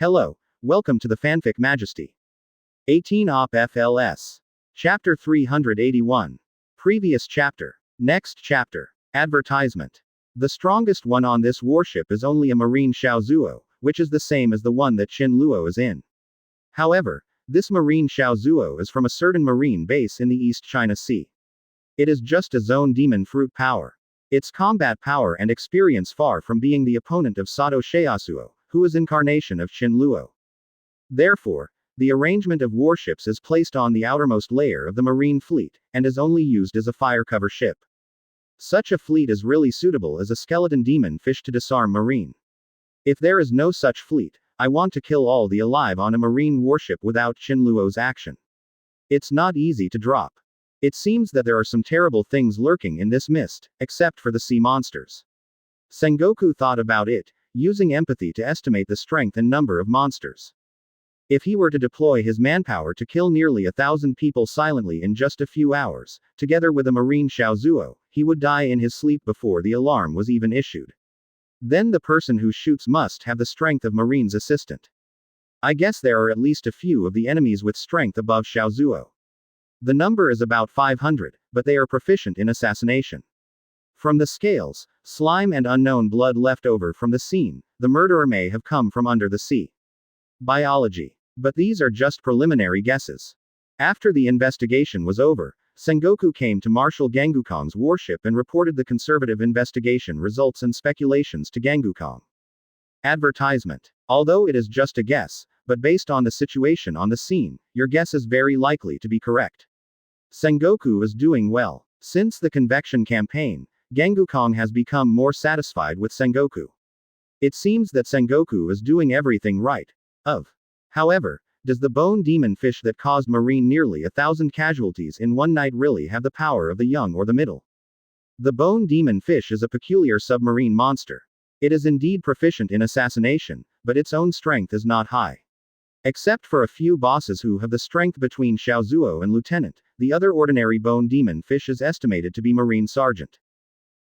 Hello, welcome to the Fanfic Majesty. 18 Op FLS. Chapter 381. Previous chapter. Next chapter. Advertisement. The strongest one on this warship is only a Marine Xiaozuo, which is the same as the one that Qin Luo is in. However, this Marine Xiaozuo is from a certain marine base in the East China Sea. It is just a zone demon fruit power. Its combat power and experience far from being the opponent of Sato Xiaozuo, who is incarnation of Qin Luo. Therefore, the arrangement of warships is placed on the outermost layer of the marine fleet, and is only used as a fire cover ship. Such a fleet is really suitable as a skeleton demon fish to disarm marine. If there is no such fleet, I want to kill all the alive on a marine warship without Qin Luo's action. It's not easy to drop. It seems that there are some terrible things lurking in this mist, except for the sea monsters. Sengoku thought about it, using empathy to estimate the strength and number of monsters. If he were to deploy his manpower to kill nearly 1,000 people silently in just a few hours, together with a Marine Xiaozuo, he would die in his sleep before the alarm was even issued. Then the person who shoots must have the strength of Marine's assistant. I guess there are at least a few of the enemies with strength above Xiaozuo. The number is about 500, but they are proficient in assassination. From the scales, slime and unknown blood left over from the scene, the murderer may have come from under the sea. Biology. But these are just preliminary guesses. After the investigation was over, Sengoku came to Marshal Gangukong's warship and reported the conservative investigation results and speculations to Gangukong. Advertisement. Although it is just a guess, but based on the situation on the scene, your guess is very likely to be correct. Sengoku is doing well. Since the convection campaign, Gangukong has become more satisfied with Sengoku. It seems that Sengoku is doing everything right. However, does the bone demon fish that caused Marine nearly 1,000 casualties in one night really have the power of the young or the middle? The bone demon fish is a peculiar submarine monster. It is indeed proficient in assassination, but its own strength is not high. Except for a few bosses who have the strength between Xiaozuo and Lieutenant, the other ordinary bone demon fish is estimated to be Marine Sergeant.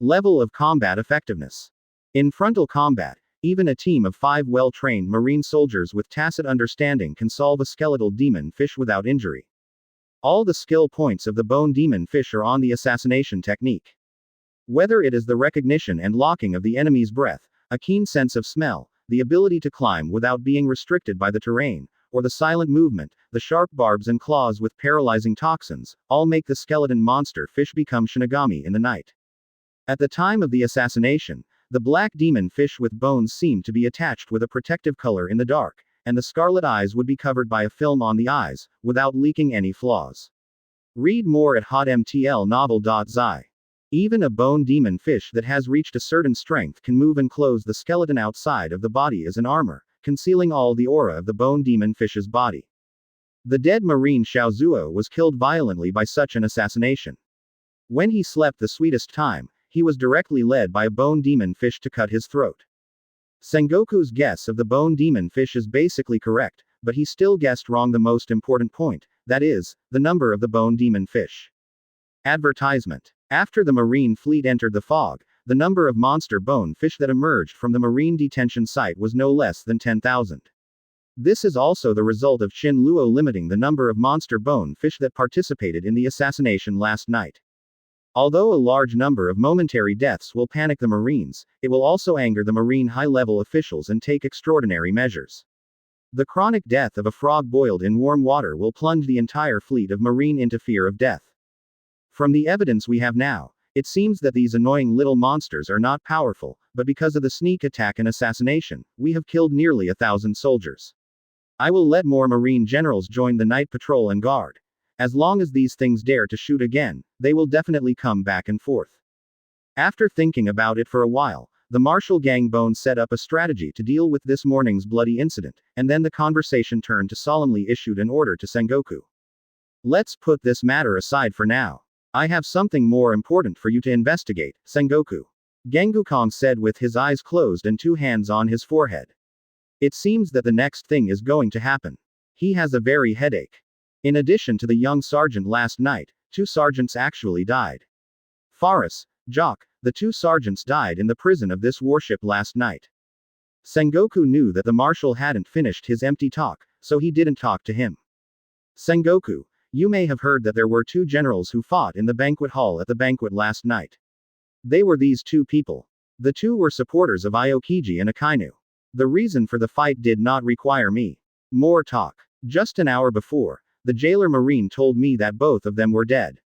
Level of combat effectiveness. In frontal combat, even a team of 5 well-trained Marine soldiers with tacit understanding can solve a skeletal demon fish without injury. All the skill points of the bone demon fish are on the assassination technique. Whether it is the recognition and locking of the enemy's breath, a keen sense of smell, the ability to climb without being restricted by the terrain, or the silent movement, the sharp barbs and claws with paralyzing toxins, all make the skeleton monster fish become Shinigami in the night. At the time of the assassination, the black demon fish with bones seemed to be attached with a protective color in the dark, and the scarlet eyes would be covered by a film on the eyes, without leaking any flaws. Read more at hotmtlnovel.zi. Even a bone demon fish that has reached a certain strength can move and close the skeleton outside of the body as an armor, concealing all the aura of the bone demon fish's body. The dead Marine Xiaozuo was killed violently by such an assassination. When he slept the sweetest time, he was directly led by a bone demon fish to cut his throat. Sengoku's guess of the bone demon fish is basically correct, but he still guessed wrong the most important point, that is, the number of the bone demon fish. Advertisement. After the Marine fleet entered the fog, the number of monster bone fish that emerged from the Marine detention site was no less than 10,000. This is also the result of Qin Luo limiting the number of monster bone fish that participated in the assassination last night. Although a large number of momentary deaths will panic the Marines, it will also anger the Marine high-level officials and take extraordinary measures. The chronic death of a frog boiled in warm water will plunge the entire fleet of Marine into fear of death. From the evidence we have now, it seems that these annoying little monsters are not powerful, but because of the sneak attack and assassination, we have killed nearly 1,000 soldiers. I will let more Marine generals join the night patrol and guard. As long as these things dare to shoot again, they will definitely come back and forth. After thinking about it for a while, the Marshal Gangbone set up a strategy to deal with this morning's bloody incident, and then the conversation turned to solemnly issued an order to Sengoku. Let's put this matter aside for now. I have something more important for you to investigate, Sengoku. Gangukong said with his eyes closed and 2 hands on his forehead. It seems that the next thing is going to happen. He has a very headache. In addition to the young sergeant last night, 2 sergeants actually died. Faris, Jock, the 2 sergeants died in the prison of this warship last night. Sengoku knew that the marshal hadn't finished his empty talk, so he didn't talk to him. Sengoku, you may have heard that there were two generals who fought in the banquet hall at the banquet last night. They were these two people. The two were supporters of Aokiji and Akainu. The reason for the fight did not require more talk. Just an hour before, the jailer Marine told me that both of them were dead.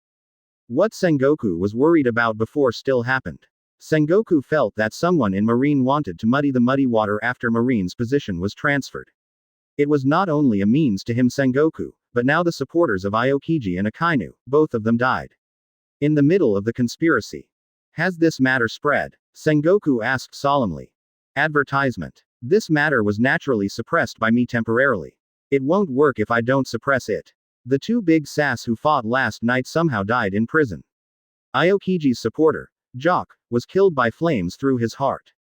What Sengoku was worried about before still happened. Sengoku felt that someone in Marine wanted to muddy the muddy water after Marine's position was transferred. It was not only a means to him Sengoku, but now the supporters of Aokiji and Akainu, both of them died. In the middle of the conspiracy. Has this matter spread? Sengoku asked solemnly. Advertisement. This matter was naturally suppressed by me temporarily. It won't work if I don't suppress it. The two big sass who fought last night somehow died in prison. Aokiji's supporter, Jock, was killed by flames through his heart.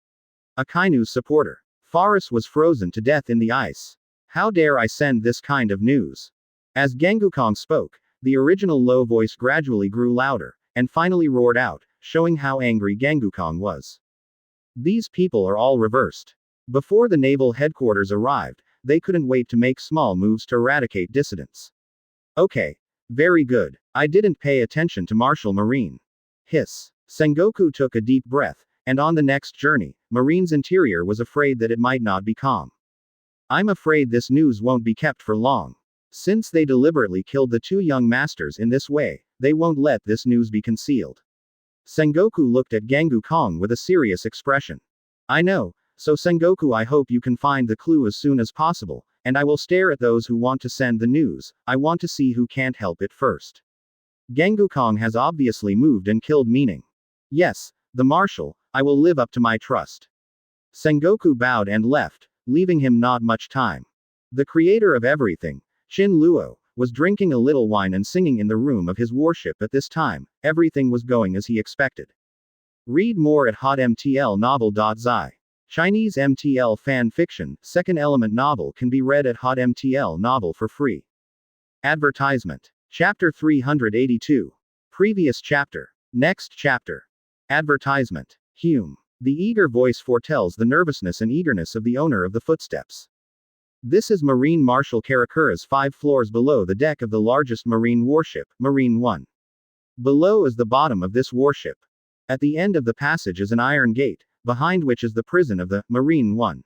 Akainu's supporter, Faris, was frozen to death in the ice. How dare I send this kind of news? As Gangukong spoke, the original low voice gradually grew louder, and finally roared out, showing how angry Gangukong was. These people are all reversed. Before the naval headquarters arrived, they couldn't wait to make small moves to eradicate dissidents. Okay. Very good. I didn't pay attention to Marshal Marine. Hiss. Sengoku took a deep breath, and on the next journey, Marine's interior was afraid that it might not be calm. I'm afraid this news won't be kept for long. Since they deliberately killed the two young masters in this way, they won't let this news be concealed. Sengoku looked at Gangukong with a serious expression. I know, so Sengoku, I hope you can find the clue as soon as possible, and I will stare at those who want to send the news. I want to see who can't help it first. Gangukong has obviously moved and killed meaning. Yes, the marshal, I will live up to my trust. Sengoku bowed and left, leaving him not much time. The creator of everything, Shin Luo, was drinking a little wine and singing in the room of his warship at this time. Everything was going as he expected. Read more at hotmtlnovel.zi. Chinese MTL fan fiction, second element novel can be read at hotmtl novel for free. Advertisement. Chapter 382. Previous chapter. Next chapter. Advertisement. Hume. The eager voice foretells the nervousness and eagerness of the owner of the footsteps. This is Marine Marshal Karakura's 5 floors below the deck of the largest marine warship, Marine 1. Below is the bottom of this warship. At the end of the passage is an iron gate, behind which is the prison of the Marine 1.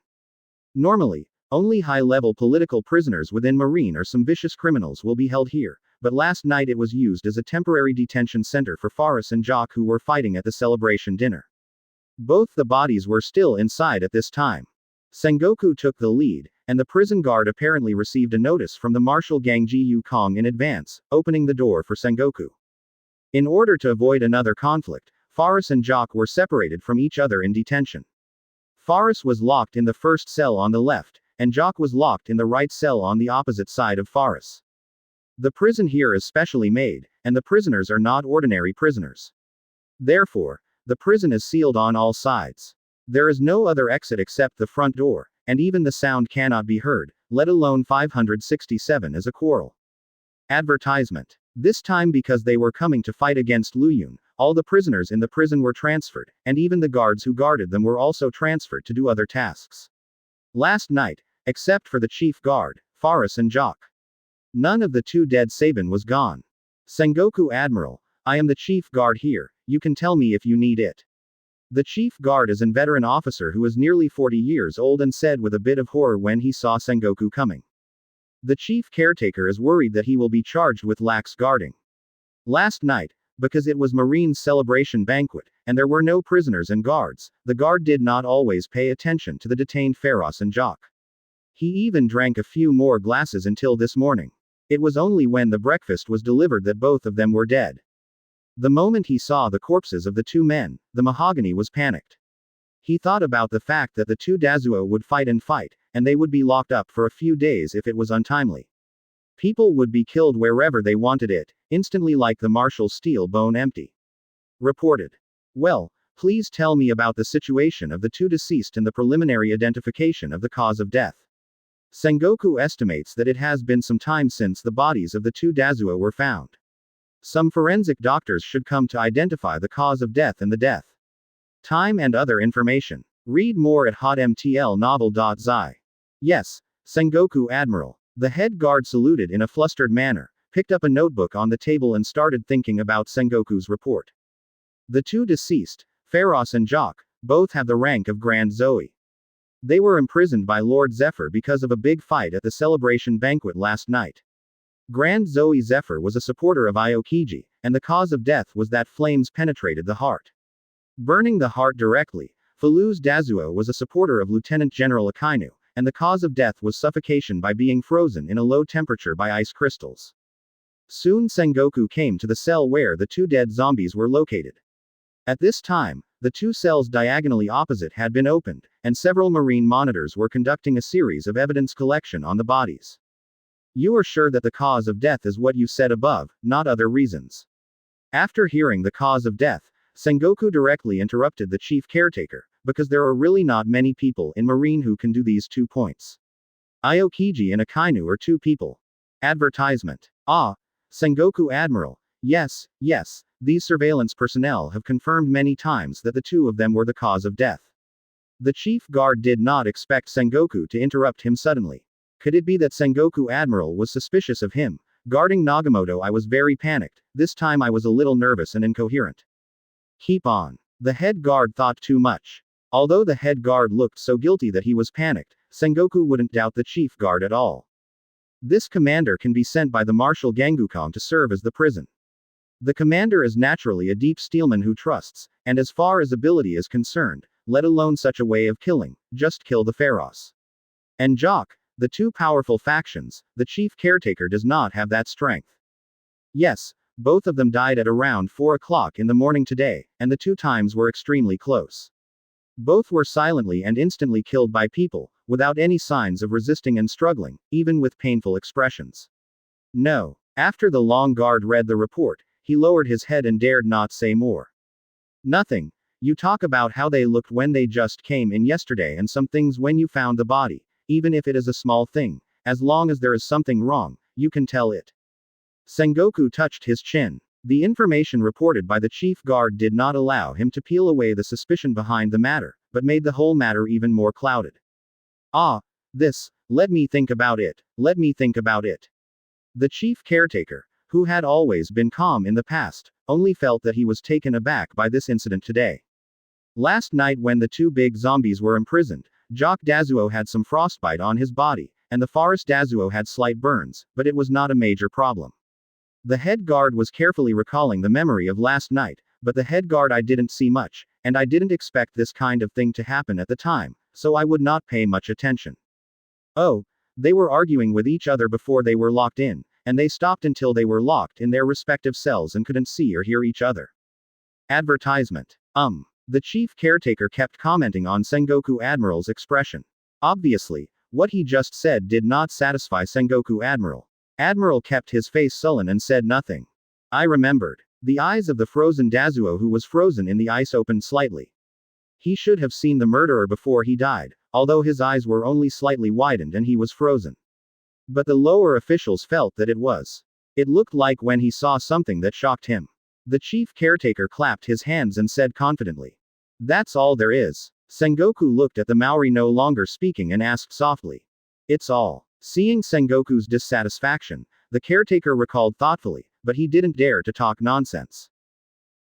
Normally, only high-level political prisoners within Marine or some vicious criminals will be held here, but last night it was used as a temporary detention center for Faris and Jock, who were fighting at the celebration dinner. Both the bodies were still inside at this time. Sengoku took the lead, and the prison guard apparently received a notice from the Marshal Gangji Kong in advance, opening the door for Sengoku. In order to avoid another conflict, Faris and Jock were separated from each other in detention. Faris was locked in the first cell on the left, and Jock was locked in the right cell on the opposite side of Faris. The prison here is specially made, and the prisoners are not ordinary prisoners. Therefore, the prison is sealed on all sides. There is no other exit except the front door, and even the sound cannot be heard, let alone 567 as a quarrel. Advertisement. This time, because they were coming to fight against Luyun, all the prisoners in the prison were transferred, and even the guards who guarded them were also transferred to do other tasks. Last night, except for the chief guard, Faris and Jock, none of the two dead Sabin was gone. Sengoku Admiral, I am the chief guard here, you can tell me if you need it. The chief guard is an veteran officer who is nearly 40 years old and said with a bit of horror when he saw Sengoku coming. The chief caretaker is worried that he will be charged with lax guarding. Last night, because it was Marine's celebration banquet, and there were no prisoners and guards, the guard did not always pay attention to the detained Faris and Jock. He even drank a few more glasses until this morning. It was only when the breakfast was delivered that both of them were dead. The moment he saw the corpses of the two men, the mahogany was panicked. He thought about the fact that the two Dazuo would fight, and they would be locked up for a few days if it was untimely. People would be killed wherever they wanted it, instantly, like the Marshal's steel bone empty. Reported. Well, please tell me about the situation of the two deceased and the preliminary identification of the cause of death. Sengoku estimates that it has been some time since the bodies of the two Dazuo were found. Some forensic doctors should come to identify the cause of death and the death time and other information. Read more at hotmtlnovel.zi. Yes, Sengoku Admiral. The head guard saluted in a flustered manner, picked up a notebook on the table and started thinking about Sengoku's report. The two deceased, Pharos and Jock, both have the rank of Grand Zoe. They were imprisoned by Lord Zephyr because of a big fight at the celebration banquet last night. Grand Zoe Zephyr was a supporter of Aokiji, and the cause of death was that flames penetrated the heart. Burning the heart directly, Faluz Dazuo was a supporter of Lieutenant General Akainu, and the cause of death was suffocation by being frozen in a low temperature by ice crystals. Soon Sengoku came to the cell where the two dead zombies were located. At this time, the two cells diagonally opposite had been opened, and several marine monitors were conducting a series of evidence collection on the bodies. You are sure that the cause of death is what you said above, not other reasons? After hearing the cause of death, Sengoku directly interrupted the chief caretaker, because there are really not many people in Marine who can do these 2 points. Aokiji and Akainu are 2 people. Advertisement. Ah, Sengoku Admiral. Yes, these surveillance personnel have confirmed many times that the 2 of them were the cause of death. The chief guard did not expect Sengoku to interrupt him suddenly. Could it be that Sengoku Admiral was suspicious of him? Guarding Nagamoto, I was very panicked. This time I was a little nervous and incoherent. Keep on. The head guard thought too much. Although the head guard looked so guilty that he was panicked, Sengoku wouldn't doubt the chief guard at all. This commander can be sent by the Marshal Gangukong to serve as the prison. The commander is naturally a deep steelman who trusts, and as far as ability is concerned, let alone such a way of killing, just kill the Pharos. And Jock, the 2 powerful factions, the chief caretaker does not have that strength. Yes, both of them died at around 4 o'clock in the morning today, and the 2 times were extremely close. Both were silently and instantly killed by people, without any signs of resisting and struggling, even with painful expressions. No. After the long guard read the report, he lowered his head and dared not say more. Nothing. You talk about how they looked when they just came in yesterday and some things when you found the body, even if it is a small thing, as long as there is something wrong, you can tell it. Sengoku touched his chin. The information reported by the chief guard did not allow him to peel away the suspicion behind the matter, but made the whole matter even more clouded. Ah, this, let me think about it. The chief caretaker, who had always been calm in the past, only felt that he was taken aback by this incident today. Last night when the 2 big zombies were imprisoned, Jock Dazuo had some frostbite on his body, and the Forest Dazuo had slight burns, but it was not a major problem. The head guard was carefully recalling the memory of last night, but the head guard I didn't see much, and I didn't expect this kind of thing to happen at the time, so I would not pay much attention. Oh, they were arguing with each other before they were locked in, and they stopped until they were locked in their respective cells and couldn't see or hear each other. Advertisement. The chief caretaker kept commenting on Sengoku Admiral's expression. Obviously, what he just said did not satisfy Sengoku Admiral. Admiral kept his face sullen and said nothing. I remembered. The eyes of the frozen Dazuo who was frozen in the ice opened slightly. He should have seen the murderer before he died, although his eyes were only slightly widened and he was frozen. But the lower officials felt that it was. It looked like when he saw something that shocked him. The chief caretaker clapped his hands and said confidently. That's all there is. Sengoku looked at the Maori no longer speaking and asked softly. It's all. Seeing Sengoku's dissatisfaction, the caretaker recalled thoughtfully, but he didn't dare to talk nonsense.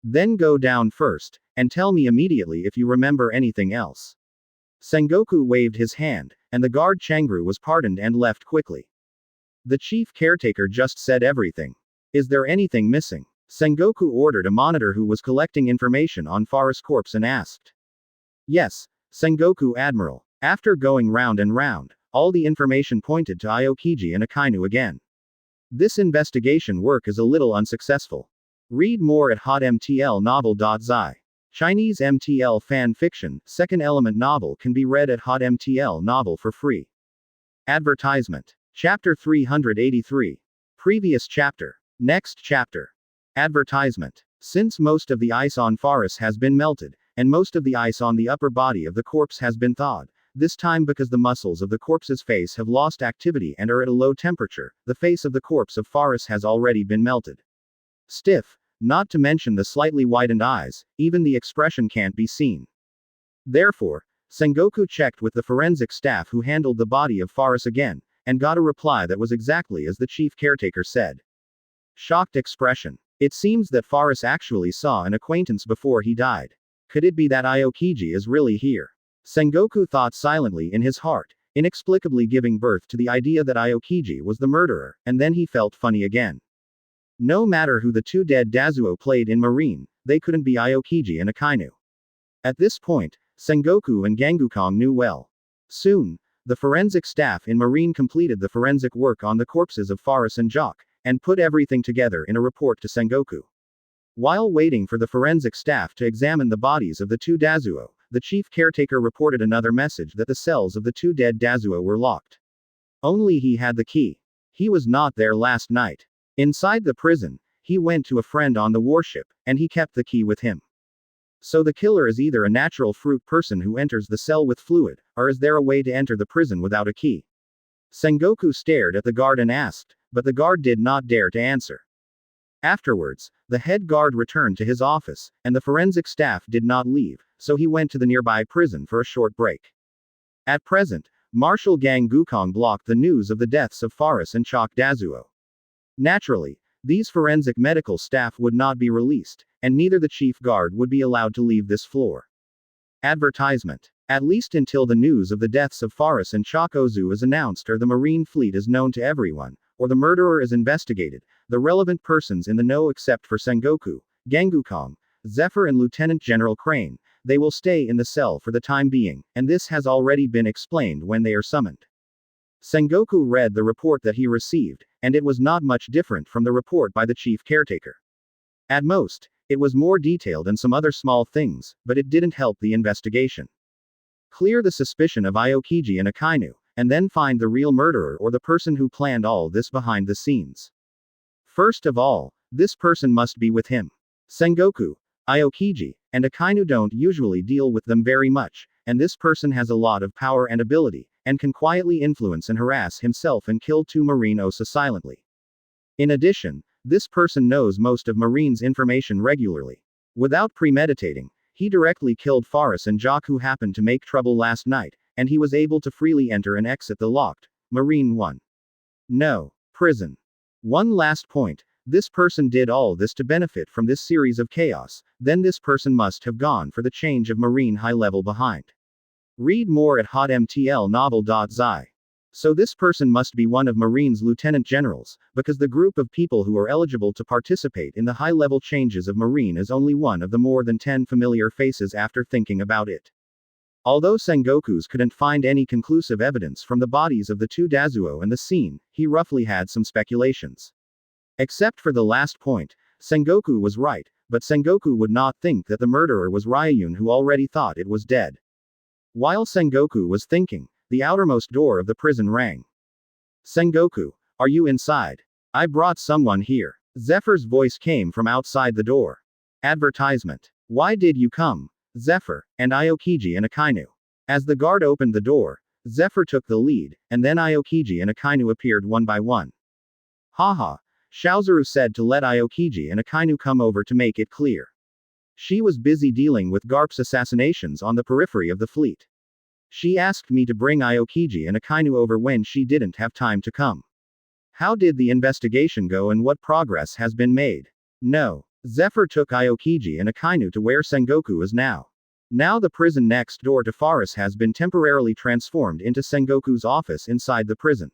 Then go down first, and tell me immediately if you remember anything else. Sengoku waved his hand, and the guard Changru was pardoned and left quickly. The chief caretaker just said everything. Is there anything missing? Sengoku ordered a monitor who was collecting information on Forest Corps and asked. Yes, Sengoku Admiral. After going round and round, all the information pointed to Aokiji and Akainu again. This investigation work is a little unsuccessful. Read more at hotmtlnovel.zi. Chinese MTL fan fiction, second element novel can be read at hotmtl novel for free. Advertisement. Chapter 383. Previous chapter. Next chapter. Advertisement. Since most of the ice on Forest has been melted, and most of the ice on the upper body of the corpse has been thawed, this time because the muscles of the corpse's face have lost activity and are at a low temperature, the face of the corpse of Forest has already been melted. Stiff, not to mention the slightly widened eyes, even the expression can't be seen. Therefore, Sengoku checked with the forensic staff who handled the body of Faris again, and got a reply that was exactly as the chief caretaker said. Shocked expression. It seems that Faris actually saw an acquaintance before he died. Could it be that Aokiji is really here? Sengoku thought silently in his heart, inexplicably giving birth to the idea that Aokiji was the murderer, and then he felt funny again. No matter who the two dead Dazuo played in Marine, they couldn't be Aokiji and Akainu. At this point, Sengoku and Gangukong knew well. Soon, the forensic staff in Marine completed the forensic work on the corpses of Faris and Jock, and put everything together in a report to Sengoku. While waiting for the forensic staff to examine the bodies of the two Dazuo, the chief caretaker reported another message that the cells of the two dead Dazuo were locked. Only he had the key. He was not there last night. Inside the prison, he went to a friend on the warship, and he kept the key with him. So the killer is either a natural fruit person who enters the cell with fluid, or is there a way to enter the prison without a key? Sengoku stared at the guard and asked, but the guard did not dare to answer. Afterwards, the head guard returned to his office, and the forensic staff did not leave, so he went to the nearby prison for a short break. At present, Marshal Gang Gukong blocked the news of the deaths of Faris and Chok Dazuo. Naturally, these forensic medical staff would not be released, and neither the chief guard would be allowed to leave this floor. Advertisement. At least until the news of the deaths of Faris and Chokozu is announced or the Marine fleet is known to everyone, or the murderer is investigated, the relevant persons in the know except for Sengoku, Gangukong, Zephyr and Lieutenant General Crane, they will stay in the cell for the time being, and this has already been explained when they are summoned. Sengoku read the report that he received, and it was not much different from the report by the chief caretaker. At most, it was more detailed and some other small things, but it didn't help the investigation. Clear the suspicion of Aokiji and Akainu, and then find the real murderer or the person who planned all this behind the scenes. First of all, this person must be with him. Sengoku, Aokiji, and Akainu don't usually deal with them very much, and this person has a lot of power and ability, and can quietly influence and harass himself and kill two Marine Osa silently. In addition, this person knows most of Marine's information regularly. Without premeditating, he directly killed Faris and Jock who happened to make trouble last night, and he was able to freely enter and exit the locked Marine 1. No. Prison. One last point, this person did all this to benefit from this series of chaos, then this person must have gone for the change of Marine high level behind. Read more at hotmtlnovel.zi. So this person must be one of Marine's lieutenant generals, because the group of people who are eligible to participate in the high-level changes of Marine is only one of the more than 10 familiar faces after thinking about it. Although Sengoku's couldn't find any conclusive evidence from the bodies of the two Dazuo and the scene, he roughly had some speculations. Except for the last point, Sengoku was right, but Sengoku would not think that the murderer was Ryayun who already thought it was dead. While Sengoku was thinking, the outermost door of the prison rang. Sengoku, are you inside? I brought someone here. Zephyr's voice came from outside the door. Advertisement. Why did you come? Zephyr, and Aokiji and Akainu. As the guard opened the door, Zephyr took the lead, and then Aokiji and Akainu appeared one by one. Haha, Shaozaru said to let Aokiji and Akainu come over to make it clear. She was busy dealing with Garp's assassinations on the periphery of the fleet. She asked me to bring Aokiji and Akainu over when she didn't have time to come. How did the investigation go and what progress has been made? No. Zephyr took Aokiji and Akainu to where Sengoku is now. Now the prison next door to Faris has been temporarily transformed into Sengoku's office inside the prison.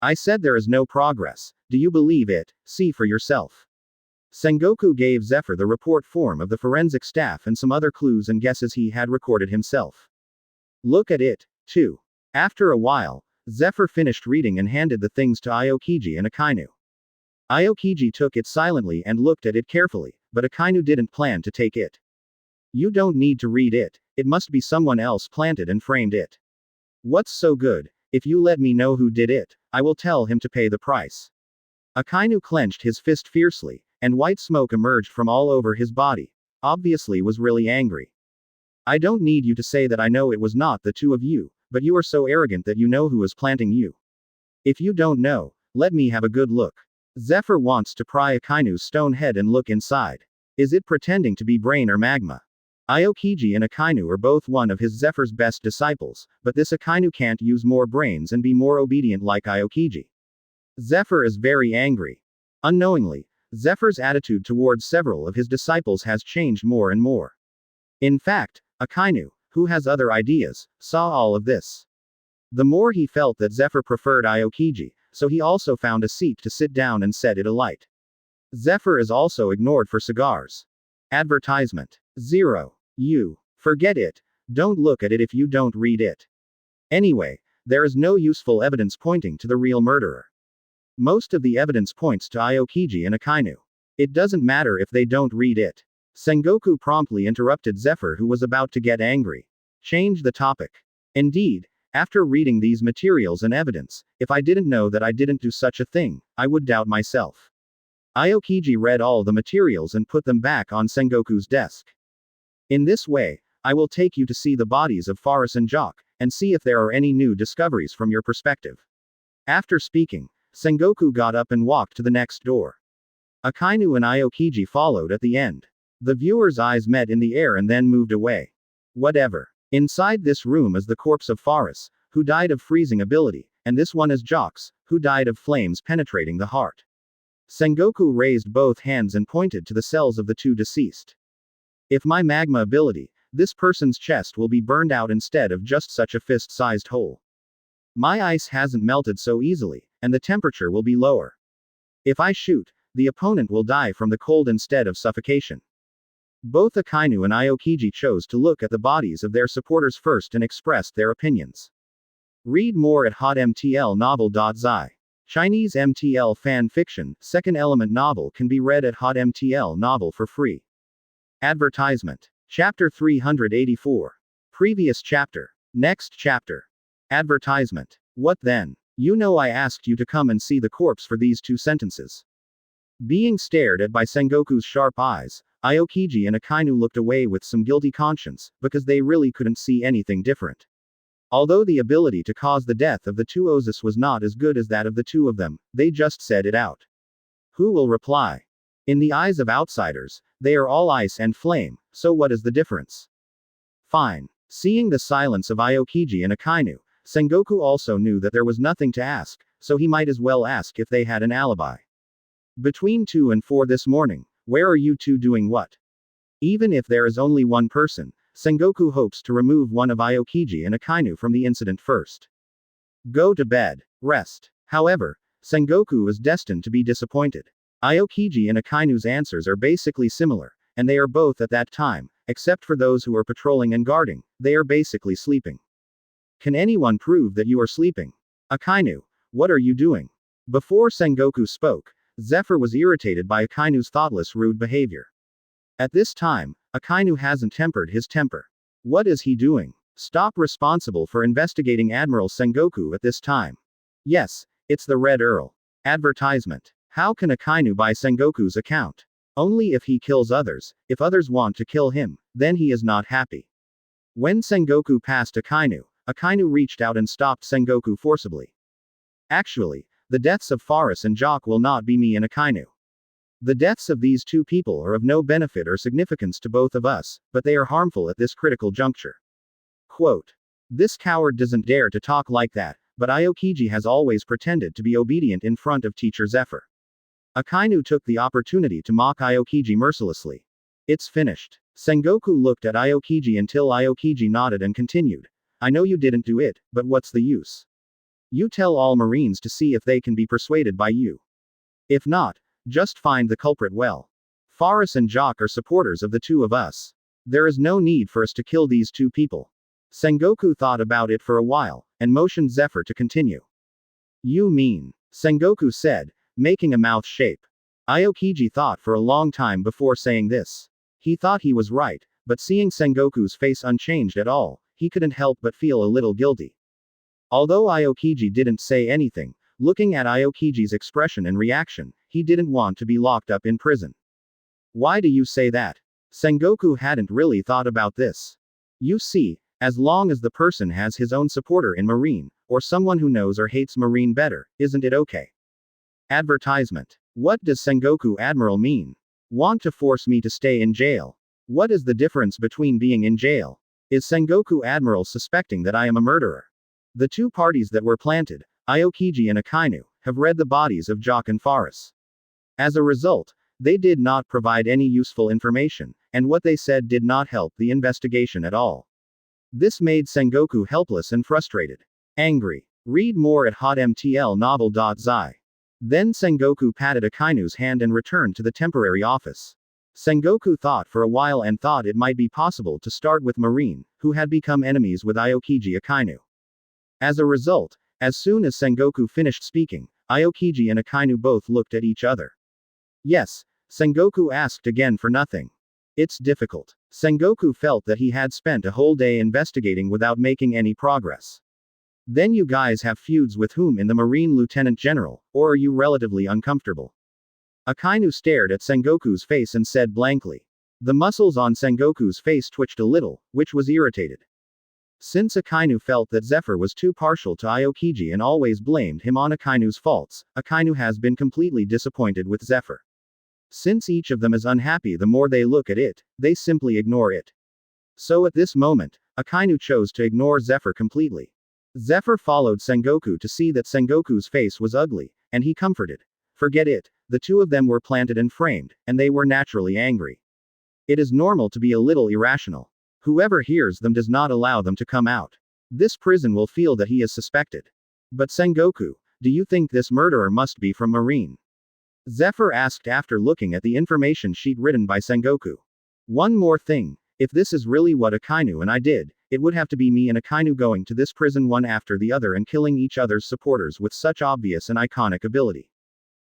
I said there is no progress. Do you believe it? See for yourself. Sengoku gave Zephyr the report form of the forensic staff and some other clues and guesses he had recorded himself. Look at it, too. After a while, Zephyr finished reading and handed the things to Aokiji and Akainu. Aokiji took it silently and looked at it carefully, but Akainu didn't plan to take it. You don't need to read it, it must be someone else planted and framed it. What's so good? If you let me know who did it, I will tell him to pay the price. Akainu clenched his fist fiercely, and white smoke emerged from all over his body. Obviously was really angry. I don't need you to say that I know it was not the two of you, but you are so arrogant that you know who is planting you. If you don't know, let me have a good look. Zephyr wants to pry Akainu's stone head and look inside. Is it pretending to be brain or magma? Aokiji and Akainu are both one of his Zephyr's best disciples, but this Akainu can't use more brains and be more obedient like Aokiji. Zephyr is very angry. Unknowingly, Zephyr's attitude towards several of his disciples has changed more and more. In fact, Akainu, who has other ideas, saw all of this. The more he felt that Zephyr preferred Aokiji, so he also found a seat to sit down and set it alight. Zephyr is also ignored for cigars. Advertisement. 0. You. Forget it. Don't look at it if you don't read it. Anyway, there is no useful evidence pointing to the real murderer. Most of the evidence points to Aokiji and Akainu. It doesn't matter if they don't read it. Sengoku promptly interrupted Zephyr, who was about to get angry. Change the topic. Indeed, after reading these materials and evidence, if I didn't know that I didn't do such a thing, I would doubt myself. Aokiji read all the materials and put them back on Sengoku's desk. In this way, I will take you to see the bodies of Faris and Jock, and see if there are any new discoveries from your perspective. After speaking, Sengoku got up and walked to the next door. Akainu and Aokiji followed at the end. The viewer's eyes met in the air and then moved away. Whatever. Inside this room is the corpse of Faris, who died of freezing ability, and this one is Jock's, who died of flames penetrating the heart. Sengoku raised both hands and pointed to the cells of the two deceased. If my magma ability, this person's chest will be burned out instead of just such a fist-sized hole. My ice hasn't melted so easily, and the temperature will be lower. If I shoot, the opponent will die from the cold instead of suffocation. Both Akainu and Aokiji chose to look at the bodies of their supporters first and expressed their opinions. Read more at hotmtlnovel.zi. Chinese MTL fan fiction, second element novel can be read at hotmtl novel for free. Advertisement. Chapter 384. Previous chapter. Next chapter. Advertisement. What then? You know I asked you to come and see the corpse for these 2 sentences. Being stared at by Sengoku's sharp eyes, Aokiji and Akainu looked away with some guilty conscience, because they really couldn't see anything different. Although the ability to cause the death of the 2 Ozus was not as good as that of the 2 of them, they just said it out. Who will reply? In the eyes of outsiders, they are all ice and flame, so what is the difference? Fine. Seeing the silence of Aokiji and Akainu, Sengoku also knew that there was nothing to ask, so he might as well ask if they had an alibi. Between 2 and 4 this morning, where are you 2 doing what? Even if there is only one person, Sengoku hopes to remove one of Aokiji and Akainu from the incident first. Go to bed. Rest. However, Sengoku is destined to be disappointed. Aokiji and Akainu's answers are basically similar, and they are both at that time, except for those who are patrolling and guarding, they are basically sleeping. Can anyone prove that you are sleeping? Akainu, what are you doing? Before Sengoku spoke, Zephyr was irritated by Akainu's thoughtless, rude behavior. At this time, Akainu hasn't tempered his temper. What is he doing? Stop responsible for investigating Admiral Sengoku at this time. Yes, it's the Red Earl. Advertisement. How can Akainu buy Sengoku's account? Only if he kills others. If others want to kill him, then he is not happy. When Sengoku passed Akainu, Akainu reached out and stopped Sengoku forcibly. Actually, the deaths of Faris and Jock will not be me and Akainu. The deaths of these 2 people are of no benefit or significance to both of us, but they are harmful at this critical juncture. Quote. This coward doesn't dare to talk like that, but Aokiji has always pretended to be obedient in front of Teacher Zephyr. Akainu took the opportunity to mock Aokiji mercilessly. It's finished. Sengoku looked at Aokiji until Aokiji nodded and continued. I know you didn't do it, but what's the use? You tell all Marines to see if they can be persuaded by you. If not, just find the culprit well. Faris and Jock are supporters of the 2 of us. There is no need for us to kill these 2 people. Sengoku thought about it for a while, and motioned Zephyr to continue. You mean? Sengoku said, making a mouth shape. Aokiji thought for a long time before saying this. He thought he was right, but seeing Sengoku's face unchanged at all, he couldn't help but feel a little guilty. Although Aokiji didn't say anything, looking at Aokiji's expression and reaction, he didn't want to be locked up in prison. Why do you say that? Sengoku hadn't really thought about this. You see, as long as the person has his own supporter in Marine, or someone who knows or hates Marine better, isn't it okay? Advertisement. What does Sengoku Admiral mean? Want to force me to stay in jail? What is the difference between being in jail? Is Sengoku Admiral suspecting that I am a murderer? The two parties that were planted, Aokiji and Akainu, have read the bodies of Jock and Faris. As a result, they did not provide any useful information, and what they said did not help the investigation at all. This made Sengoku helpless and frustrated. Angry. Read more at hotmtlnovel.zi. Then Sengoku patted Akainu's hand and returned to the temporary office. Sengoku thought for a while and thought it might be possible to start with Marine, who had become enemies with Aokiji Akainu. As a result, as soon as Sengoku finished speaking, Aokiji and Akainu both looked at each other. Yes, Sengoku asked again for nothing. It's difficult. Sengoku felt that he had spent a whole day investigating without making any progress. Then you guys have feuds with whom in the Marine Lieutenant General, or are you relatively uncomfortable? Akainu stared at Sengoku's face and said blankly. The muscles on Sengoku's face twitched a little, which was irritated. Since Akainu felt that Zephyr was too partial to Aokiji and always blamed him on Akainu's faults, Akainu has been completely disappointed with Zephyr. Since each of them is unhappy the more they look at it, they simply ignore it. So at this moment, Akainu chose to ignore Zephyr completely. Zephyr followed Sengoku to see that Sengoku's face was ugly, and he comforted. Forget it, the two of them were planted and framed, and they were naturally angry. It is normal to be a little irrational. Whoever hears them does not allow them to come out. This prison will feel that he is suspected. But Sengoku, do you think this murderer must be from Marine? Zephyr asked after looking at the information sheet written by Sengoku. One more thing, if this is really what Akainu and I did, it would have to be me and Akainu going to this prison one after the other and killing each other's supporters with such obvious and iconic ability.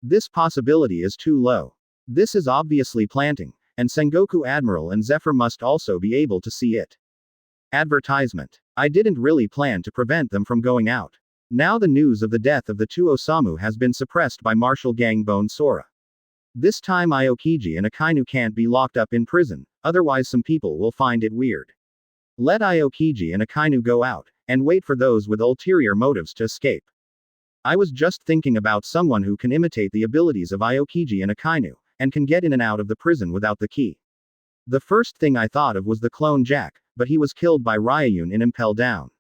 This possibility is too low. This is obviously planting, and Sengoku Admiral and Zephyr must also be able to see it. Advertisement. I didn't really plan to prevent them from going out. Now the news of the death of the two Osamu has been suppressed by Marshal Gangbone Sora. This time Aokiji and Akainu can't be locked up in prison, otherwise some people will find it weird. Let Aokiji and Akainu go out, and wait for those with ulterior motives to escape. I was just thinking about someone who can imitate the abilities of Aokiji and Akainu, and can get in and out of the prison without the key. The first thing I thought of was the clone Jack, but he was killed by Ryayun in Impel Down.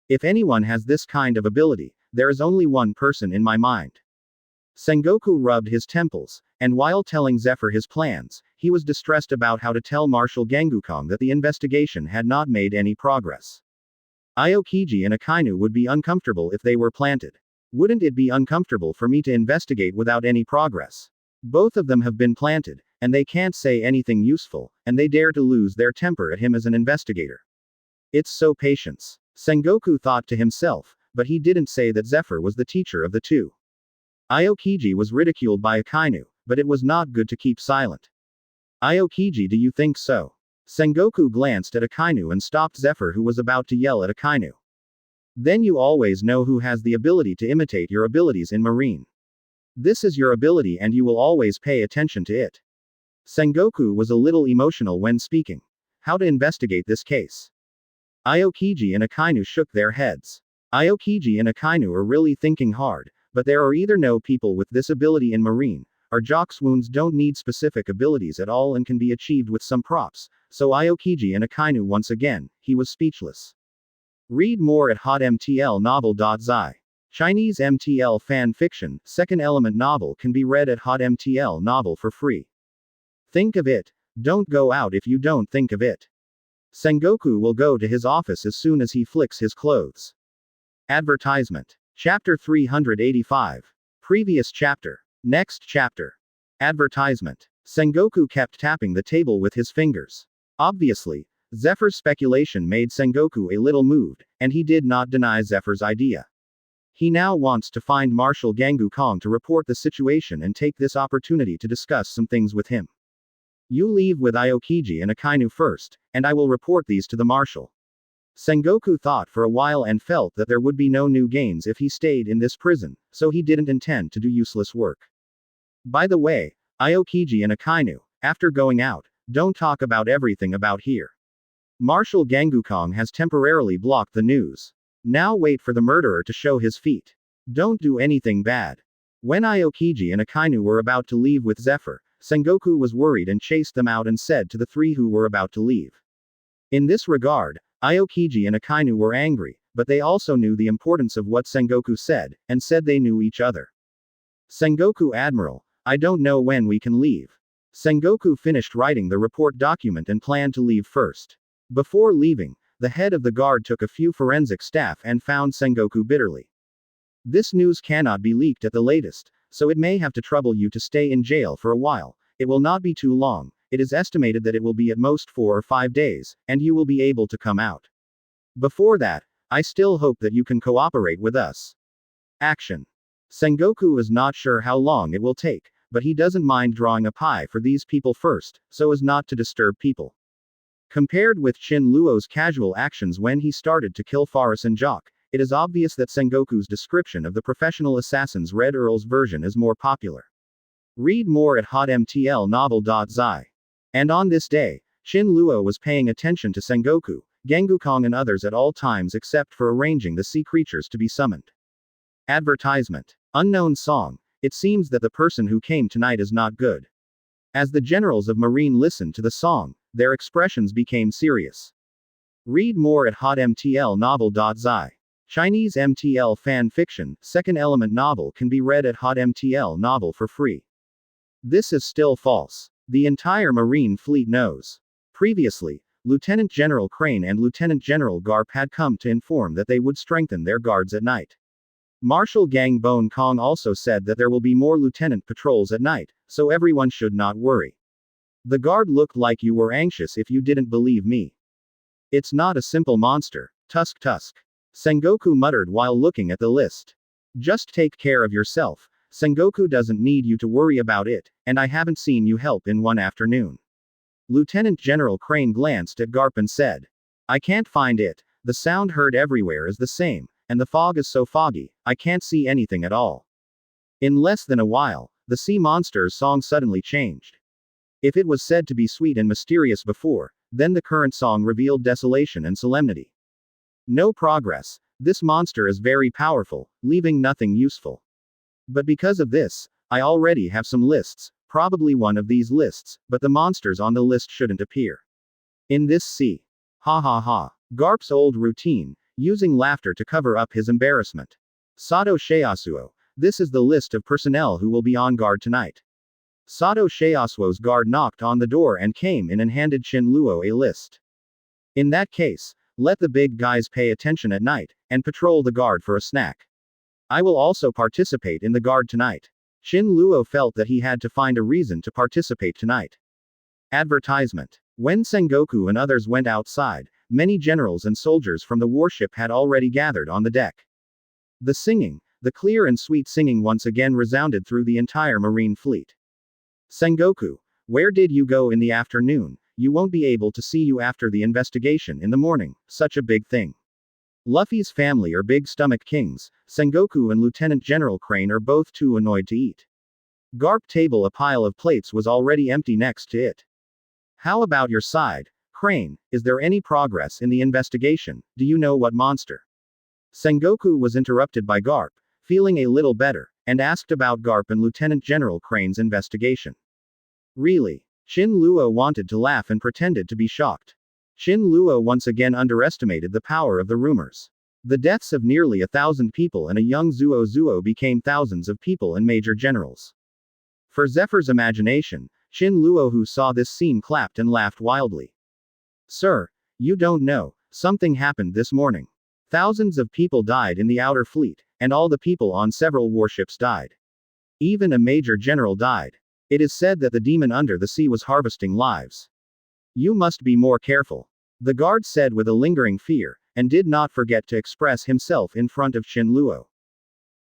If anyone has this kind of ability, there is only one person in my mind. Sengoku rubbed his temples, and while telling Zephyr his plans, he was distressed about how to tell Marshal Gangukong that the investigation had not made any progress. Aokiji and Akainu would be uncomfortable if they were planted. Wouldn't it be uncomfortable for me to investigate without any progress? Both of them have been planted, and they can't say anything useful, and they dare to lose their temper at him as an investigator. It's so patience. Sengoku thought to himself, but he didn't say that Zephyr was the teacher of the two. Aokiji was ridiculed by Akainu, but it was not good to keep silent. Aokiji, do you think so? Sengoku glanced at Akainu and stopped Zephyr, who was about to yell at Akainu. Then you always know who has the ability to imitate your abilities in Marine. This is your ability and you will always pay attention to it. Sengoku was a little emotional when speaking. How to investigate this case? Aokiji and Akainu shook their heads. Aokiji and Akainu are really thinking hard, but there are either no people with this ability in Marine, or Jock's wounds don't need specific abilities at all and can be achieved with some props, so Aokiji and Akainu once again, he was speechless. Read more at hotmtlnovel.zi. Chinese MTL fan fiction, second element novel can be read at hotmtl novel for free. Think of it. Don't go out if you don't think of it. Sengoku will go to his office as soon as he flicks his clothes. Advertisement. Chapter 385. Previous chapter. Next chapter. Advertisement. Sengoku kept tapping the table with his fingers. Obviously, Zephyr's speculation made Sengoku a little moved, and he did not deny Zephyr's idea. He now wants to find Marshal Gangukong to report the situation and take this opportunity to discuss some things with him. You leave with Aokiji and Akainu first, and I will report these to the Marshal. Sengoku thought for a while and felt that there would be no new gains if he stayed in this prison, so he didn't intend to do useless work. By the way, Aokiji and Akainu, after going out, don't talk about everything about here. Marshal Gangukong has temporarily blocked the news. Now wait for the murderer to show his feet. Don't do anything bad. When Aokiji and Akainu were about to leave with Zephyr, Sengoku was worried and chased them out and said to the three who were about to leave. In this regard, Aokiji and Akainu were angry, but they also knew the importance of what Sengoku said, and said they knew each other. Sengoku Admiral, I don't know when we can leave. Sengoku finished writing the report document and planned to leave first. Before leaving, the head of the guard took a few forensic staff and found Sengoku bitterly. This news cannot be leaked at the latest, so it may have to trouble you to stay in jail for a while. It will not be too long. It is estimated that it will be at most 4 or 5 days, and you will be able to come out. Before that, I still hope that you can cooperate with us. Action. Sengoku is not sure how long it will take, but he doesn't mind drawing a pie for these people first, so as not to disturb people. Compared with Chin Luo's casual actions when he started to kill Faris and Jock, it is obvious that Sengoku's description of the professional assassin's Red Earl's version is more popular. Read more at hotmtlnovel.zi. And on this day, Chin Luo was paying attention to Sengoku, Gengukong and others at all times except for arranging the sea creatures to be summoned. Advertisement. Unknown song. It seems that the person who came tonight is not good. As the generals of Marine listened to the song, their expressions became serious. Read more at hotmtlnovel.zi. Chinese MTL fan fiction, Second Element novel can be read at hotmtl novel for free. This is still false. The entire Marine fleet knows. Previously, Lieutenant General Crane and Lieutenant General Garp had come to inform that they would strengthen their guards at night. Marshal Gang Bone Kong also said that there will be more lieutenant patrols at night, so everyone should not worry. The guard looked like you were anxious if you didn't believe me. It's not a simple monster. Tusk. Sengoku muttered while looking at the list. Just take care of yourself. Sengoku doesn't need you to worry about it, and I haven't seen you help in one afternoon. Lieutenant General Crane glanced at Garp and said, I can't find it. The sound heard everywhere is the same, and the fog is so foggy, I can't see anything at all. In less than a while, the sea monster's song suddenly changed. If it was said to be sweet and mysterious before, then the current song revealed desolation and solemnity. No progress. This monster is very powerful, leaving nothing useful. But because of this, I already have some lists, probably one of these lists, but the monsters on the list shouldn't appear in this sea. Ha ha ha. Garp's old routine, using laughter to cover up his embarrassment. Sato Sheyasuo. This is the list of personnel who will be on guard tonight. Sato Sheyasuo's guard knocked on the door and came in and handed Chin Luo a list. In that case, let the big guys pay attention at night, and patrol the guard for a snack. I will also participate in the guard tonight. Chin Luo felt that he had to find a reason to participate tonight. Advertisement. When Sengoku and others went outside, many generals and soldiers from the warship had already gathered on the deck. The singing, the clear and sweet singing once again resounded through the entire Marine fleet. Sengoku, where did you go in the afternoon? You won't be able to see you after the investigation in the morning, such a big thing. Luffy's family are big stomach kings. Sengoku and Lieutenant General Crane are both too annoyed to eat. Garp table a pile of plates was already empty next to it. How about your side, Crane? Is there any progress in the investigation? Do you know what monster? Sengoku was interrupted by Garp, feeling a little better, and asked about Garp and Lieutenant General Crane's investigation. Really? Chin Luo wanted to laugh and pretended to be shocked. Chin Luo once again underestimated the power of the rumors. The deaths of nearly 1,000 people and a young Zuo became thousands of people and major generals. For Zephyr's imagination, Chin Luo who saw this scene clapped and laughed wildly. Sir, you don't know, something happened this morning. Thousands of people died in the outer fleet, and all the people on several warships died. Even a major general died. It is said that the demon under the sea was harvesting lives. You must be more careful. The guard said with a lingering fear, and did not forget to express himself in front of Chin Luo.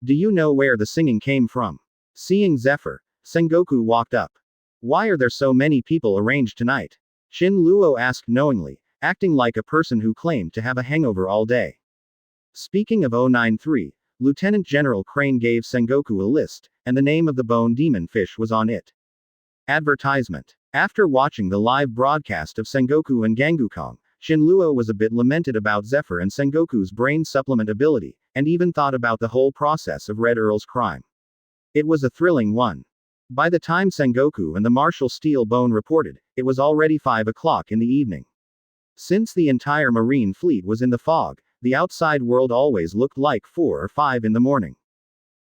Do you know where the singing came from? Seeing Zephyr, Sengoku walked up. Why are there so many people arranged tonight? Chin Luo asked knowingly, acting like a person who claimed to have a hangover all day. Speaking of 093, Lieutenant General Crane gave Sengoku a list, and the name of the bone demon fish was on it. Advertisement. After watching the live broadcast of Sengoku and Gengukong, Chin Luo was a bit lamented about Zephyr and Sengoku's brain supplement ability, and even thought about the whole process of Red Earl's crime. It was a thrilling one. By the time Sengoku and the Marshal Steel Bone reported, it was already 5 o'clock in the evening. Since the entire Marine fleet was in the fog, the outside world always looked like 4 or 5 in the morning.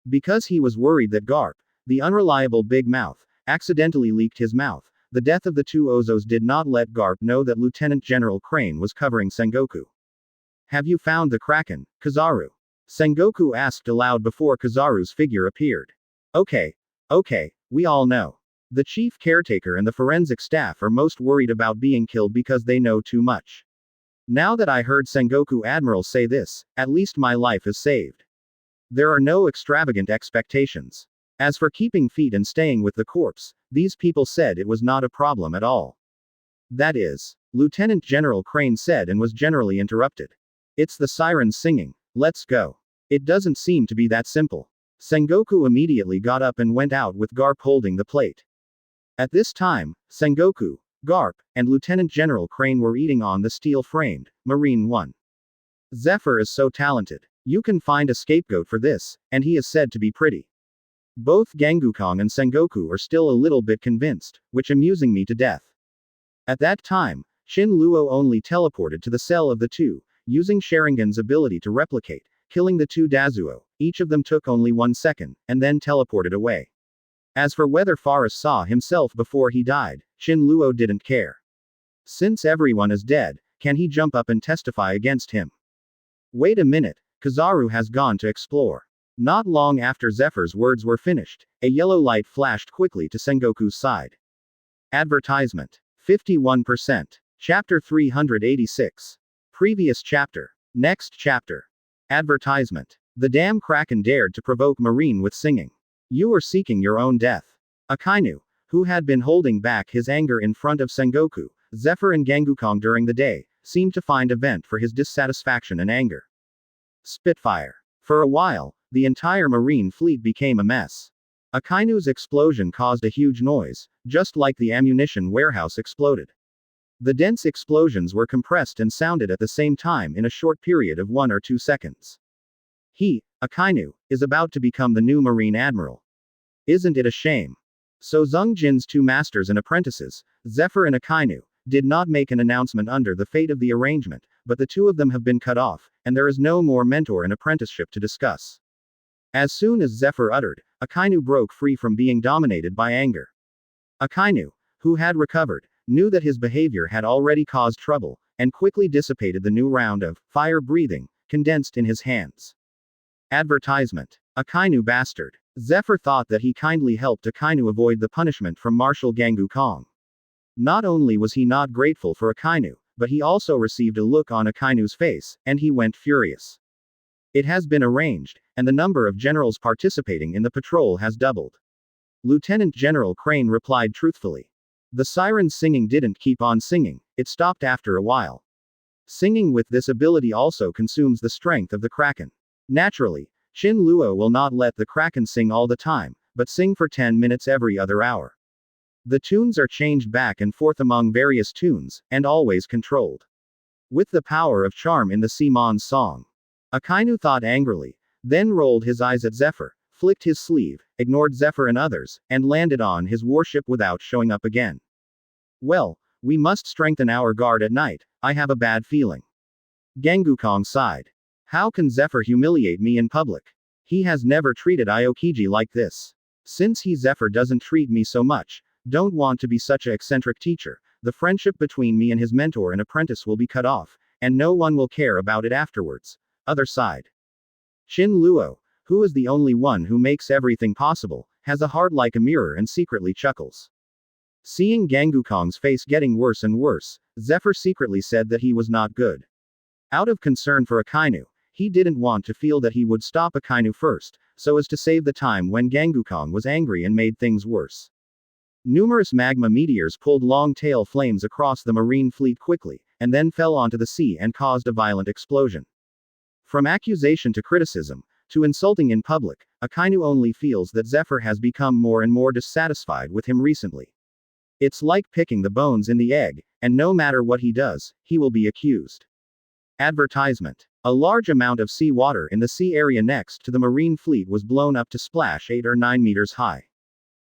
Because he was worried that Garp, the unreliable Big Mouth, accidentally leaked his mouth, the death of the two Ozos did not let Garp know that Lieutenant General Crane was covering Sengoku. Have you found the Kraken, Kizaru? Sengoku asked aloud before Kizaru's figure appeared. Okay, we all know. The chief caretaker and the forensic staff are most worried about being killed because they know too much. Now that I heard Sengoku Admiral say this, at least my life is saved. There are no extravagant expectations. As for keeping feet and staying with the corpse, these people said it was not a problem at all. That is, Lieutenant General Crane said and was generally interrupted. It's the sirens singing, let's go. It doesn't seem to be that simple. Sengoku immediately got up and went out with Garp holding the plate. At this time, Sengoku, Garp, and Lieutenant General Crane were eating on the steel-framed Marine One. Zephyr is so talented. You can find a scapegoat for this, and he is said to be pretty. Both Gangukong and Sengoku are still a little bit convinced, which amusing me to death. At that time, Shin Luo only teleported to the cell of the two, using Sharingan's ability to replicate, killing the two Dazuo. Each of them took only 1 second, and then teleported away. As for whether Faris saw himself before he died, Shin Luo didn't care. Since everyone is dead, can he jump up and testify against him? Wait a minute, Kizaru has gone to explore. Not long after Zephyr's words were finished, a yellow light flashed quickly to Sengoku's side. Advertisement. 51%. Chapter 386. Previous chapter. Next chapter. Advertisement. The damn Kraken dared to provoke Marine with singing. You are seeking your own death. Akainu, who had been holding back his anger in front of Sengoku, Zephyr and Gangukong during the day, seemed to find a vent for his dissatisfaction and anger. Spitfire. For a while, the entire Marine fleet became a mess. Akainu's explosion caused a huge noise, just like the ammunition warehouse exploded. The dense explosions were compressed and sounded at the same time in a short period of 1 or 2 seconds. He, Akainu, is about to become the new Marine Admiral. Isn't it a shame? So Zheng Jin's two masters and apprentices, Zephyr and Akainu, did not make an announcement under the fate of the arrangement, but the two of them have been cut off, and there is no more mentor and apprenticeship to discuss. As soon as Zephyr uttered, Akainu broke free from being dominated by anger. Akainu, who had recovered, knew that his behavior had already caused trouble, and quickly dissipated the new round of fire breathing, condensed in his hands. Advertisement. Akainu bastard. Zephyr thought that he kindly helped Akainu avoid the punishment from Marshal Gangukong. Not only was he not grateful for Akainu, but he also received a look on Akainu's face, and he went furious. It has been arranged, and the number of generals participating in the patrol has doubled. Lieutenant General Crane replied truthfully. The siren's singing didn't keep on singing, it stopped after a while. Singing with this ability also consumes the strength of the Kraken. Naturally, Shin Luo will not let the Kraken sing all the time, but sing for 10 minutes every other hour. The tunes are changed back and forth among various tunes, and always controlled. With the power of charm in the Simon's song. Akainu thought angrily, then rolled his eyes at Zephyr, flicked his sleeve, ignored Zephyr and others, and landed on his warship without showing up again. Well, we must strengthen our guard at night, I have a bad feeling. Gangukong sighed. How can Zephyr humiliate me in public? He has never treated Aokiji like this. Since Zephyr doesn't treat me so much, don't want to be such an eccentric teacher, the friendship between me and his mentor and apprentice will be cut off, and no one will care about it afterwards. Other side. Shin Luo, who is the only one who makes everything possible, has a heart like a mirror and secretly chuckles. Seeing Gangukong's face getting worse and worse, Zephyr secretly said that he was not good. Out of concern for Akainu, he didn't want to feel that he would stop Akainu first, so as to save the time when Gangukong was angry and made things worse. Numerous magma meteors pulled long tail flames across the marine fleet quickly, and then fell onto the sea and caused a violent explosion. From accusation to criticism, to insulting in public, Akainu only feels that Zephyr has become more and more dissatisfied with him recently. It's like picking the bones in the egg, and no matter what he does, he will be accused. Advertisement. A large amount of seawater in the sea area next to the marine fleet was blown up to splash 8 or 9 meters high.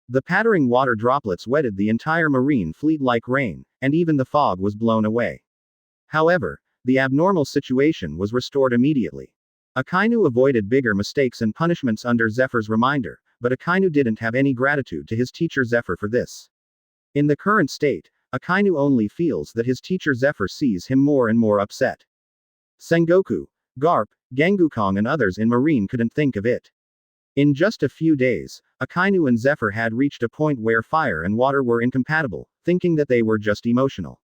The pattering water droplets wetted the entire marine fleet like rain, and even the fog was blown away. However, the abnormal situation was restored immediately. Akainu avoided bigger mistakes and punishments under Zephyr's reminder, but Akainu didn't have any gratitude to his teacher Zephyr for this. In the current state, Akainu only feels that his teacher Zephyr sees him more and more upset. Sengoku, Garp, Gangukong and others in Marine couldn't think of it. In just a few days, Akainu and Zephyr had reached a point where fire and water were incompatible, thinking that they were just emotional.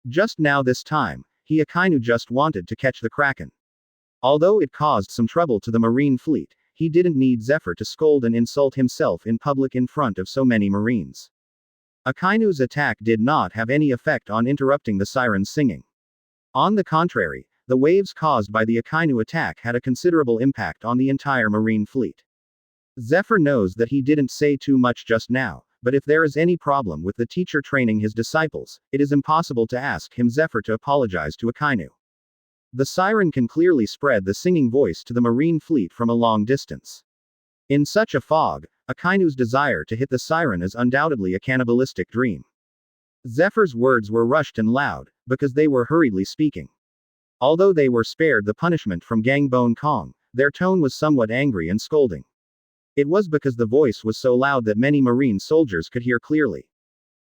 Just now this time, Akainu just wanted to catch the Kraken. Although it caused some trouble to the Marine fleet, he didn't need Zephyr to scold and insult himself in public in front of so many Marines. Akainu's attack did not have any effect on interrupting the sirens singing. On the contrary, the waves caused by the Akainu attack had a considerable impact on the entire Marine fleet. Zephyr knows that he didn't say too much just now, but if there is any problem with the teacher training his disciples, it is impossible to ask him Zephyr to apologize to Akainu. The siren can clearly spread the singing voice to the Marine fleet from a long distance. In such a fog, Akainu's desire to hit the siren is undoubtedly a cannibalistic dream. Zephyr's words were rushed and loud, because they were hurriedly speaking. Although they were spared the punishment from Gangbone Kong, their tone was somewhat angry and scolding. It was because the voice was so loud that many Marine soldiers could hear clearly.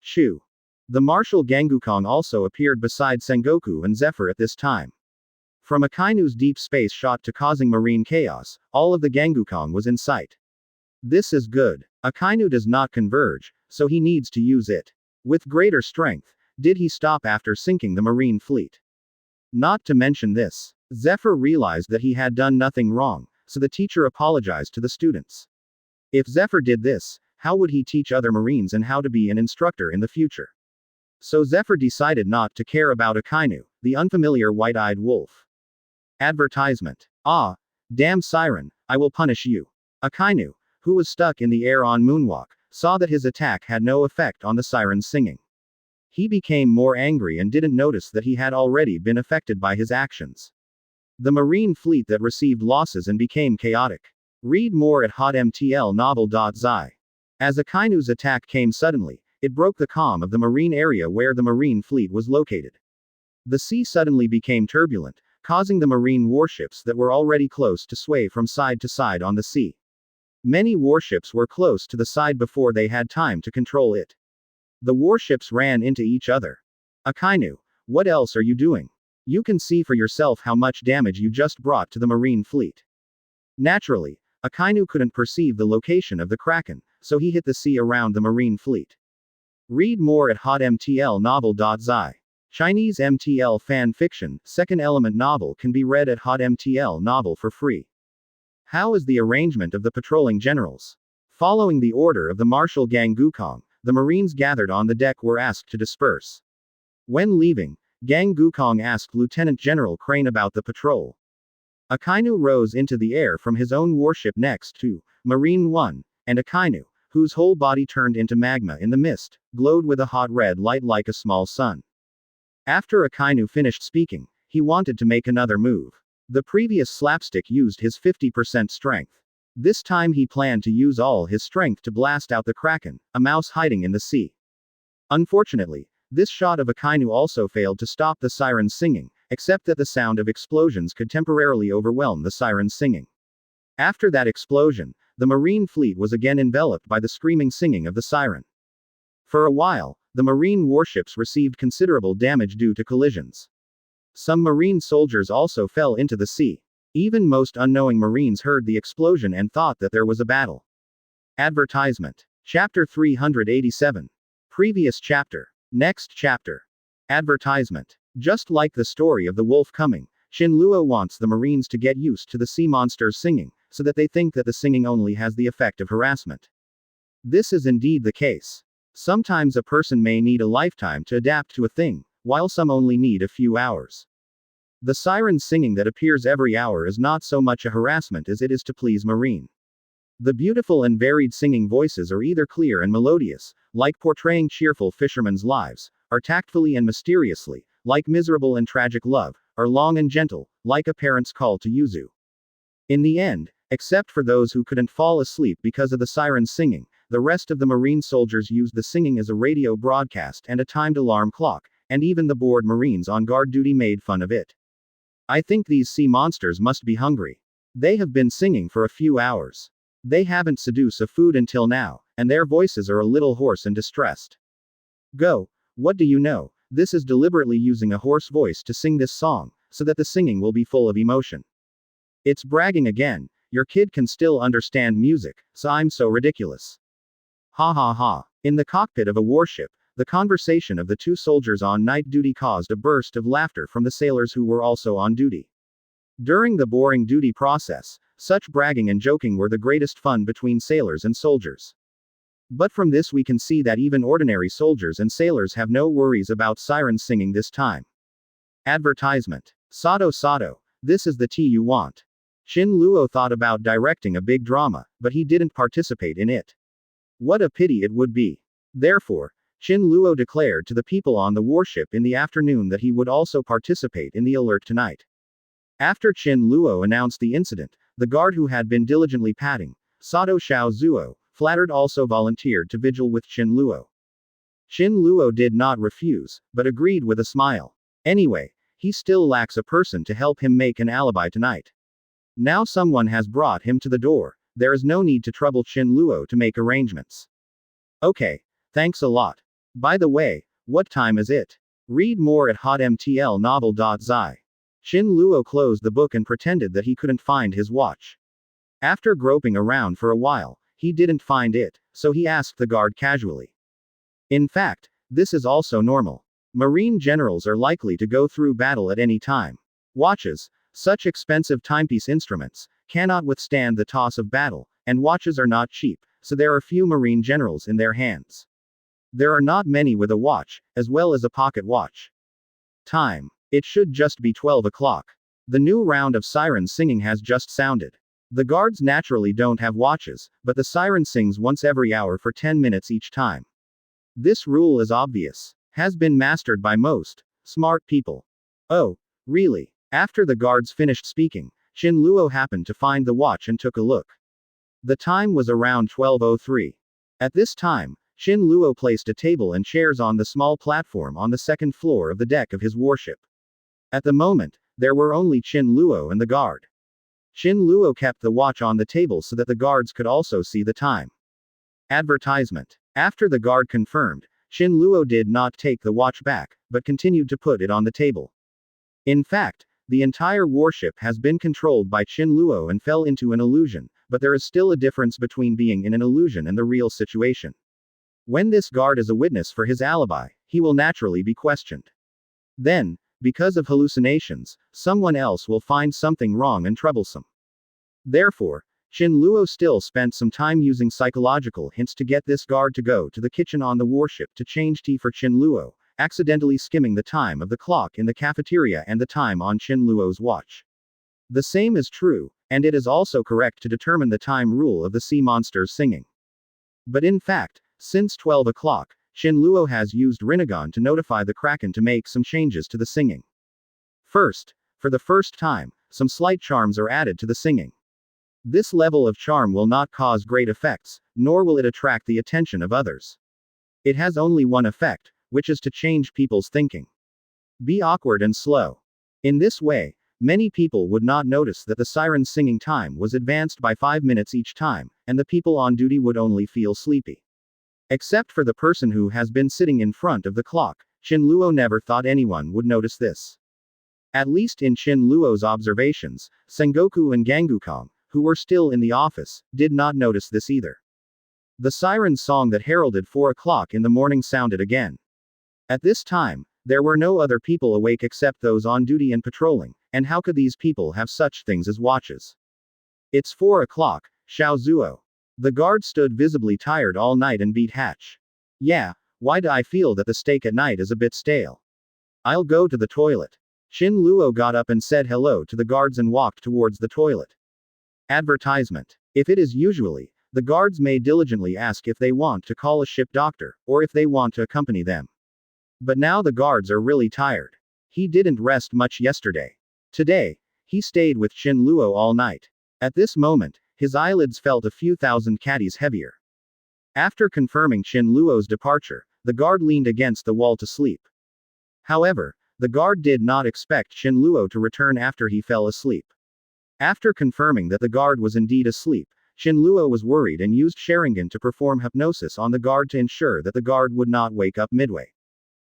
Shu. The Marshal Gangukong also appeared beside Sengoku and Zephyr at this time. From Akainu's deep space shot to causing marine chaos, all of the Gangukong was in sight. This is good. Akainu does not converge, so he needs to use it. With greater strength, did he stop after sinking the marine fleet? Not to mention this, Zephyr realized that he had done nothing wrong, so the teacher apologized to the students. If Zephyr did this, how would he teach other Marines and how to be an instructor in the future? So Zephyr decided not to care about Akainu, the unfamiliar white-eyed wolf. Advertisement. Ah, damn siren, I will punish you. Akainu, who was stuck in the air on Moonwalk, saw that his attack had no effect on the siren's singing. He became more angry and didn't notice that he had already been affected by his actions. The Marine fleet that received losses and became chaotic. Read more at hotmtlnovel.zi. As Akainu's attack came suddenly, it broke the calm of the marine area where the Marine fleet was located. The sea suddenly became turbulent, causing the Marine warships that were already close to sway from side to side on the sea. Many warships were close to the side before they had time to control it. The warships ran into each other. Akainu, what else are you doing? You can see for yourself how much damage you just brought to the Marine fleet. Naturally, Akainu couldn't perceive the location of the Kraken, so he hit the sea around the Marine fleet. Read more at hotmtlnovel.zi. Chinese MTL fan fiction, second element novel can be read at hotmtl novel for free. How is the arrangement of the patrolling generals? Following the order of the Marshal Gangukong, the Marines gathered on the deck were asked to disperse. When leaving, Gangukong asked Lieutenant General Crane about the patrol. Akainu rose into the air from his own warship next to Marine 1, and Akainu, whose whole body turned into magma in the mist, glowed with a hot red light like a small sun. After Akainu finished speaking, he wanted to make another move. The previous slapstick used his 50% strength. This time he planned to use all his strength to blast out the Kraken, a mouse hiding in the sea. Unfortunately, this shot of Akainu also failed to stop the sirens singing, except that the sound of explosions could temporarily overwhelm the sirens singing. After that explosion, the Marine fleet was again enveloped by the screaming singing of the siren. For a while, the Marine warships received considerable damage due to collisions. Some Marine soldiers also fell into the sea. Even most unknowing Marines heard the explosion and thought that there was a battle. Advertisement. Chapter 387. Previous chapter. Next chapter. Advertisement. Just like the story of the wolf coming, Shinluo wants the Marines to get used to the sea monsters singing, so that they think that the singing only has the effect of harassment. This is indeed the case. Sometimes a person may need a lifetime to adapt to a thing, while some only need a few hours. The siren singing that appears every hour is not so much a harassment as it is to please Marine. The beautiful and varied singing voices are either clear and melodious, like portraying cheerful fishermen's lives, or tactfully and mysteriously, like miserable and tragic love, or long and gentle, like a parent's call to yuzu. In the end, except for those who couldn't fall asleep because of the siren's singing, the rest of the Marine soldiers used the singing as a radio broadcast and a timed alarm clock, and even the bored Marines on guard duty made fun of it. I think these sea monsters must be hungry. They have been singing for a few hours. They haven't seduced a food until now, and their voices are a little hoarse and distressed. Go, what do you know? This is deliberately using a hoarse voice to sing this song, so that the singing will be full of emotion. It's bragging again. Your kid can still understand music, so I'm so ridiculous. Ha ha ha. In the cockpit of a warship, the conversation of the two soldiers on night duty caused a burst of laughter from the sailors who were also on duty. During the boring duty process, such bragging and joking were the greatest fun between sailors and soldiers. But from this we can see that even ordinary soldiers and sailors have no worries about sirens singing this time. Advertisement. Sato Sato, this is the tea you want. Shin Luo thought about directing a big drama, but he didn't participate in it. What a pity it would be. Therefore, Shin Luo declared to the people on the warship in the afternoon that he would also participate in the alert tonight. After Shin Luo announced the incident, the guard who had been diligently patting Sato Xiao Zuo, flattered also volunteered to vigil with Shin Luo. Shin Luo did not refuse, but agreed with a smile. Anyway, he still lacks a person to help him make an alibi tonight. Now someone has brought him to the door, there is no need to trouble Shin Luo to make arrangements. Okay, thanks a lot. By the way, what time is it? Read more at hotmtlnovel.zi. Shin Luo closed the book and pretended that he couldn't find his watch. After groping around for a while, he didn't find it, so he asked the guard casually. In fact, this is also normal. Marine generals are likely to go through battle at any time. Watches, such expensive timepiece instruments, cannot withstand the toss of battle, and watches are not cheap, so there are few Marine generals in their hands. There are not many with a watch, as well as a pocket watch. Time. It should just be 12 o'clock. The new round of siren singing has just sounded. The guards naturally don't have watches, but the siren sings once every hour for 10 minutes each time. This rule is obvious. Has been mastered by most smart people. Oh, really? After the guards finished speaking, Shin Luo happened to find the watch and took a look. The time was around 12:03. At this time, Shin Luo placed a table and chairs on the small platform on the second floor of the deck of his warship. At the moment, there were only Shin Luo and the guard. Shin Luo kept the watch on the table so that the guards could also see the time. Advertisement. After the guard confirmed, Shin Luo did not take the watch back, but continued to put it on the table. In fact, the entire warship has been controlled by Shin Luo and fell into an illusion, but there is still a difference between being in an illusion and the real situation. When this guard is a witness for his alibi, he will naturally be questioned. Then, because of hallucinations, someone else will find something wrong and troublesome. Therefore, Shin Luo still spent some time using psychological hints to get this guard to go to the kitchen on the warship to change tea for Shin Luo, accidentally skimming the time of the clock in the cafeteria and the time on Shin Luo's watch. The same is true, and it is also correct to determine the time rule of the sea monsters singing. But in fact, since 12 o'clock, Shin Luo has used Rinnegan to notify the Kraken to make some changes to the singing. First, for the first time, some slight charms are added to the singing. This level of charm will not cause great effects, nor will it attract the attention of others. It has only one effect, which is to change people's thinking. Be awkward and slow. In this way, many people would not notice that the siren's singing time was advanced by 5 minutes each time, and the people on duty would only feel sleepy. Except for the person who has been sitting in front of the clock, Shin Luo never thought anyone would notice this. At least in Shin Luo's observations, Sengoku and Gangukong, who were still in the office, did not notice this either. The siren's song that heralded 4 o'clock in the morning sounded again. At this time, there were no other people awake except those on duty and patrolling, and how could these people have such things as watches? It's 4 o'clock, Xiao Zuo. The guard stood visibly tired all night and beat hatch. Yeah, why do I feel that the steak at night is a bit stale? I'll go to the toilet. Shin Luo got up and said hello to the guards and walked towards the toilet. Advertisement. If it is usually, the guards may diligently ask if they want to call a ship doctor, or if they want to accompany them. But now the guards are really tired. He didn't rest much yesterday. Today, he stayed with Shin Luo all night. At this moment, his eyelids felt a few thousand catties heavier. After confirming Shin Luo's departure, the guard leaned against the wall to sleep. However, the guard did not expect Shin Luo to return after he fell asleep. After confirming that the guard was indeed asleep, Shin Luo was worried and used Sharingan to perform hypnosis on the guard to ensure that the guard would not wake up midway.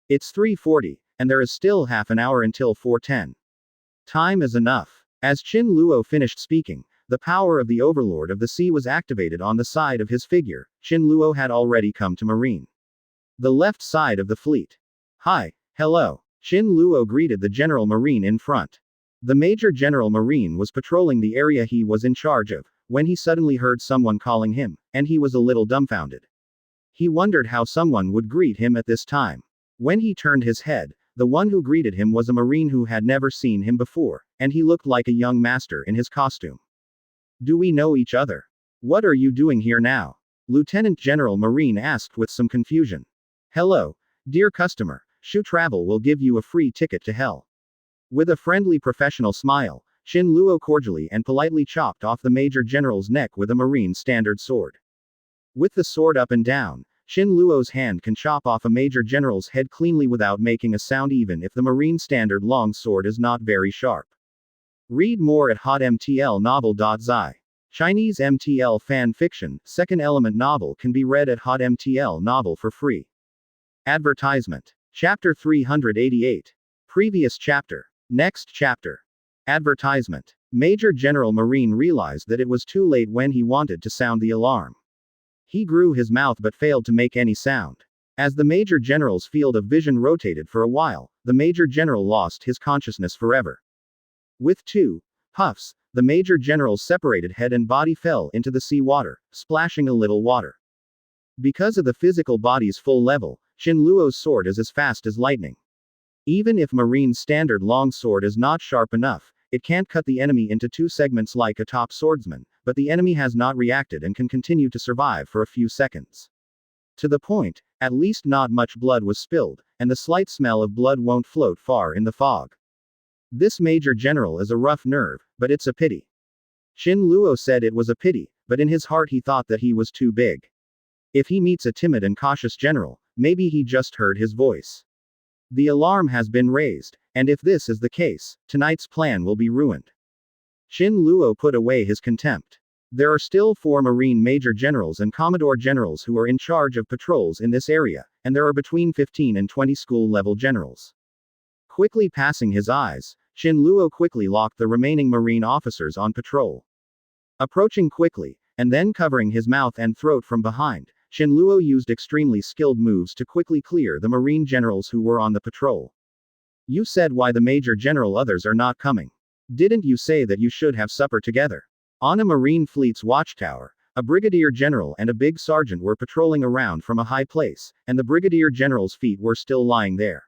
It's 3:40, and there is still half an hour until 4:10. Time is enough. As Shin Luo finished speaking, the power of the Overlord of the Sea was activated on the side of his figure. Shin Luo had already come to Marine. The left side of the fleet. Hi, hello. Shin Luo greeted the General Marine in front. The Major General Marine was patrolling the area he was in charge of, when he suddenly heard someone calling him, and he was a little dumbfounded. He wondered how someone would greet him at this time. When he turned his head, the one who greeted him was a Marine who had never seen him before, and he looked like a young master in his costume. Do we know each other? What are you doing here now? Lieutenant General Marine asked with some confusion. Hello, dear customer, Shu Travel will give you a free ticket to hell. With a friendly professional smile, Shin Luo cordially and politely chopped off the Major General's neck with a Marine standard sword. With the sword up and down, Shin Luo's hand can chop off a Major General's head cleanly without making a sound even if the Marine standard long sword is not very sharp. Read more at hotmtlnovel.zi. Chinese MTL fan fiction, second element novel can be read at hotmtl novel for free. Advertisement. Chapter 388. Previous chapter. Next chapter. Advertisement. Major General Marine realized that it was too late when he wanted to sound the alarm. He grew his mouth but failed to make any sound. As the Major General's field of vision rotated for a while, the Major General lost his consciousness forever. With two puffs, the Major General's separated head and body fell into the sea water, splashing a little water. Because of the physical body's full level, Shin Luo's sword is as fast as lightning. Even if Marine's standard long sword is not sharp enough, it can't cut the enemy into two segments like a top swordsman, but the enemy has not reacted and can continue to survive for a few seconds. To the point, at least not much blood was spilled, and the slight smell of blood won't float far in the fog. This Major General is a rough nerve, but it's a pity. Shin Luo said it was a pity, but in his heart he thought that he was too big. If he meets a timid and cautious general, maybe he just heard his voice. The alarm has been raised, and if this is the case, tonight's plan will be ruined. Shin Luo put away his contempt. There are still 4 Marine Major Generals and Commodore Generals who are in charge of patrols in this area, and there are between 15 and 20 school-level generals. Quickly passing his eyes, Shin Luo quickly locked the remaining Marine officers on patrol. Approaching quickly, and then covering his mouth and throat from behind, Shin Luo used extremely skilled moves to quickly clear the Marine generals who were on the patrol. You said why the Major General others are not coming. Didn't you say that you should have supper together? On a Marine fleet's watchtower, a Brigadier General and a big sergeant were patrolling around from a high place, and the Brigadier General's feet were still lying there.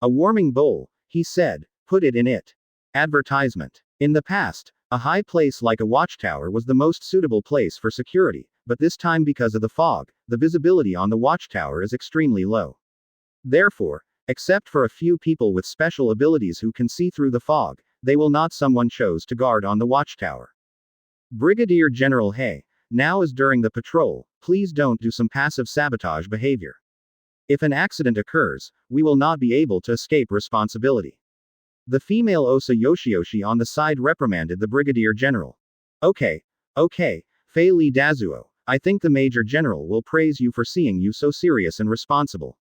A warming bowl, he said, put it in it. Advertisement. In the past, a high place like a watchtower was the most suitable place for security, but this time because of the fog, the visibility on the watchtower is extremely low. Therefore, except for a few people with special abilities who can see through the fog, they will not someone chose to guard on the watchtower. Brigadier General Hay, now is during the patrol, please don't do some passive sabotage behavior. If an accident occurs, we will not be able to escape responsibility. The female Osa Yoshioshi on the side reprimanded the Brigadier General. Okay, Fei Li Dazuo, I think the Major General will praise you for seeing you so serious and responsible.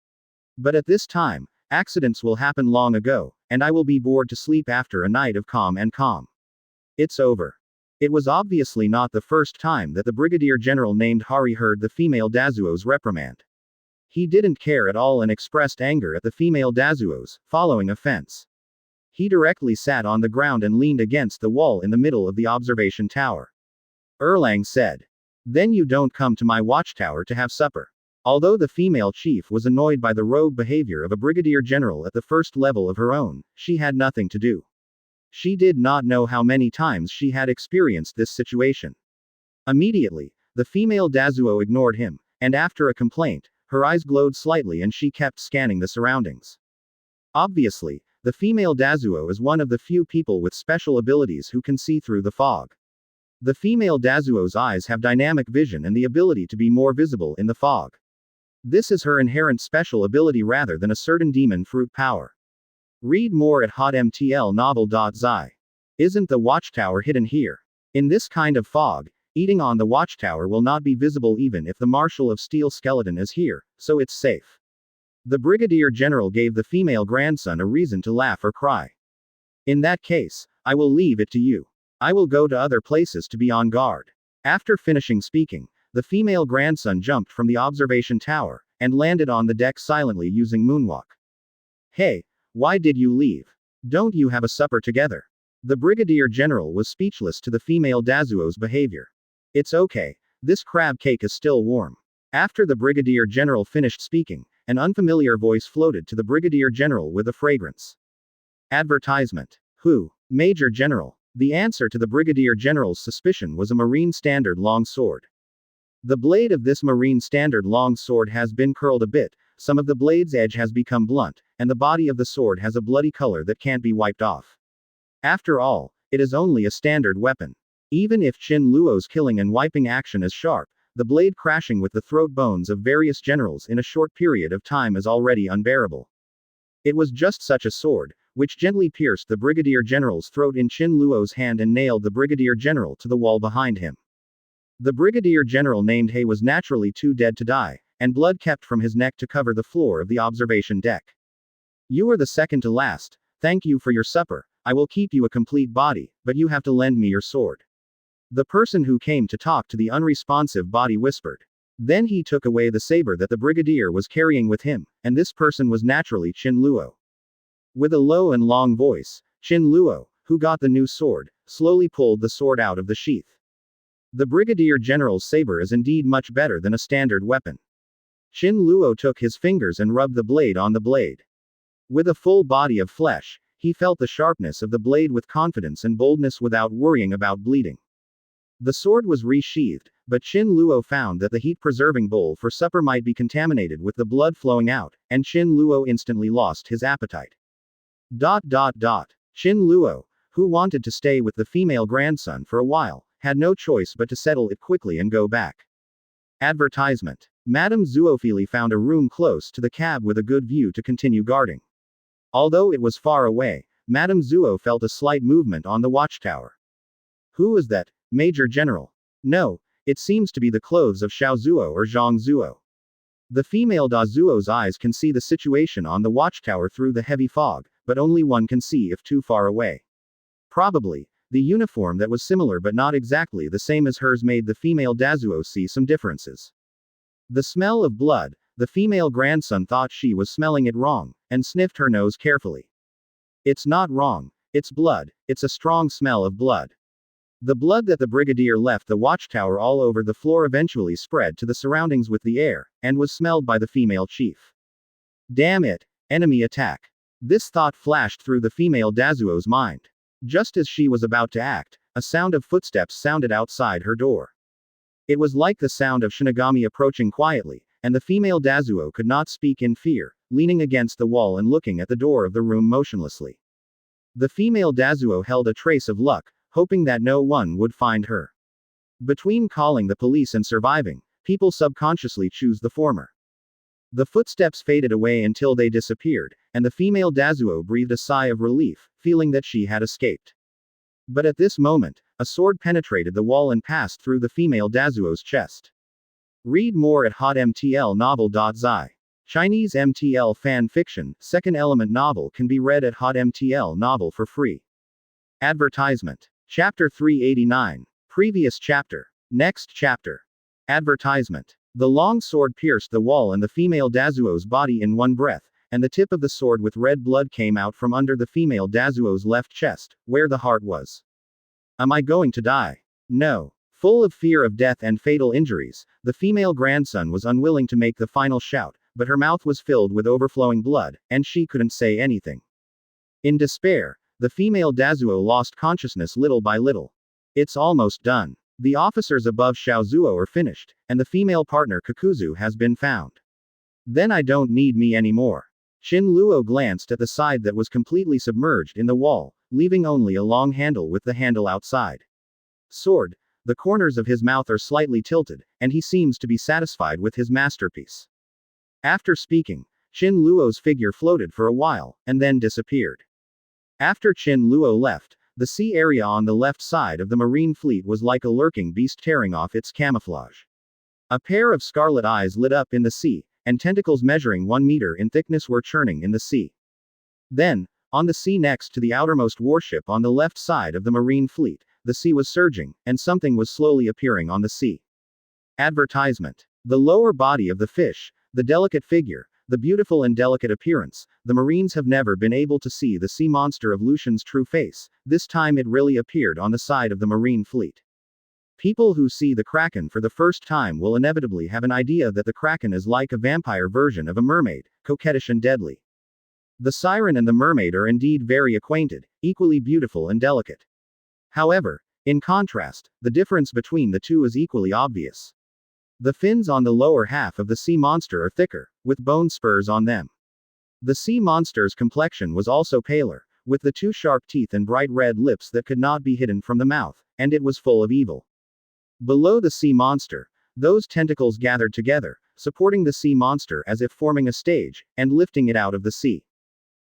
But at this time, accidents will happen long ago, and I will be bored to sleep after a night of calm. It's over. It was obviously not the first time that the Brigadier General named Hari heard the female Dazuo's reprimand. He didn't care at all and expressed anger at the female Dazuo's following offense. He directly sat on the ground and leaned against the wall in the middle of the observation tower. Erlang said. Then you don't come to my watchtower to have supper. Although the female chief was annoyed by the rogue behavior of a Brigadier General at the first level of her own, she had nothing to do. She did not know how many times she had experienced this situation. Immediately, the female Dazuo ignored him, and after a complaint, her eyes glowed slightly and she kept scanning the surroundings. Obviously, the female Dazuo is one of the few people with special abilities who can see through the fog. The female Dazuo's eyes have dynamic vision and the ability to be more visible in the fog. This is her inherent special ability rather than a certain demon fruit power. Read more at hotmtlnovel.zi. Isn't the watchtower hidden here? In this kind of fog, eating on the watchtower will not be visible even if the Marshal of Steel skeleton is here, so it's safe. The Brigadier General gave the female grandson a reason to laugh or cry. In that case, I will leave it to you. I will go to other places to be on guard. After finishing speaking, the female grandson jumped from the observation tower, and landed on the deck silently using moonwalk. Hey, why did you leave? Don't you have a supper together? The Brigadier General was speechless to the female Dazuo's behavior. It's okay, this crab cake is still warm. After the Brigadier General finished speaking, an unfamiliar voice floated to the Brigadier General with a fragrance. Advertisement. Who? Major General. The answer to the Brigadier General's suspicion was a Marine Standard long sword. The blade of this Marine Standard long sword has been curled a bit, some of the blade's edge has become blunt, and the body of the sword has a bloody color that can't be wiped off. After all, it is only a standard weapon. Even if Qin Luo's killing and wiping action is sharp, the blade crashing with the throat bones of various generals in a short period of time is already unbearable. It was just such a sword, which gently pierced the Brigadier General's throat in Qin Luo's hand and nailed the Brigadier General to the wall behind him. The Brigadier General named He was naturally too dead to die, and blood kept from his neck to cover the floor of the observation deck. You are the second to last, thank you for your supper, I will keep you a complete body, but you have to lend me your sword. The person who came to talk to the unresponsive body whispered. Then he took away the saber that the Brigadier was carrying with him, and this person was naturally Qin Luo. With a low and long voice, Qin Luo, who got the new sword, slowly pulled the sword out of the sheath. The Brigadier General's saber is indeed much better than a standard weapon. Qin Luo took his fingers and rubbed the blade on the blade. With a full body of flesh, he felt the sharpness of the blade with confidence and boldness without worrying about bleeding. The sword was resheathed, but Qin Luo found that the heat-preserving bowl for supper might be contaminated with the blood flowing out, and Qin Luo instantly lost his appetite. Qin Luo, who wanted to stay with the female grandson for a while, had no choice but to settle it quickly and go back. Advertisement. Madame Zuofili found a room close to the cab with a good view to continue guarding. Although it was far away, Madame Zuo felt a slight movement on the watchtower. Who is that, Major General? No, it seems to be the clothes of Xiao Zuo or Zhang Zuo. The female Da Zuo's eyes can see the situation on the watchtower through the heavy fog, but only one can see if too far away. Probably, the uniform that was similar but not exactly the same as hers made the female Dazuo see some differences. The smell of blood, the female grandson thought she was smelling it wrong, and sniffed her nose carefully. It's not wrong, it's blood, it's a strong smell of blood. The blood that the Brigadier left the watchtower all over the floor eventually spread to the surroundings with the air, and was smelled by the female chief. Damn it, enemy attack. This thought flashed through the female Dazuo's mind. Just as she was about to act, a sound of footsteps sounded outside her door. It was like the sound of Shinigami approaching quietly, and the female Dazuo could not speak in fear, leaning against the wall and looking at the door of the room motionlessly. The female Dazuo held a trace of luck, hoping that no one would find her. Between calling the police and surviving, people subconsciously choose the former. The footsteps faded away until they disappeared, and the female Dazuo breathed a sigh of relief, feeling that she had escaped. But at this moment, a sword penetrated the wall and passed through the female Dazuo's chest. Read more at hotmtlnovel.zi. Chinese MTL fan fiction, second element novel can be read at hotmtl novel for free. Advertisement. Chapter 389. Previous chapter. Next chapter. Advertisement. The long sword pierced the wall and the female Dazuo's body in one breath, and the tip of the sword with red blood came out from under the female Dazuo's left chest, where the heart was. Am I going to die? No. Full of fear of death and fatal injuries, the female grandson was unwilling to make the final shout, but her mouth was filled with overflowing blood, and she couldn't say anything. In despair, the female Dazuo lost consciousness little by little. It's almost done. The officers above Xiao Zuo are finished, and the female partner Kakuzu has been found. Then I don't need me anymore. Qin Luo glanced at the side that was completely submerged in the wall, leaving only a long handle with the handle outside. Sword. the corners of his mouth are slightly tilted, and he seems to be satisfied with his masterpiece. After speaking, Qin Luo's figure floated for a while, and then disappeared. After Qin Luo left, the sea area on the left side of the marine fleet was like a lurking beast tearing off its camouflage. A pair of scarlet eyes lit up in the sea, and tentacles measuring 1 meter in thickness were churning in the sea. Then, on the sea next to the outermost warship on the left side of the marine fleet, the sea was surging, and something was slowly appearing on the sea. Advertisement. The lower body of the fish, the delicate figure, the beautiful and delicate appearance, the Marines have never been able to see the sea monster of Lucian's true face, this time it really appeared on the side of the Marine fleet. People who see the Kraken for the first time will inevitably have an idea that the Kraken is like a vampire version of a mermaid, coquettish and deadly. The siren and the mermaid are indeed very acquainted, equally beautiful and delicate. However, in contrast, the difference between the two is equally obvious. The fins on the lower half of the sea monster are thicker, with bone spurs on them. The sea monster's complexion was also paler, with the 2 sharp teeth and bright red lips that could not be hidden from the mouth, and it was full of evil. Below the sea monster, those tentacles gathered together, supporting the sea monster as if forming a stage, and lifting it out of the sea.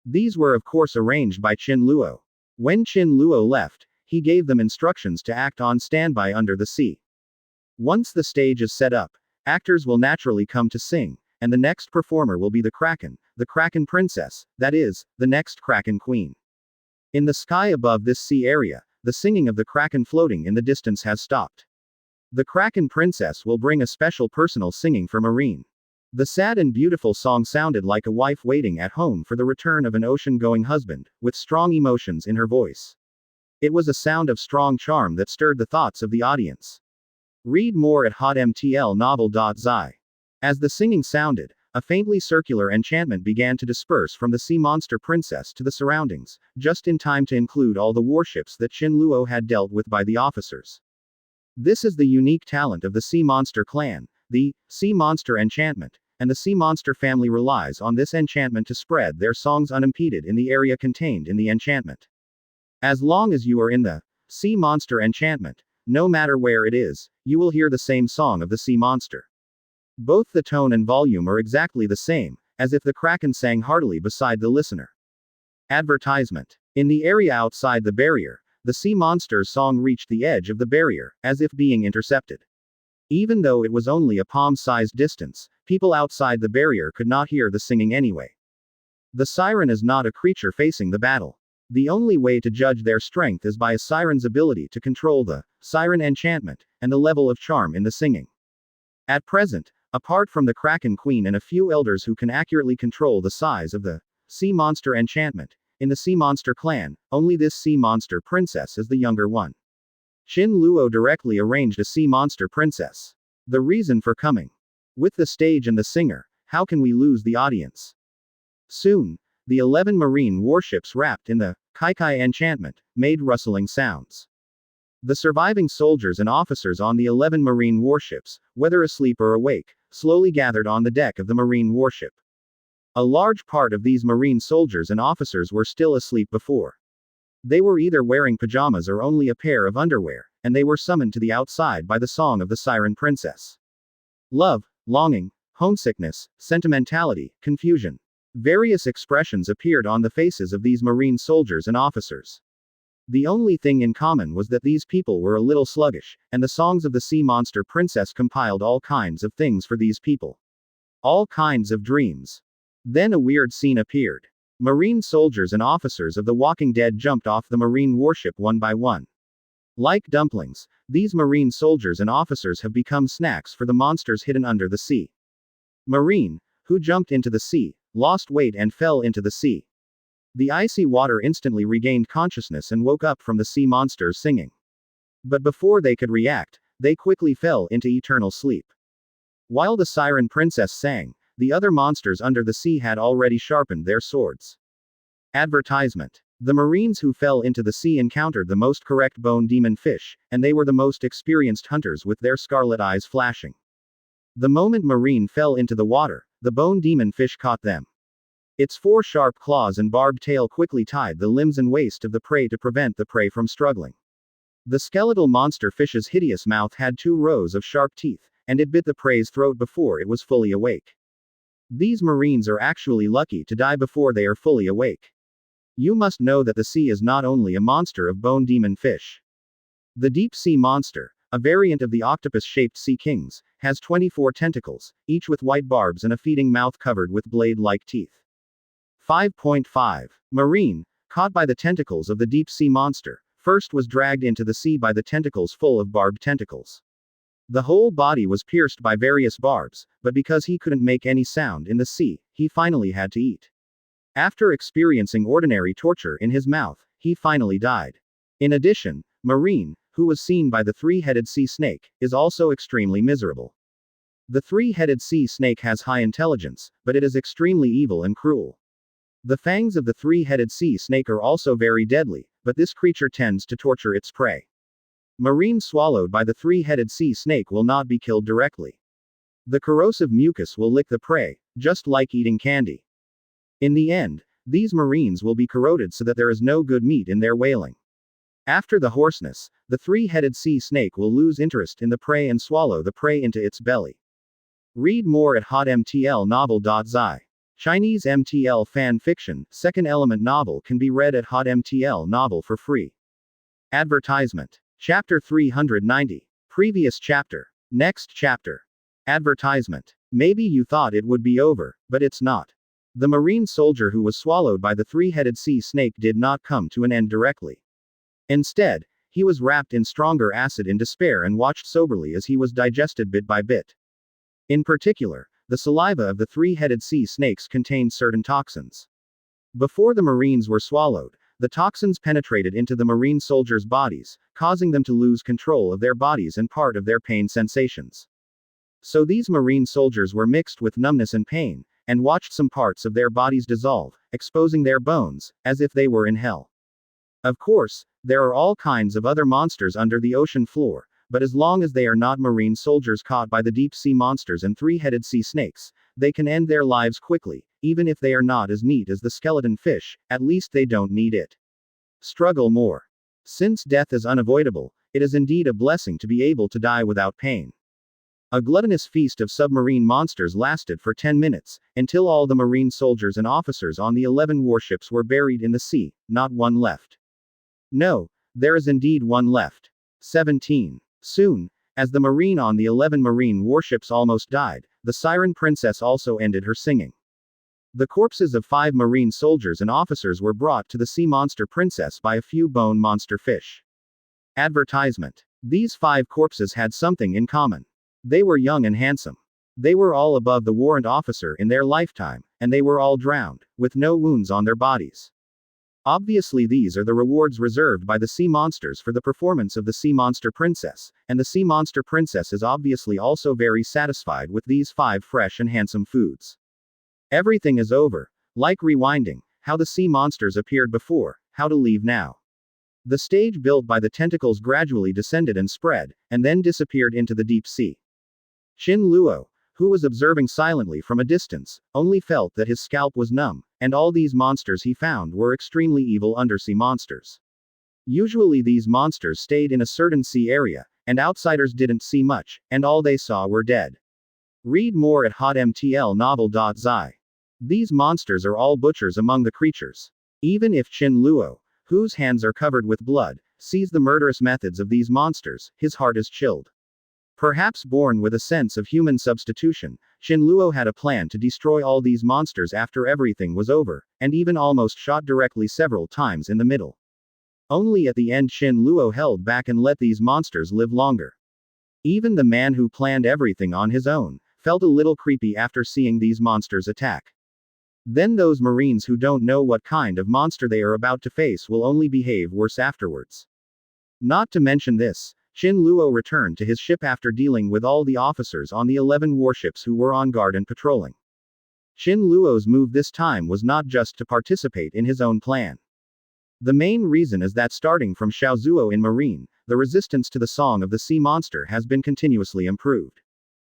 These were of course arranged by Qin Luo. When Qin Luo left, he gave them instructions to act on standby under the sea. Once the stage is set up, actors will naturally come to sing, and the next performer will be the Kraken Princess, that is, the next Kraken Queen. In the sky above this sea area, the singing of the Kraken floating in the distance has stopped. The Kraken Princess will bring a special personal singing for Marine. The sad and beautiful song sounded like a wife waiting at home for the return of an ocean-going husband, with strong emotions in her voice. It was a sound of strong charm that stirred the thoughts of the audience. Read more at hotmtlnovel.zi. As the singing sounded, a faintly circular enchantment began to disperse from the sea monster princess to the surroundings, just in time to include all the warships that Qin Luo had dealt with by the officers. This is the unique talent of the sea monster clan, the sea monster enchantment, and the sea monster family relies on this enchantment to spread their songs unimpeded in the area contained in the enchantment. As long as you are in the sea monster enchantment, no matter where it is, you will hear the same song of the sea monster. Both the tone and volume are exactly the same, as if the Kraken sang heartily beside the listener. Advertisement. In the area outside the barrier, the sea monster's song reached the edge of the barrier, as if being intercepted. Even though it was only a palm-sized distance, people outside the barrier could not hear the singing anyway. The siren is not a creature facing the battle. The only way to judge their strength is by a siren's ability to control the siren enchantment, and the level of charm in the singing. At present, apart from the Kraken Queen and a few elders who can accurately control the size of the sea monster enchantment, in the sea monster clan, only this sea monster princess is the younger one. Qin Luo directly arranged a sea monster princess. The reason for coming. With the stage and the singer, how can we lose the audience? Soon, the 11 marine warships wrapped in the Kaikai enchantment made rustling sounds. The surviving soldiers and officers on the 11 marine warships, whether asleep or awake, slowly gathered on the deck of the marine warship. A large part of these marine soldiers and officers were still asleep before. They were either wearing pajamas or only a pair of underwear, and they were summoned to the outside by the song of the Siren Princess. Love, longing, homesickness, sentimentality, confusion. Various expressions appeared on the faces of these marine soldiers and officers. The only thing in common was that these people were a little sluggish, and the songs of the sea monster princess compiled all kinds of things for these people. All kinds of dreams. Then a weird scene appeared. Marine soldiers and officers of the Walking Dead jumped off the marine warship one by one. Like dumplings, these marine soldiers and officers have become snacks for the monsters hidden under the sea. Marine, who jumped into the sea, lost weight and fell into the sea. The icy water instantly regained consciousness and woke up from the sea monsters singing. But before they could react, they quickly fell into eternal sleep. While the Siren Princess sang, the other monsters under the sea had already sharpened their swords. Advertisement. The Marines who fell into the sea encountered the most correct bone demon fish, and they were the most experienced hunters with their scarlet eyes flashing. The moment Marine fell into the water, the bone demon fish caught them. Its 4 sharp claws and barbed tail quickly tied the limbs and waist of the prey to prevent the prey from struggling. The skeletal monster fish's hideous mouth had 2 rows of sharp teeth, and it bit the prey's throat before it was fully awake. These marines are actually lucky to die before they are fully awake. You must know that the sea is not only a monster of bone demon fish. The deep sea monster, a variant of the octopus-shaped sea kings, has 24 tentacles, each with white barbs and a feeding mouth covered with blade-like teeth. 5.5. Marine, caught by the tentacles of the deep sea monster, first was dragged into the sea by the tentacles full of barbed tentacles. The whole body was pierced by various barbs, but because he couldn't make any sound in the sea, he finally had to eat. After experiencing ordinary torture in his mouth, he finally died. In addition, Marine, who was seen by the 3-headed sea snake, is also extremely miserable. The 3-headed sea snake has high intelligence, but it is extremely evil and cruel. The fangs of the 3-headed sea snake are also very deadly, but this creature tends to torture its prey. Marine swallowed by the 3-headed sea snake will not be killed directly. The corrosive mucus will lick the prey, just like eating candy. In the end, these marines will be corroded so that there is no good meat in their whaling. After the hoarseness, the 3-headed sea snake will lose interest in the prey and swallow the prey into its belly. Read more at hotmtlnovel.zi. Chinese MTL fan fiction, second element novel can be read at hotmtl novel for free. Advertisement. Chapter 390. Previous chapter. Next chapter. Advertisement. Maybe you thought it would be over, but it's not. The marine soldier who was swallowed by the 3-headed sea snake did not come to an end directly. Instead, he was wrapped in stronger acid in despair and watched soberly as he was digested bit by bit. In particular, the saliva of the 3-headed sea snakes contained certain toxins. Before the marines were swallowed, the toxins penetrated into the marine soldiers' bodies, causing them to lose control of their bodies and part of their pain sensations. So these marine soldiers were mixed with numbness and pain, and watched some parts of their bodies dissolve, exposing their bones, as if they were in hell. Of course, there are all kinds of other monsters under the ocean floor, but as long as they are not marine soldiers caught by the deep sea monsters and 3-headed sea snakes, they can end their lives quickly, even if they are not as neat as the skeleton fish, at least they don't need it. Struggle more. Since death is unavoidable, it is indeed a blessing to be able to die without pain. A gluttonous feast of submarine monsters lasted for 10 minutes, until all the marine soldiers and officers on the 11 warships were buried in the sea, not one left. No, there is indeed one left. 17. Soon, as the marine on the 11 marine warships almost died, the Siren Princess also ended her singing. The corpses of 5 marine soldiers and officers were brought to the sea monster princess by a few bone monster fish. Advertisement. These 5 corpses had something in common. They were young and handsome. They were all above the warrant officer in their lifetime, and they were all drowned, with no wounds on their bodies. Obviously these are the rewards reserved by the sea monsters for the performance of the sea monster princess, and the sea monster princess is obviously also very satisfied with these 5 fresh and handsome foods. Everything is over, like rewinding, how the sea monsters appeared before, how to leave now. The stage built by the tentacles gradually descended and spread, and then disappeared into the deep sea. Qin Luo, who was observing silently from a distance, only felt that his scalp was numb, and all these monsters he found were extremely evil undersea monsters. Usually these monsters stayed in a certain sea area, and outsiders didn't see much, and all they saw were dead. Read more at hotmtlnovel.zi. These monsters are all butchers among the creatures. Even if Qin Luo, whose hands are covered with blood, sees the murderous methods of these monsters, his heart is chilled. Perhaps born with a sense of human substitution, Qin Luo had a plan to destroy all these monsters after everything was over, and even almost shot directly several times in the middle. Only at the end Qin Luo held back and let these monsters live longer. Even the man who planned everything on his own, felt a little creepy after seeing these monsters attack. Then those marines who don't know what kind of monster they are about to face will only behave worse afterwards. Not to mention this, Qin Luo returned to his ship after dealing with all the officers on the 11 warships who were on guard and patrolling. Qin Luo's move this time was not just to participate in his own plan. The main reason is that starting from Xiaozuo in Marine, the resistance to the Song of the Sea Monster has been continuously improved.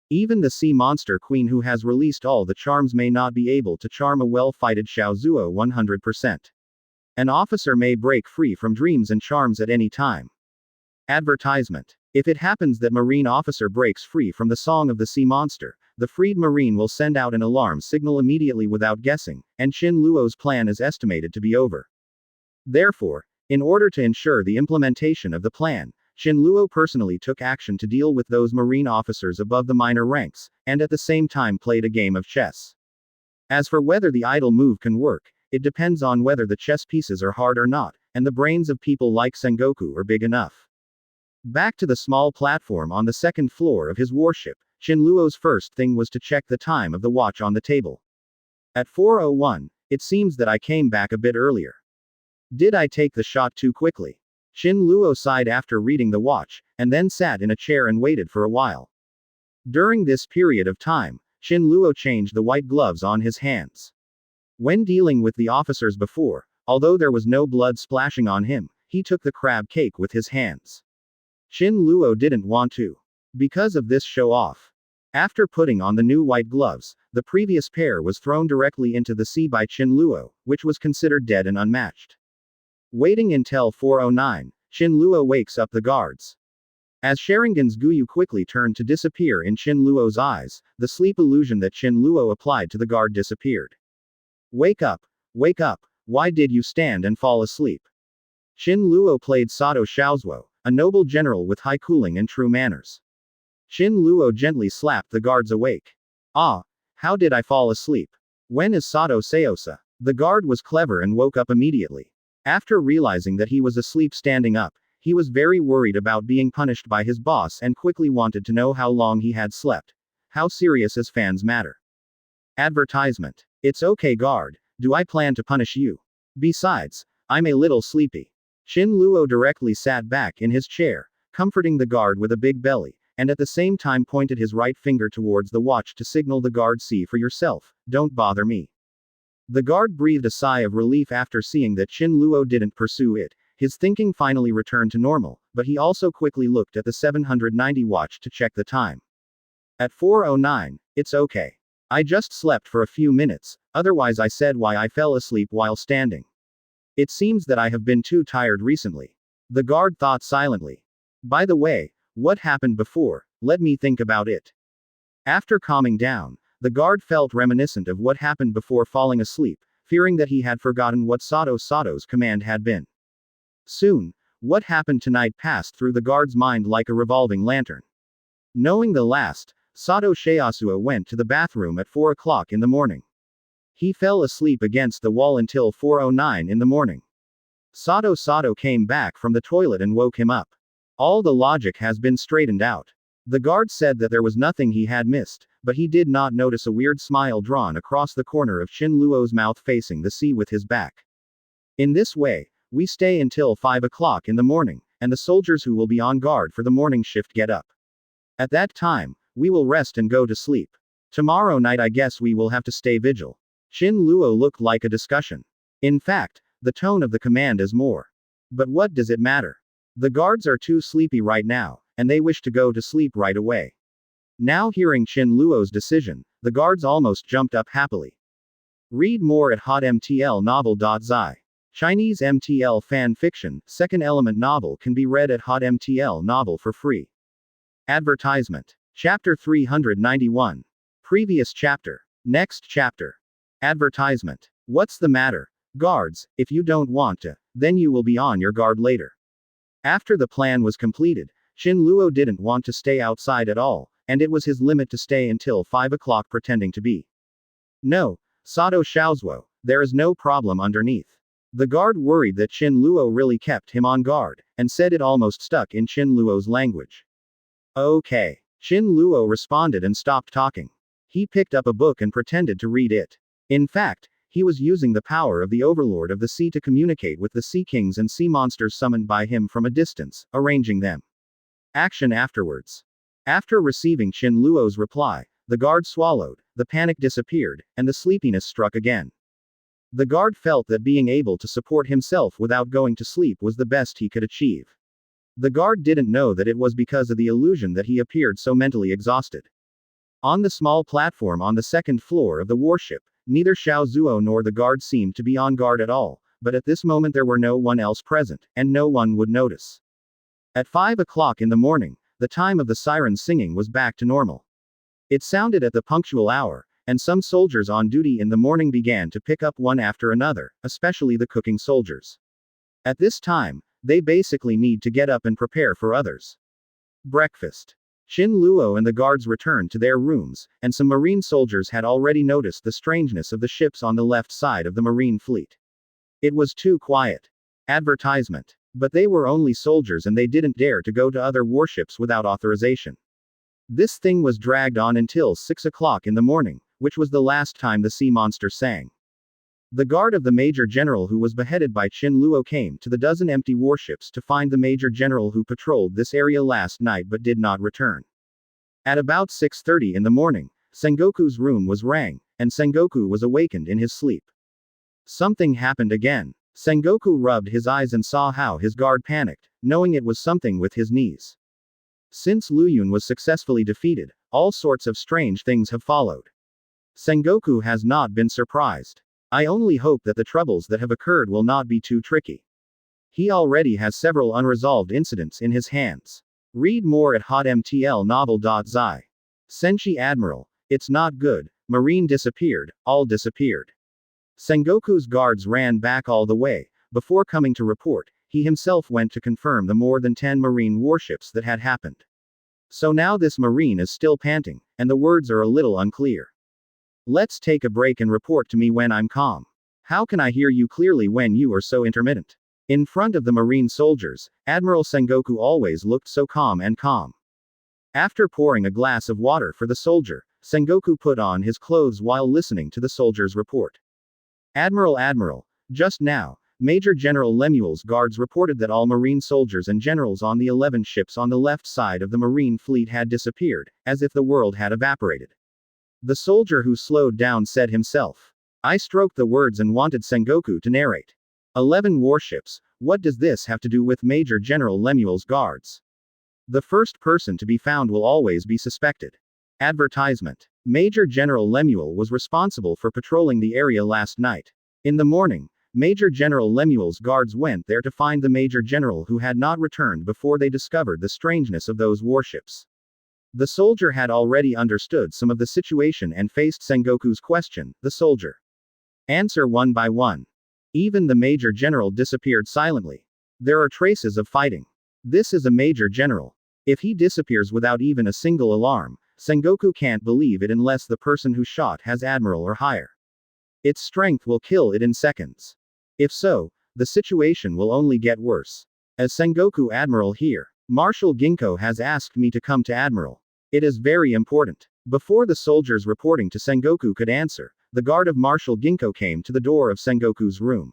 Even the Sea Monster Queen who has released all the charms may not be able to charm a well-fighted Xiaozuo 100%. An officer may break free from dreams and charms at any time. Advertisement. If it happens that Marine officer breaks free from the song of the sea monster, the freed Marine will send out an alarm signal immediately without guessing, and Shin Luo's plan is estimated to be over. Therefore, in order to ensure the implementation of the plan, Shin Luo personally took action to deal with those Marine officers above the minor ranks, and at the same time played a game of chess. As for whether the idle move can work, it depends on whether the chess pieces are hard or not, and the brains of people like Sengoku are big enough. Back to the small platform on the second floor of his warship, Shin Luo's first thing was to check the time of the watch on the table. At 4:01, it seems that I came back a bit earlier. Did I take the shot too quickly? Shin Luo sighed after reading the watch, and then sat in a chair and waited for a while. During this period of time, Shin Luo changed the white gloves on his hands. When dealing with the officers before, although there was no blood splashing on him, he took the crab cake with his hands. Shin Luo didn't want to. Because of this show off. After putting on the new white gloves, the previous pair was thrown directly into the sea by Shin Luo, which was considered dead and unmatched. Waiting until 4:09, Shin Luo wakes up the guards. As Sharingan's Guyu quickly turned to disappear in Shin Luo's eyes, the sleep illusion that Shin Luo applied to the guard disappeared. Wake up! Wake up! Why did you stand and fall asleep? Shin Luo played Sato Xiaozuo, a noble general with high cooling and true manners. Shin Luo gently slapped the guards awake. Ah! How did I fall asleep? When is Sato Seosa? The guard was clever and woke up immediately. After realizing that he was asleep standing up, he was very worried about being punished by his boss and quickly wanted to know how long he had slept. How serious as fans matter. Advertisement. It's okay, guard. Do I plan to punish you? Besides, I'm a little sleepy. Shin Luo directly sat back in his chair, comforting the guard with a big belly, and at the same time pointed his right finger towards the watch to signal the guard, see for yourself, don't bother me. The guard breathed a sigh of relief after seeing that Shin Luo didn't pursue it. His thinking finally returned to normal, but he also quickly looked at the 790 watch to check the time. At 4:09, it's okay. I just slept for a few minutes, otherwise I said why I fell asleep while standing. It seems that I have been too tired recently. The guard thought silently. By the way, what happened before? Let me think about it. After calming down, the guard felt reminiscent of what happened before falling asleep, fearing that he had forgotten what Sato's command had been. Soon, what happened tonight passed through the guard's mind like a revolving lantern. Knowing the last, Sato Sheyasua went to the bathroom at 4 o'clock in the morning. He fell asleep against the wall until 4:09 in the morning. Sato came back from the toilet and woke him up. All the logic has been straightened out. The guard said that there was nothing he had missed, but he did not notice a weird smile drawn across the corner of Shin Luo's mouth facing the sea with his back. In this way, we stay until 5 o'clock in the morning, and the soldiers who will be on guard for the morning shift get up. At that time, we will rest and go to sleep. Tomorrow night I guess we will have to stay vigil. Shin Luo looked like a discussion. In fact, the tone of the command is more. But what does it matter? The guards are too sleepy right now, and they wish to go to sleep right away. Now hearing Shin Luo's decision, the guards almost jumped up happily. Read more at hotmtlnovel.zi. Chinese MTL fan fiction, second element novel can be read at hotmtl novel for free. Advertisement. Chapter 391. Previous chapter. Next chapter. Advertisement. What's the matter? Guards, if you don't want to, then you will be on your guard later. After the plan was completed, Shin Luo didn't want to stay outside at all, and it was his limit to stay until 5 o'clock pretending to be. No, Sato Xiaozuo, there is no problem underneath. The guard worried that Shin Luo really kept him on guard, and said it almost stuck in Shin Luo's language. Okay. Shin Luo responded and stopped talking. He picked up a book and pretended to read it. In fact, he was using the power of the Overlord of the Sea to communicate with the Sea Kings and sea monsters summoned by him from a distance, arranging them. Action afterwards. After receiving Shin Luo's reply, the guard swallowed, the panic disappeared, and the sleepiness struck again. The guard felt that being able to support himself without going to sleep was the best he could achieve. The guard didn't know that it was because of the illusion that he appeared so mentally exhausted. On the small platform on the second floor of the warship, neither Xiao Zuo nor the guard seemed to be on guard at all, but at this moment there were no one else present, and no one would notice. At 5 o'clock in the morning, the time of the siren singing was back to normal. It sounded at the punctual hour, and some soldiers on duty in the morning began to pick up one after another, especially the cooking soldiers. At this time, they basically need to get up and prepare for others. Breakfast. Chin Luo and the guards returned to their rooms, and some marine soldiers had already noticed the strangeness of the ships on the left side of the marine fleet. It was too quiet. Advertisement. But they were only soldiers and they didn't dare to go to other warships without authorization. This thing was dragged on until 6 o'clock in the morning, which was the last time the sea monster sang. The guard of the Major General who was beheaded by Chin Luo came to the dozen empty warships to find the Major General who patrolled this area last night but did not return. At about 6:30 in the morning, Sengoku's room was rang, and Sengoku was awakened in his sleep. Something happened again. Sengoku rubbed his eyes and saw how his guard panicked, knowing it was something with his knees. Since Luyun was successfully defeated, all sorts of strange things have followed. Sengoku has not been surprised. I only hope that the troubles that have occurred will not be too tricky. He already has several unresolved incidents in his hands. Read more at hotmtlnovel.zi. Senshi Admiral, it's not good, Marine disappeared, all disappeared. Sengoku's guards ran back all the way. Before coming to report, he himself went to confirm the more than 10 Marine warships that had happened. So now this Marine is still panting, and the words are a little unclear. Let's take a break and report to me when I'm calm. How can I hear you clearly when you are so intermittent? In front of the Marine soldiers, Admiral Sengoku always looked so calm and calm. After pouring a glass of water for the soldier, Sengoku put on his clothes while listening to the soldier's report. Admiral, just now, Major General Lemuel's guards reported that all Marine soldiers and generals on the 11 ships on the left side of the Marine fleet had disappeared, as if the world had evaporated. The soldier who slowed down said himself. I stroked the words and wanted Sengoku to narrate. 11 warships, what does this have to do with Major General Lemuel's guards? The first person to be found will always be suspected. Advertisement. Major General Lemuel was responsible for patrolling the area last night. In the morning, Major General Lemuel's guards went there to find the Major General who had not returned before they discovered the strangeness of those warships. The soldier had already understood some of the situation and faced Sengoku's question. The soldier answer one by one. Even the Major General disappeared silently. There are traces of fighting. This is a Major General. If he disappears without even a single alarm, Sengoku can't believe it unless the person who shot has Admiral or higher. Its strength will kill it in seconds. If so, the situation will only get worse. As Sengoku Admiral here, Marshal Ginkgo has asked me to come to Admiral. It is very important. Before the soldiers reporting to Sengoku could answer, the guard of Marshal Ginkgo came to the door of Sengoku's room.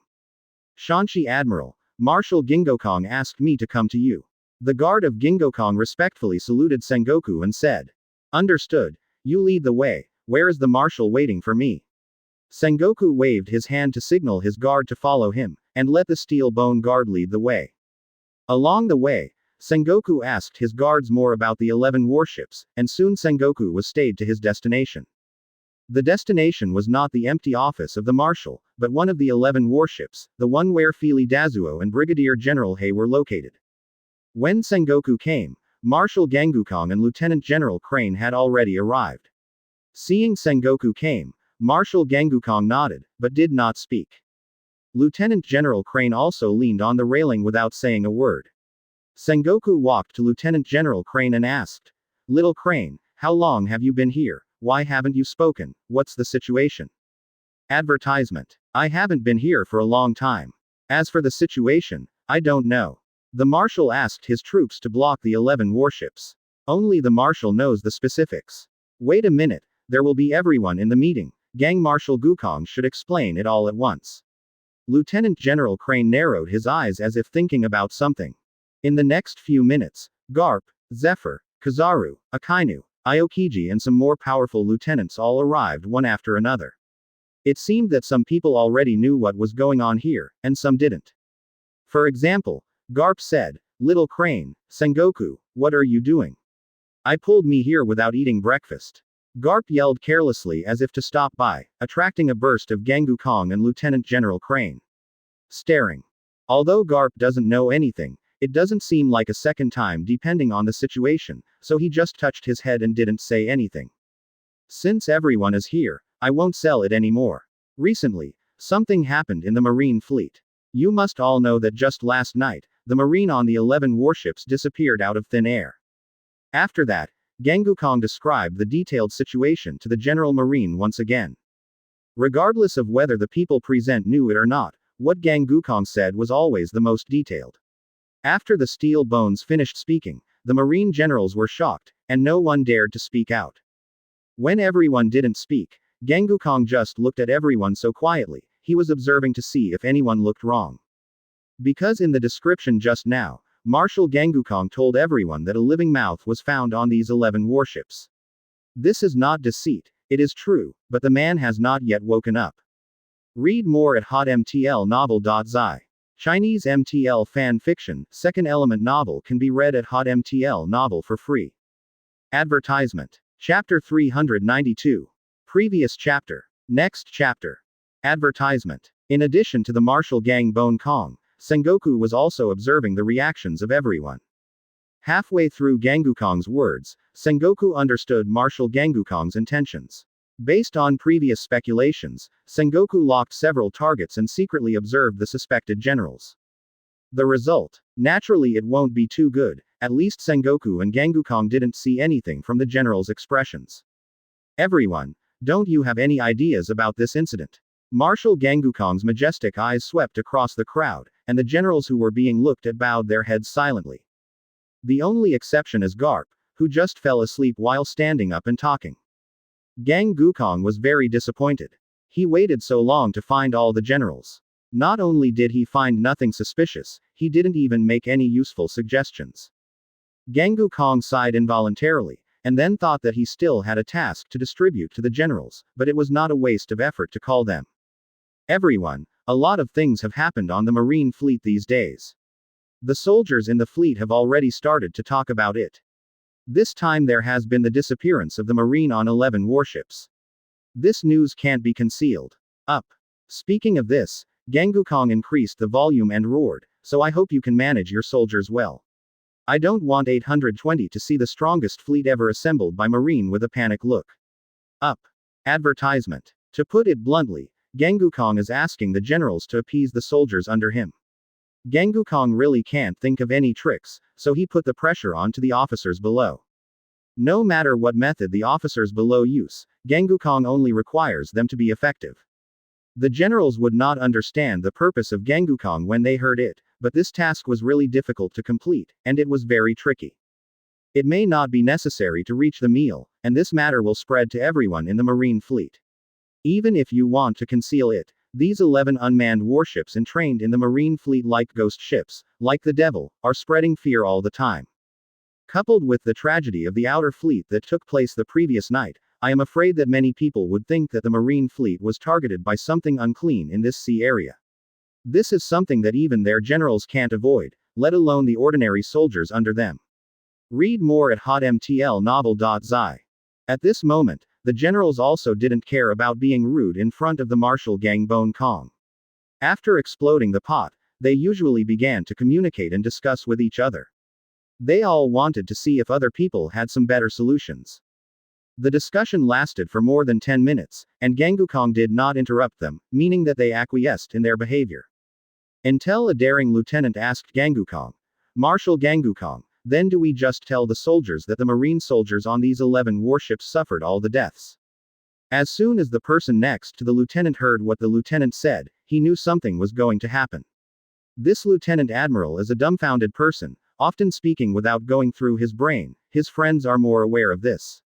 Shanshi Admiral, Marshal Ginkgo-kong asked me to come to you. The guard of Ginkgo-kong respectfully saluted Sengoku and said. Understood. You lead the way. Where is the marshal waiting for me? Sengoku waved his hand to signal his guard to follow him, and let the steel bone guard lead the way. Along the way, Sengoku asked his guards more about the 11 warships, and soon Sengoku was stayed to his destination. The destination was not the empty office of the marshal, but one of the 11 warships, the one where Fili Dazuo and Brigadier General Hei were located. When Sengoku came, Marshal Gangukong and Lieutenant General Crane had already arrived. Seeing Sengoku came, Marshal Gangukong nodded, but did not speak. Lieutenant General Crane also leaned on the railing without saying a word. Sengoku walked to Lieutenant General Crane and asked, Little Crane, how long have you been here? Why haven't you spoken? What's the situation? Advertisement. I haven't been here for a long time. As for the situation, I don't know. The Marshal asked his troops to block the 11 warships. Only the Marshal knows the specifics. Wait a minute, there will be everyone in the meeting. Gang Marshal Gukong should explain it all at once. Lieutenant General Crane narrowed his eyes as if thinking about something. In the next few minutes, Garp, Zephyr, Kazaru, Akainu, Aokiji and some more powerful lieutenants all arrived one after another. It seemed that some people already knew what was going on here, and some didn't. For example, Garp said, Little Crane, Sengoku, what are you doing? I pulled me here without eating breakfast. Garp yelled carelessly as if to stop by, attracting a burst of Gangukong and Lieutenant General Crane. Staring. Although Garp doesn't know anything, It doesn't seem like a second time depending on the situation, so he just touched his head and didn't say anything. Since everyone is here, I won't sell it anymore. Recently, something happened in the Marine fleet. You must all know that just last night, the Marine on the 11 warships disappeared out of thin air. After that, Gangukong described the detailed situation to the General Marine once again. Regardless of whether the people present knew it or not, what Gangukong said was always the most detailed. After the Steel Bones finished speaking, the Marine generals were shocked, and no one dared to speak out. When everyone didn't speak, Gangukong just looked at everyone so quietly, he was observing to see if anyone looked wrong. Because in the description just now, Marshal Gangukong told everyone that a living mouth was found on these 11 warships. This is not deceit, it is true, but the man has not yet woken up. Read more at hotmtlnovel.zi. Chinese MTL fan fiction, second element novel can be read at hotmtl novel for free. Advertisement. Chapter 392. Previous chapter. Next chapter. Advertisement. In addition to the Marshal Gang Bone Kong, Sengoku was also observing the reactions of everyone. Halfway through Gangukong's words, Sengoku understood Marshal Gangukong's intentions. Based on previous speculations, Sengoku locked several targets and secretly observed the suspected generals. The result? Naturally it won't be too good, at least Sengoku and Gangukong didn't see anything from the generals' expressions. Everyone, don't you have any ideas about this incident? Marshal Gangukong's majestic eyes swept across the crowd, and the generals who were being looked at bowed their heads silently. The only exception is Garp, who just fell asleep while standing up and talking. Gangukong was very disappointed. He waited so long to find all the generals. Not only did he find nothing suspicious, he didn't even make any useful suggestions. Gangukong sighed involuntarily, and then thought that he still had a task to distribute to the generals, but it was not a waste of effort to call them. Everyone, a lot of things have happened on the Marine fleet these days. The soldiers in the fleet have already started to talk about it. This time there has been the disappearance of the Marine on 11 warships. This news can't be concealed. Up. Speaking of this, Gangukong increased the volume and roared, so I hope you can manage your soldiers well. I don't want 820 to see the strongest fleet ever assembled by Marine with a panic look. Up. Advertisement. To put it bluntly, Gangukong is asking the generals to appease the soldiers under him. Gangukong really can't think of any tricks, so he put the pressure on to the officers below. No matter what method the officers below use, Gangukong only requires them to be effective. The generals would not understand the purpose of Gangukong when they heard it, but this task was really difficult to complete, and it was very tricky. It may not be necessary to reach the meal, and this matter will spread to everyone in the Marine fleet. Even if you want to conceal it, these 11 unmanned warships entrained in the Marine fleet like ghost ships, like the Devil, are spreading fear all the time. Coupled with the tragedy of the outer fleet that took place the previous night, I am afraid that many people would think that the Marine fleet was targeted by something unclean in this sea area. This is something that even their generals can't avoid, let alone the ordinary soldiers under them. Read more at hotmtlnovel.zi. At this moment, the generals also didn't care about being rude in front of the Marshal Gang Bone Kong. After exploding the pot, they usually began to communicate and discuss with each other. They all wanted to see if other people had some better solutions. The discussion lasted for more than 10 minutes, and Gangukong did not interrupt them, meaning that they acquiesced in their behavior. Until a daring lieutenant asked Gangukong, "Marshal Gangukong, then do we just tell the soldiers that the Marine soldiers on these 11 warships suffered all the deaths?" As soon as the person next to the lieutenant heard what the lieutenant said, he knew something was going to happen. This lieutenant admiral is a dumbfounded person, often speaking without going through his brain. His friends are more aware of this.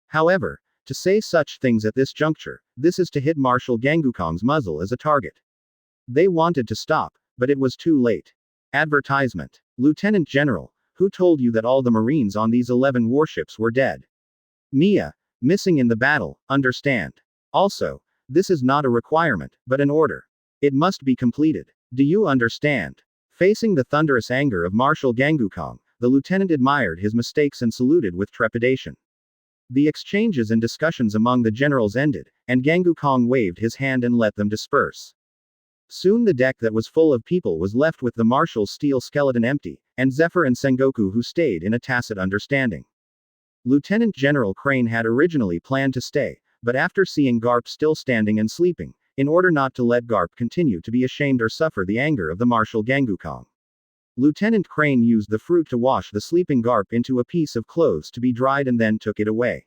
However, to say such things at this juncture, this is to hit Marshal Gangukong's muzzle as a target. They wanted to stop, but it was too late. Advertisement. Lieutenant General, who told you that all the Marines on these 11 warships were dead? Mia, missing in the battle, understand. Also, this is not a requirement, but an order. It must be completed. Do you understand? Facing the thunderous anger of Marshal Gangukong, the lieutenant admired his mistakes and saluted with trepidation. The exchanges and discussions among the generals ended, and Gangukong waved his hand and let them disperse. Soon the deck that was full of people was left with the marshal's steel skeleton empty, and Zephyr and Sengoku who stayed in a tacit understanding. Lieutenant General Crane had originally planned to stay, but after seeing Garp still standing and sleeping, in order not to let Garp continue to be ashamed or suffer the anger of the Marshal Gangukong, Lieutenant Crane used the fruit to wash the sleeping Garp into a piece of clothes to be dried and then took it away.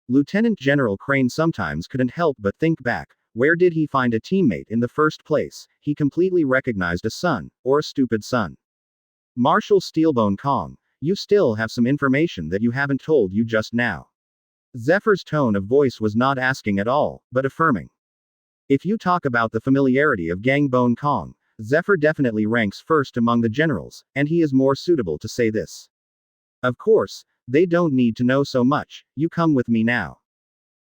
Lieutenant General Crane sometimes couldn't help but think back, where did he find a teammate in the first place? He completely recognized a son, or a stupid son. Marshal Steelbone Kong, you still have some information that you haven't told you just now. Zephyr's tone of voice was not asking at all, but affirming. If you talk about the familiarity of Gangbone Kong, Zephyr definitely ranks first among the generals, and he is more suitable to say this. Of course, they don't need to know so much, you come with me now.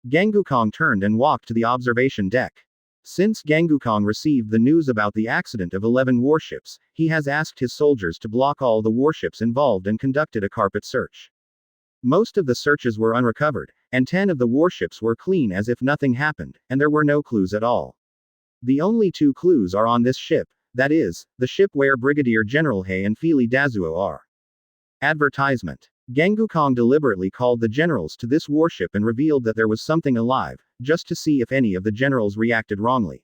Gangukong turned and walked to the observation deck. Since Gangukong received the news about the accident of 11 warships, he has asked his soldiers to block all the warships involved and conducted a carpet search. Most of the searches were unrecovered, and 10 of the warships were clean as if nothing happened, and there were no clues at all. The only 2 clues are on this ship, that is, the ship where Brigadier General Hei and Fili Dazuo are. Advertisement. Gangukong deliberately called the generals to this warship and revealed that there was something alive, just to see if any of the generals reacted wrongly.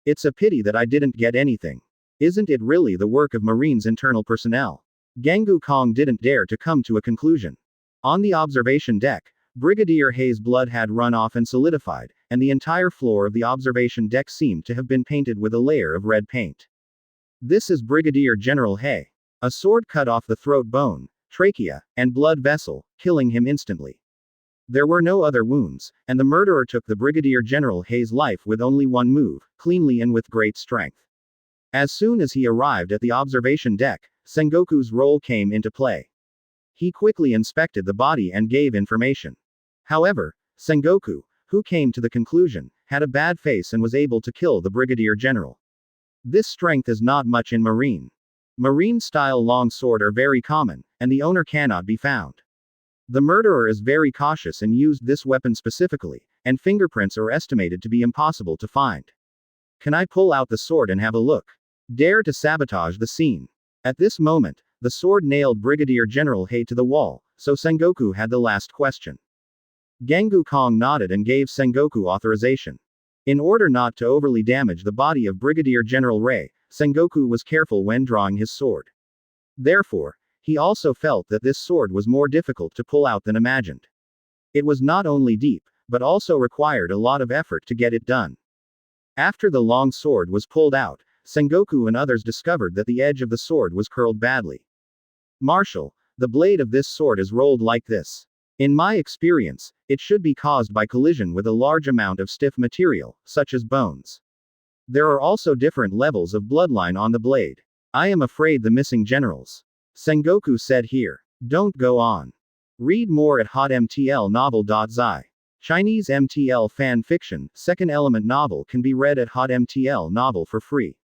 It's a pity that I didn't get anything. Isn't it really the work of Marine's internal personnel? Gangukong didn't dare to come to a conclusion. On the observation deck, Brigadier Hei's blood had run off and solidified, and the entire floor of the observation deck seemed to have been painted with a layer of red paint. This is Brigadier General Hei. A sword cut off the throat bone, trachea, and blood vessel, killing him instantly. There were no other wounds, and the murderer took the Brigadier General Hei's life with only one move, cleanly and with great strength. As soon as he arrived at the observation deck, Sengoku's role came into play. He quickly inspected the body and gave information. However, Sengoku, who came to the conclusion, had a bad face and was able to kill the Brigadier General. This strength is not much in Marine. Marine-style long sword are very common, and the owner cannot be found. The murderer is very cautious and used this weapon specifically, and fingerprints are estimated to be impossible to find. Can I pull out the sword and have a look? Dare to sabotage the scene. At this moment, the sword nailed Brigadier General Hei to the wall, so Sengoku had the last question. Gangukong nodded and gave Sengoku authorization. In order not to overly damage the body of Brigadier General Rei, Sengoku was careful when drawing his sword. Therefore, he also felt that this sword was more difficult to pull out than imagined. It was not only deep, but also required a lot of effort to get it done. After the long sword was pulled out, Sengoku and others discovered that the edge of the sword was curled badly. Marshal, the blade of this sword is rolled like this. In my experience, it should be caused by collision with a large amount of stiff material, such as bones. There are also different levels of bloodline on the blade. I am afraid the missing generals. Sengoku said here. Don't go on. Read more at hotmtlnovel.zi. Chinese MTL fan fiction, second element novel can be read at hotmtl novel for free.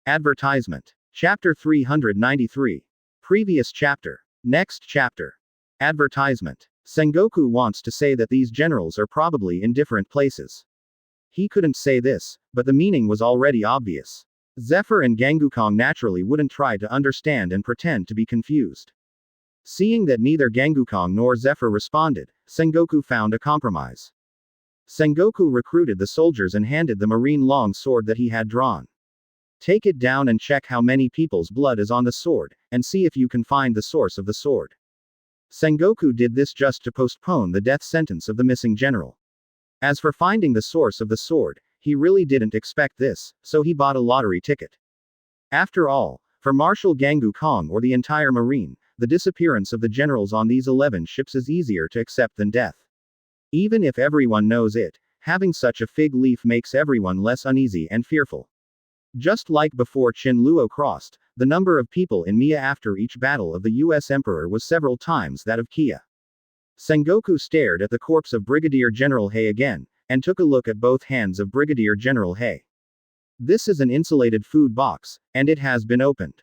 Advertisement. Chapter 393. Previous chapter. Next chapter. Advertisement. Sengoku wants to say that these generals are probably in different places. He couldn't say this, but the meaning was already obvious. Zephyr and Gangukong naturally wouldn't try to understand and pretend to be confused. Seeing that neither Gangukong nor Zephyr responded, Sengoku found a compromise. Sengoku recruited the soldiers and handed the marine long sword that he had drawn. Take it down and check how many people's blood is on the sword, and see if you can find the source of the sword. Sengoku did this just to postpone the death sentence of the missing general. As for finding the source of the sword, he really didn't expect this, so he bought a lottery ticket. After all, for Marshal Gangukong or the entire Marine, the disappearance of the generals on these 11 ships is easier to accept than death. Even if everyone knows it, having such a fig leaf makes everyone less uneasy and fearful. Just like before Qin Luo crossed, the number of people in Mia after each battle of the US Emperor was several times that of Kia. Sengoku stared at the corpse of Brigadier General Hei again, and took a look at both hands of Brigadier General Hei. This is an insulated food box, and it has been opened.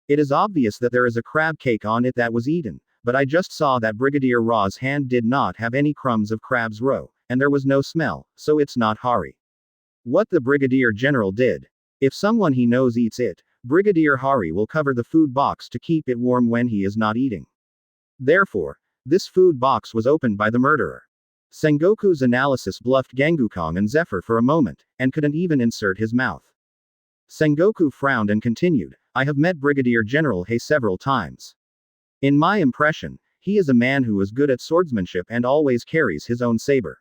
It is obvious that there is a crab cake on it that was eaten, but I just saw that Brigadier Ra's hand did not have any crumbs of crab's roe, and there was no smell, so it's not Hari. What the Brigadier General did. If someone he knows eats it, Brigadier Hari will cover the food box to keep it warm when he is not eating. Therefore, this food box was opened by the murderer. Sengoku's analysis bluffed Gangukong and Zephyr for a moment, and couldn't even insert his mouth. Sengoku frowned and continued, I have met Brigadier General Hei several times. In my impression, he is a man who is good at swordsmanship and always carries his own saber.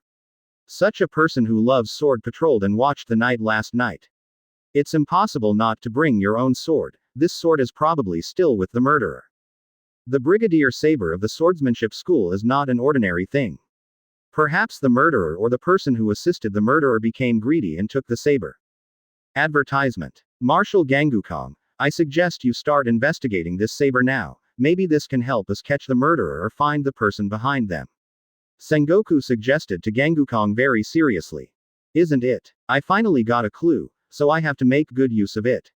Such a person who loves sword patrolled and watched the night last night. It's impossible not to bring your own sword, this sword is probably still with the murderer. The Brigadier saber of the swordsmanship school is not an ordinary thing. Perhaps the murderer or the person who assisted the murderer became greedy and took the saber. Advertisement. Marshal Gangukong, I suggest you start investigating this saber now, maybe this can help us catch the murderer or find the person behind them. Sengoku suggested to Gangukong very seriously. Isn't it? I finally got a clue, so I have to make good use of it.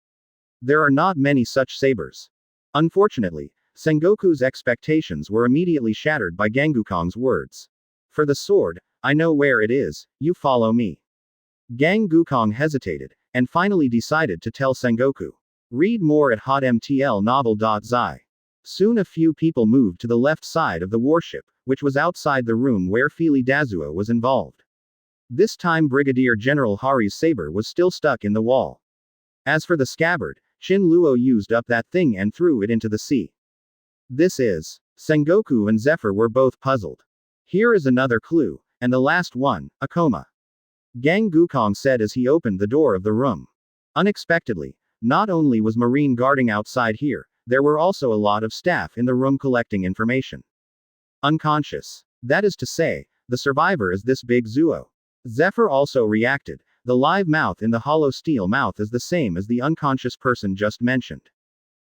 There are not many such sabers. Unfortunately, Sengoku's expectations were immediately shattered by Gangukong's words. For the sword, I know where it is, you follow me. Gangukong hesitated, and finally decided to tell Sengoku. Read more at hotmtlnovel.zi. Soon a few people moved to the left side of the warship, which was outside the room where Fili Dazuo was involved. This time Brigadier General Hari's saber was still stuck in the wall. As for the scabbard, Qin Luo used up that thing and threw it into the sea. This is. Sengoku and Zephyr were both puzzled. Here is another clue, and the last one, a coma. Gangukong said as he opened the door of the room. Unexpectedly, not only was Marine guarding outside here, there were also a lot of staff in the room collecting information. Unconscious. That is to say, the survivor is this big Zuo. Zephyr also reacted, the live mouth in the hollow steel mouth is the same as the unconscious person just mentioned.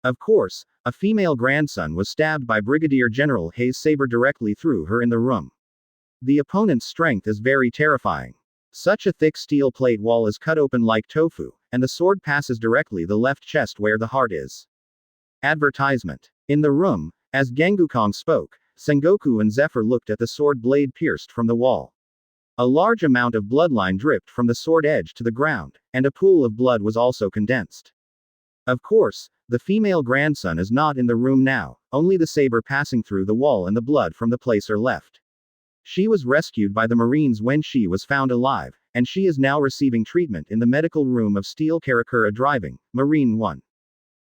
Of course, a female grandson was stabbed by Brigadier General Hei's saber directly through her in the room. The opponent's strength is very terrifying. Such a thick steel plate wall is cut open like tofu, and the sword passes directly the left chest where the heart is. Advertisement. In the room, as Gangukong spoke, Sengoku and Zephyr looked at the sword blade pierced from the wall. A large amount of bloodline dripped from the sword edge to the ground, and a pool of blood was also condensed. Of course, the female grandson is not in the room now, only the saber passing through the wall and the blood from the placer left. She was rescued by the Marines when she was found alive, and she is now receiving treatment in the medical room of Steel Karakura Driving, Marine 1.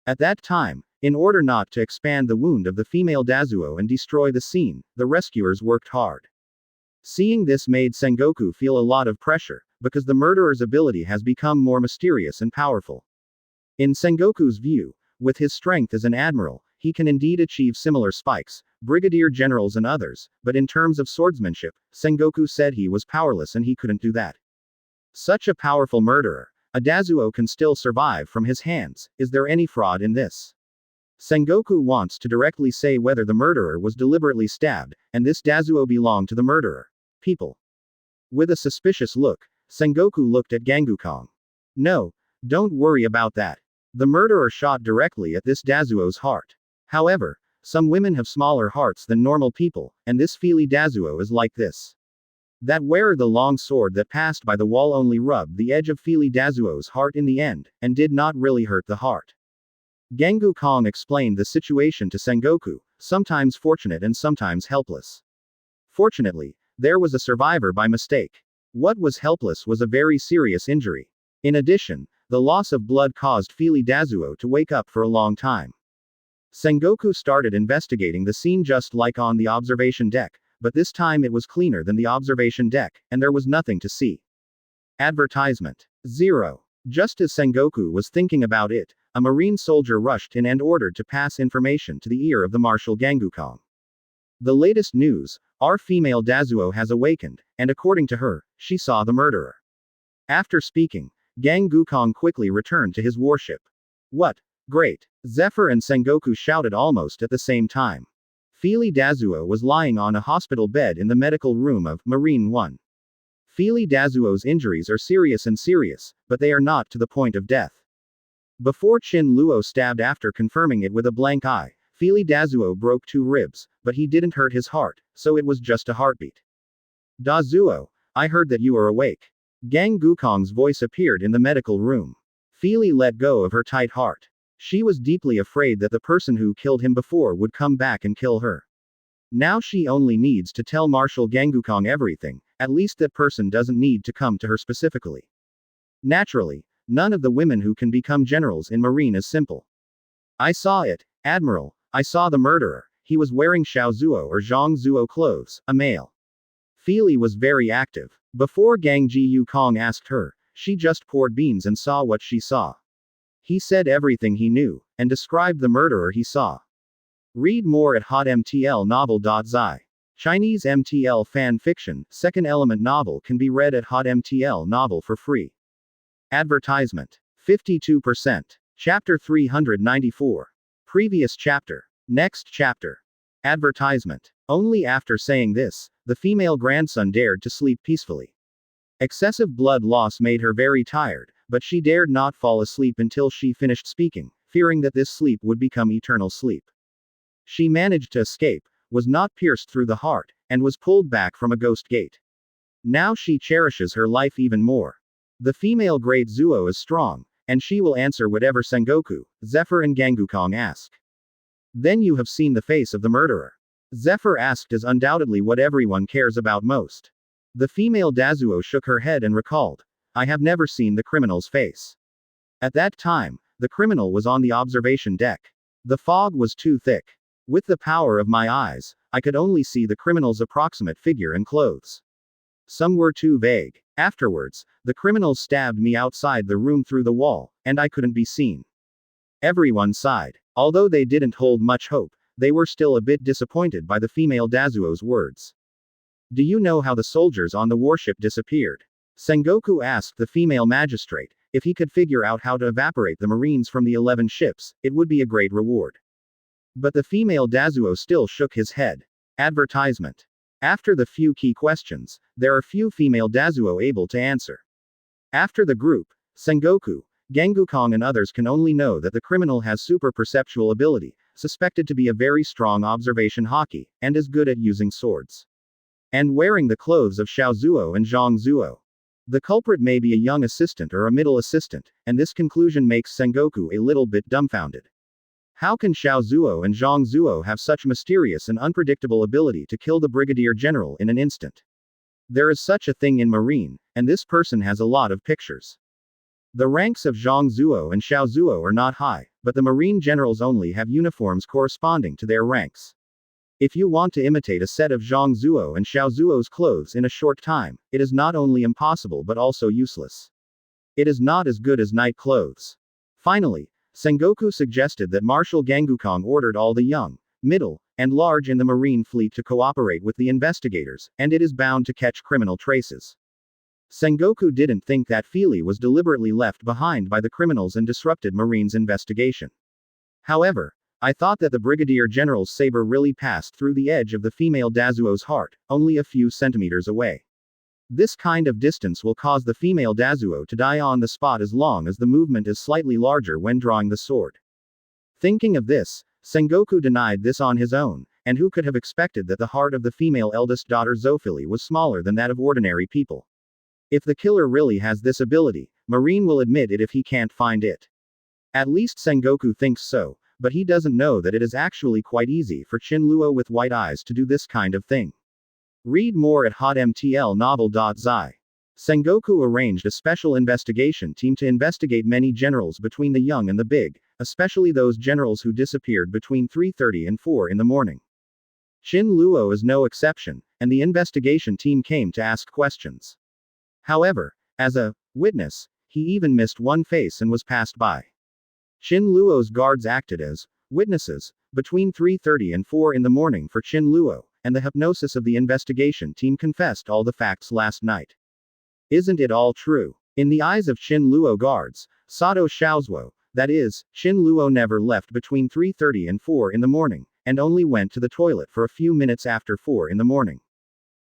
At that time, in order not to expand the wound of the female Dazuo and destroy the scene, the rescuers worked hard. Seeing this made Sengoku feel a lot of pressure, because the murderer's ability has become more mysterious and powerful. In Sengoku's view, with his strength as an admiral, he can indeed achieve similar spikes, brigadier generals and others, but in terms of swordsmanship, Sengoku said he was powerless and he couldn't do that. Such a powerful murderer, a Dazuo can still survive from his hands, is there any fraud in this? Sengoku wants to directly say whether the murderer was deliberately stabbed, and this Dazuo belonged to the murderer. People. With a suspicious look, Sengoku looked at Gangukong. No, don't worry about that. The murderer shot directly at this Dazuo's heart. However, some women have smaller hearts than normal people, and this Fili Dazuo is like this. That wearer the long sword that passed by the wall only rubbed the edge of Fili Dazuo's heart in the end, and did not really hurt the heart. Gangukong explained the situation to Sengoku, sometimes fortunate and sometimes helpless. Fortunately, there was a survivor by mistake. What was helpless was a very serious injury. In addition, the loss of blood caused Fili Dazuo to wake up for a long time. Sengoku started investigating the scene just like on the observation deck, but this time it was cleaner than the observation deck, and there was nothing to see. Advertisement. 0. Just as Sengoku was thinking about it, a marine soldier rushed in and ordered to pass information to the ear of the Marshal Gangukong. The latest news, our female Dazuo has awakened, and according to her, she saw the murderer. After speaking, Gangukong quickly returned to his warship. What? Great! Zephyr and Sengoku shouted almost at the same time. Fili Dazuo was lying on a hospital bed in the medical room of Marine 1. Fili Dazuo's injuries are serious, but they are not to the point of death. Before Qin Luo stabbed after confirming it with a blank eye, Fili Dazuo broke 2 ribs, but he didn't hurt his heart, so it was just a heartbeat. Dazuo, I heard that you are awake. Gangukong's voice appeared in the medical room. Fili let go of her tight heart. She was deeply afraid that the person who killed him before would come back and kill her. Now she only needs to tell Marshal Gangukong everything, at least that person doesn't need to come to her specifically. Naturally, none of the women who can become generals in Marine is simple. I saw it, Admiral, I saw the murderer, he was wearing Xiao Zuo or Zhang Zuo clothes, a male. Feely was very active. Before Gang Ji Yukong asked her, she just poured beans and saw what she saw. He said everything he knew, and described the murderer he saw. Read more at hotmtlnovel.zi. Chinese MTL fan fiction, second element novel can be read at hotmtl novel for free. Advertisement. 52%. Chapter 394. Previous chapter. Next chapter. Advertisement. Only after saying this, the female grandson dared to sleep peacefully. Excessive blood loss made her very tired, but she dared not fall asleep until she finished speaking, fearing that this sleep would become eternal sleep. She managed to escape, was not pierced through the heart, and was pulled back from a ghost gate. Now she cherishes her life even more. The female great Zuo is strong, and she will answer whatever Sengoku, Zephyr and Gangukong ask. Then you have seen the face of the murderer. Zephyr asked is undoubtedly what everyone cares about most. The female Dazuo shook her head and recalled, I have never seen the criminal's face. At that time, the criminal was on the observation deck. The fog was too thick. With the power of my eyes, I could only see the criminal's approximate figure and clothes. Some were too vague. Afterwards, the criminals stabbed me outside the room through the wall, and I couldn't be seen. Everyone sighed. Although they didn't hold much hope, they were still a bit disappointed by the female Dazuo's words. Do you know how the soldiers on the warship disappeared? Sengoku asked the female magistrate. If he could figure out how to evaporate the marines from the 11 ships, it would be a great reward. But the female Dazuo still shook his head. Advertisement. After the few key questions, there are few female Dazuo able to answer. After the group, Sengoku, Gangukong and others can only know that the criminal has super perceptual ability, suspected to be a very strong observation hockey, and is good at using swords. And wearing the clothes of Xiao Zuo and Zhang Zuo. The culprit may be a young assistant or a middle assistant, and this conclusion makes Sengoku a little bit dumbfounded. How can Xiao Zuo and Zhang Zuo have such mysterious and unpredictable ability to kill the brigadier general in an instant? There is such a thing in Marine, and this person has a lot of pictures. The ranks of Zhang Zuo and Xiao Zuo are not high, but the Marine generals only have uniforms corresponding to their ranks. If you want to imitate a set of Zhang Zuo and Xiao Zuo's clothes in a short time, it is not only impossible but also useless. It is not as good as night clothes. Finally, Sengoku suggested that Marshal Gangukong ordered all the young, middle, and large in the Marine fleet to cooperate with the investigators, and it is bound to catch criminal traces. Sengoku didn't think that Feely was deliberately left behind by the criminals and disrupted Marine's investigation. However, I thought that the Brigadier General's saber really passed through the edge of the female Dazuo's heart, only a few centimeters away. This kind of distance will cause the female Dazuo to die on the spot as long as the movement is slightly larger when drawing the sword. Thinking of this, Sengoku denied this on his own, and who could have expected that the heart of the female eldest daughter Zofili was smaller than that of ordinary people? If the killer really has this ability, Marine will admit it if he can't find it. At least Sengoku thinks so, but he doesn't know that it is actually quite easy for Chin Luo with white eyes to do this kind of thing. Read more at hotmtlnovel.zi. Sengoku arranged a special investigation team to investigate many generals between the young and the big, especially those generals who disappeared between 3:30 and 4 in the morning. Chin Luo is no exception, and the investigation team came to ask questions. However, as a witness, he even missed one face and was passed by. Chin Luo's guards acted as witnesses between 3:30 and 4 in the morning for Chin Luo, and the hypnosis of the investigation team confessed all the facts last night. Isn't it all true? In the eyes of Chin Luo guards, Sato Xiaozuo, that is, Chin Luo never left between 3:30 and 4 in the morning, and only went to the toilet for a few minutes after 4 in the morning.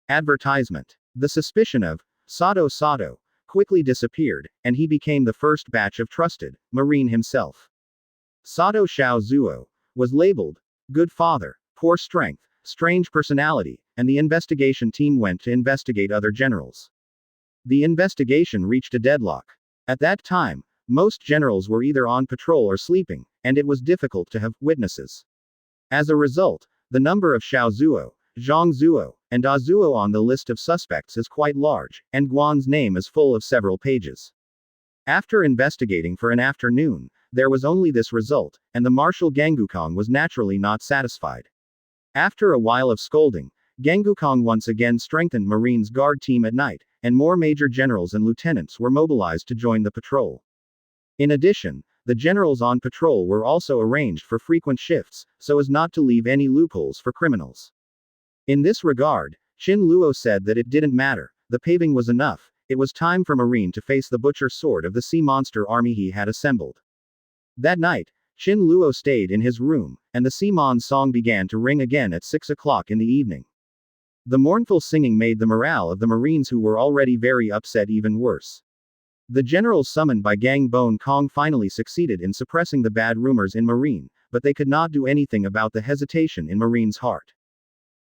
Advertisement. The suspicion of Sato quickly disappeared, and he became the first batch of trusted Marine himself. Sato Xiaozuo was labeled good father, poor strength, strange personality, and the investigation team went to investigate other generals. The investigation reached a deadlock. At that time, most generals were either on patrol or sleeping, and it was difficult to have witnesses. As a result, the number of Xiao Zuo, Zhang Zuo, and Da Zuo on the list of suspects is quite large, and Guan's name is full of several pages. After investigating for an afternoon, there was only this result, and the Marshal Gangukong was naturally not satisfied. After a while of scolding, Gangukong once again strengthened Marine's guard team at night, and more major generals and lieutenants were mobilized to join the patrol. In addition, the generals on patrol were also arranged for frequent shifts, so as not to leave any loopholes for criminals. In this regard, Qin Luo said that it didn't matter, the paving was enough, it was time for Marine to face the butcher sword of the sea monster army he had assembled. That night, Qin Luo stayed in his room, and the Simon song began to ring again at 6 o'clock in the evening. The mournful singing made the morale of the Marines who were already very upset even worse. The generals summoned by Gang Bone Kong finally succeeded in suppressing the bad rumors in Marine, but they could not do anything about the hesitation in Marine's heart.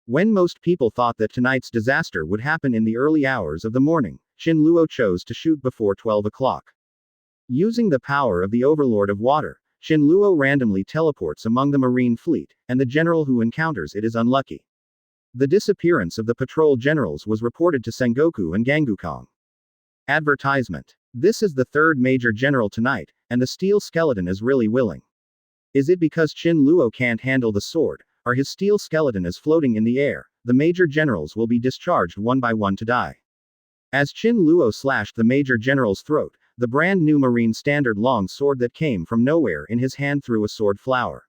When most people thought that tonight's disaster would happen in the early hours of the morning, Qin Luo chose to shoot before 12 o'clock. Using the power of the Overlord of Water, Qin Luo randomly teleports among the Marine fleet, and the general who encounters it is unlucky. The disappearance of the patrol generals was reported to Sengoku and Gangukong. Advertisement. This is the third major general tonight, and the steel skeleton is really willing. Is it because Qin Luo can't handle the sword, or his steel skeleton is floating in the air? The major generals will be discharged one by one to die. As Qin Luo slashed the major general's throat, the brand new Marine standard long sword that came from nowhere in his hand threw a sword flower.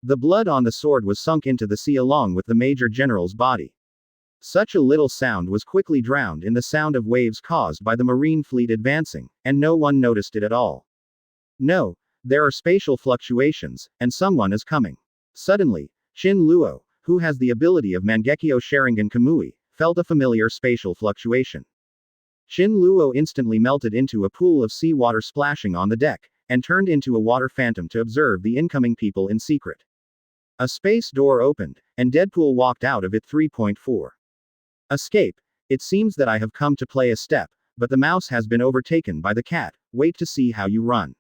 The blood on the sword was sunk into the sea along with the major general's body. Such a little sound was quickly drowned in the sound of waves caused by the Marine fleet advancing, and no one noticed it at all. No, there are spatial fluctuations, and someone is coming. Suddenly, Qin Luo, who has the ability of Mangekyo Sharingan Kamui, felt a familiar spatial fluctuation. Qin Luo instantly melted into a pool of seawater splashing on the deck, and turned into a water phantom to observe the incoming people in secret. A space door opened, and Deadpool walked out of it. 3.4. Escape. It seems that I have come to play a step, but the mouse has been overtaken by the cat, wait to see how you run.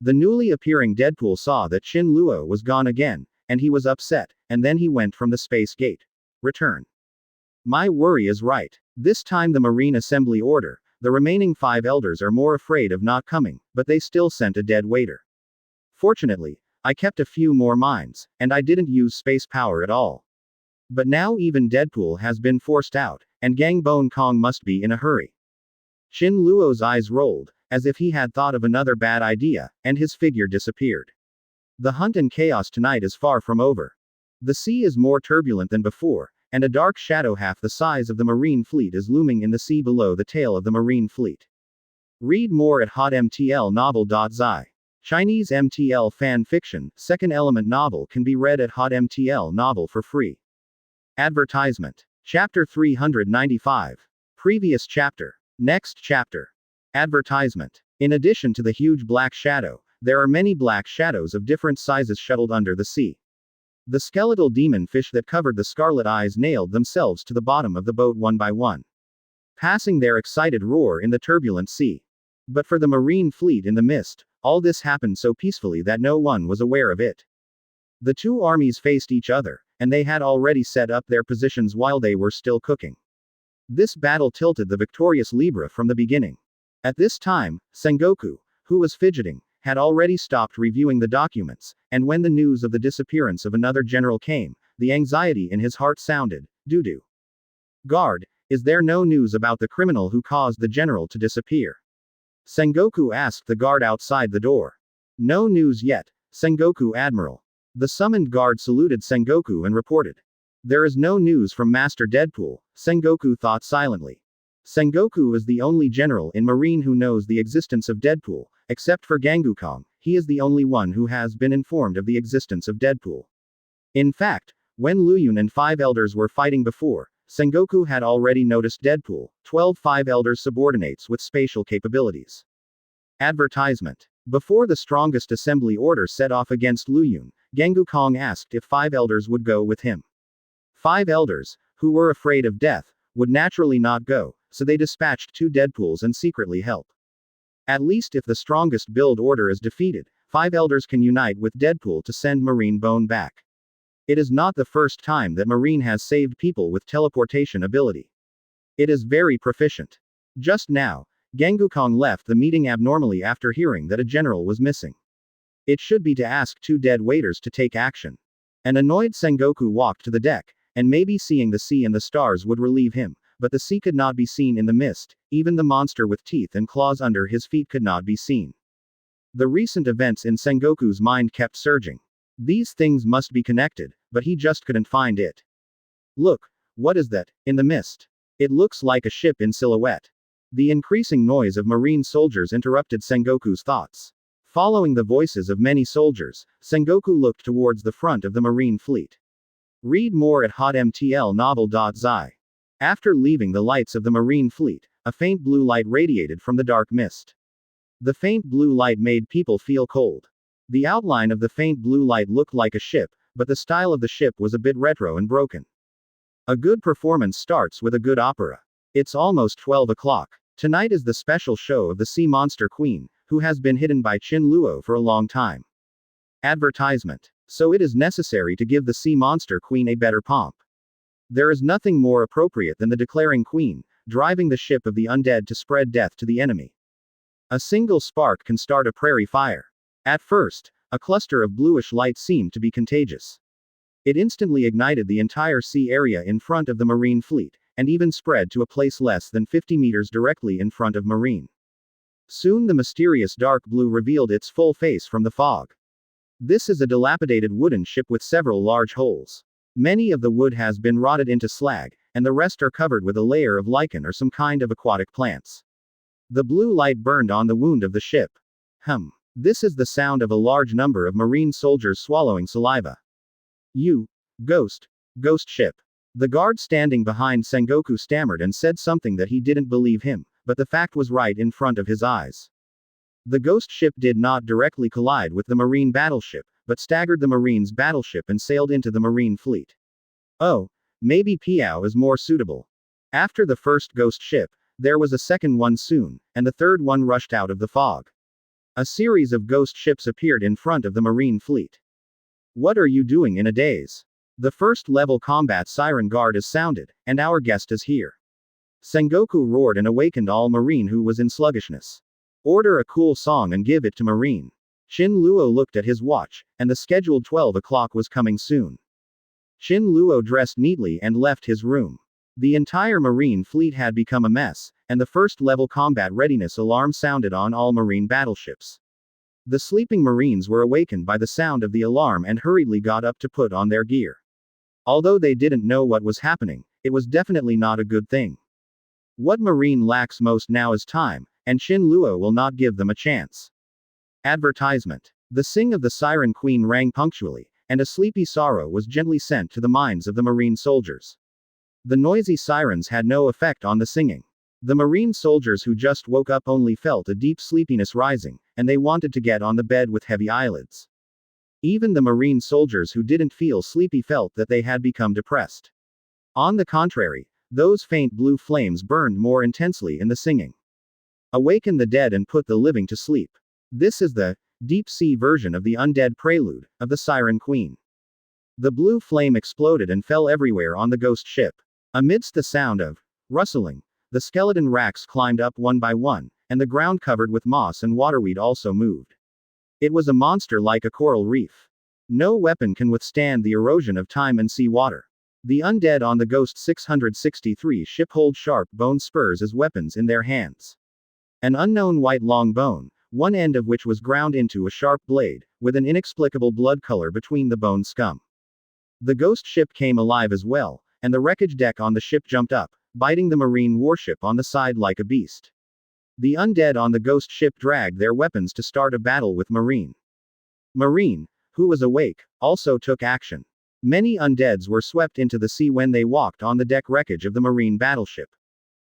The newly appearing Deadpool saw that Qin Luo was gone again, and he was upset, and then he went from the space gate. Return. My worry is right. This time the Marine Assembly order, the remaining 5 elders are more afraid of not coming, but they still sent a dead waiter. Fortunately, I kept a few more mines, and I didn't use space power at all. But now even Deadpool has been forced out, and Gang Bone Kong must be in a hurry. Qin Luo's eyes rolled, as if he had thought of another bad idea, and his figure disappeared. The hunt and chaos tonight is far from over. The sea is more turbulent than before, and a dark shadow half the size of the Marine fleet is looming in the sea below the tail of the Marine fleet. Read more at hotmtlnovel.zi. Chinese MTL fan fiction, second element novel can be read at hotmtl novel for free. Advertisement. Chapter 395. Previous chapter. Next chapter. Advertisement. In addition to the huge black shadow, there are many black shadows of different sizes shuttled under the sea. The skeletal demon fish that covered the scarlet eyes nailed themselves to the bottom of the boat one by one, passing their excited roar in the turbulent sea. But for the Marine fleet in the mist, all this happened so peacefully that no one was aware of it. The two armies faced each other, and they had already set up their positions while they were still cooking. This battle tilted the victorious Libra from the beginning. At this time, Sengoku, who was fidgeting, had already stopped reviewing the documents, and when the news of the disappearance of another general came, the anxiety in his heart sounded, doo-doo. Guard, is there no news about the criminal who caused the general to disappear? Sengoku asked the guard outside the door. No news yet, Sengoku Admiral. The summoned guard saluted Sengoku and reported. There is no news from Master Deadpool, Sengoku thought silently. Sengoku is the only general in Marine who knows the existence of Deadpool, except for Gangukong, he is the only one who has been informed of the existence of Deadpool. In fact, when Luyun and 5 elders were fighting before, Sengoku had already noticed Deadpool, 12 5 elders subordinates with spatial capabilities. Advertisement. Before the strongest assembly order set off against Luyun, Gangukong asked if 5 elders would go with him. 5 elders, who were afraid of death, would naturally not go, so they dispatched 2 Deadpools and secretly help. At least if the strongest build order is defeated, 5 elders can unite with Deadpool to send Marine Bone back. It is not the first time that Marine has saved people with teleportation ability. It is very proficient. Just now, Gengukong left the meeting abnormally after hearing that a general was missing. It should be to ask 2 dead waiters to take action. An annoyed Sengoku walked to the deck, and maybe seeing the sea and the stars would relieve him, but the sea could not be seen in the mist, even the monster with teeth and claws under his feet could not be seen. The recent events in Sengoku's mind kept surging. These things must be connected, but he just couldn't find it. Look, what is that, in the mist? It looks like a ship in silhouette. The increasing noise of marine soldiers interrupted Sengoku's thoughts. Following the voices of many soldiers, Sengoku looked towards the front of the marine fleet. Read more at hotmtlnovel.zi. After leaving the lights of the marine fleet, a faint blue light radiated from the dark mist. The faint blue light made people feel cold. The outline of the faint blue light looked like a ship, but the style of the ship was a bit retro and broken. A good performance starts with a good opera. It's almost 12 o'clock. Tonight is the special show of the Sea Monster Queen, who has been hidden by Chin Luo for a long time. Advertisement. So it is necessary to give the Sea Monster Queen a better pomp. There is nothing more appropriate than the declaring queen, driving the ship of the undead to spread death to the enemy. A single spark can start a prairie fire. At first, a cluster of bluish light seemed to be contagious. It instantly ignited the entire sea area in front of the marine fleet, and even spread to a place less than 50 meters directly in front of Marine. Soon the mysterious dark blue revealed its full face from the fog. This is a dilapidated wooden ship with several large holes. Many of the wood has been rotted into slag, and the rest are covered with a layer of lichen or some kind of aquatic plants. The blue light burned on the wound of the ship. This is the sound of a large number of marine soldiers swallowing saliva. Ghost ship. The guard standing behind Sengoku stammered and said something that he didn't believe him, but the fact was right in front of his eyes. The ghost ship did not directly collide with the marine battleship, but staggered the marine's battleship and sailed into the marine fleet. Oh, maybe Piao is more suitable. After the first ghost ship, there was a second one soon, and the third one rushed out of the fog. A series of ghost ships appeared in front of the marine fleet. What are you doing in a daze? The first level combat siren guard is sounded, and our guest is here. Sengoku roared and awakened all Marine who was in sluggishness. Order a cool song and give it to Marine. Chin Luo looked at his watch, and the scheduled 12 o'clock was coming soon. Chin Luo dressed neatly and left his room. The entire Marine fleet had become a mess, and the first level combat readiness alarm sounded on all Marine battleships. The sleeping Marines were awakened by the sound of the alarm and hurriedly got up to put on their gear. Although they didn't know what was happening, it was definitely not a good thing. What Marine lacks most now is time, and Chin Luo will not give them a chance. Advertisement. The sing of the Siren Queen rang punctually, and a sleepy sorrow was gently sent to the minds of the Marine soldiers. The noisy sirens had no effect on the singing. The Marine soldiers who just woke up only felt a deep sleepiness rising, and they wanted to get on the bed with heavy eyelids. Even the Marine soldiers who didn't feel sleepy felt that they had become depressed. On the contrary, those faint blue flames burned more intensely in the singing. Awaken the dead and put the living to sleep. This is the deep sea version of the undead prelude of the Siren Queen. The blue flame exploded and fell everywhere on the ghost ship. Amidst the sound of rustling, the skeleton racks climbed up one by one, and the ground covered with moss and waterweed also moved. It was a monster like a coral reef. No weapon can withstand the erosion of time and sea water. The undead on the Ghost 663 ship hold sharp bone spurs as weapons in their hands. An unknown white long bone, one end of which was ground into a sharp blade, with an inexplicable blood color between the bone scum. The ghost ship came alive as well, and the wreckage deck on the ship jumped up, biting the marine warship on the side like a beast. The undead on the ghost ship dragged their weapons to start a battle with Marine. Marine, who was awake, also took action. Many undeads were swept into the sea when they walked on the deck wreckage of the Marine battleship.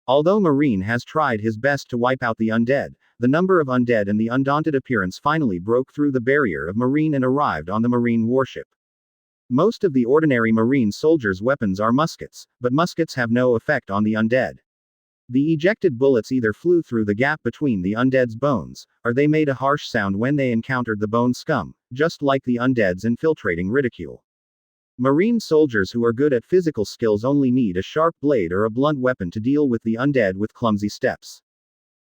Although Marine has tried his best to wipe out the undead, the number of undead and the undaunted appearance finally broke through the barrier of Marine and arrived on the Marine warship. Most of the ordinary Marine soldiers' weapons are muskets, but muskets have no effect on the undead. The ejected bullets either flew through the gap between the undead's bones, or they made a harsh sound when they encountered the bone scum, just like the undead's infiltrating ridicule. Marine soldiers who are good at physical skills only need a sharp blade or a blunt weapon to deal with the undead with clumsy steps.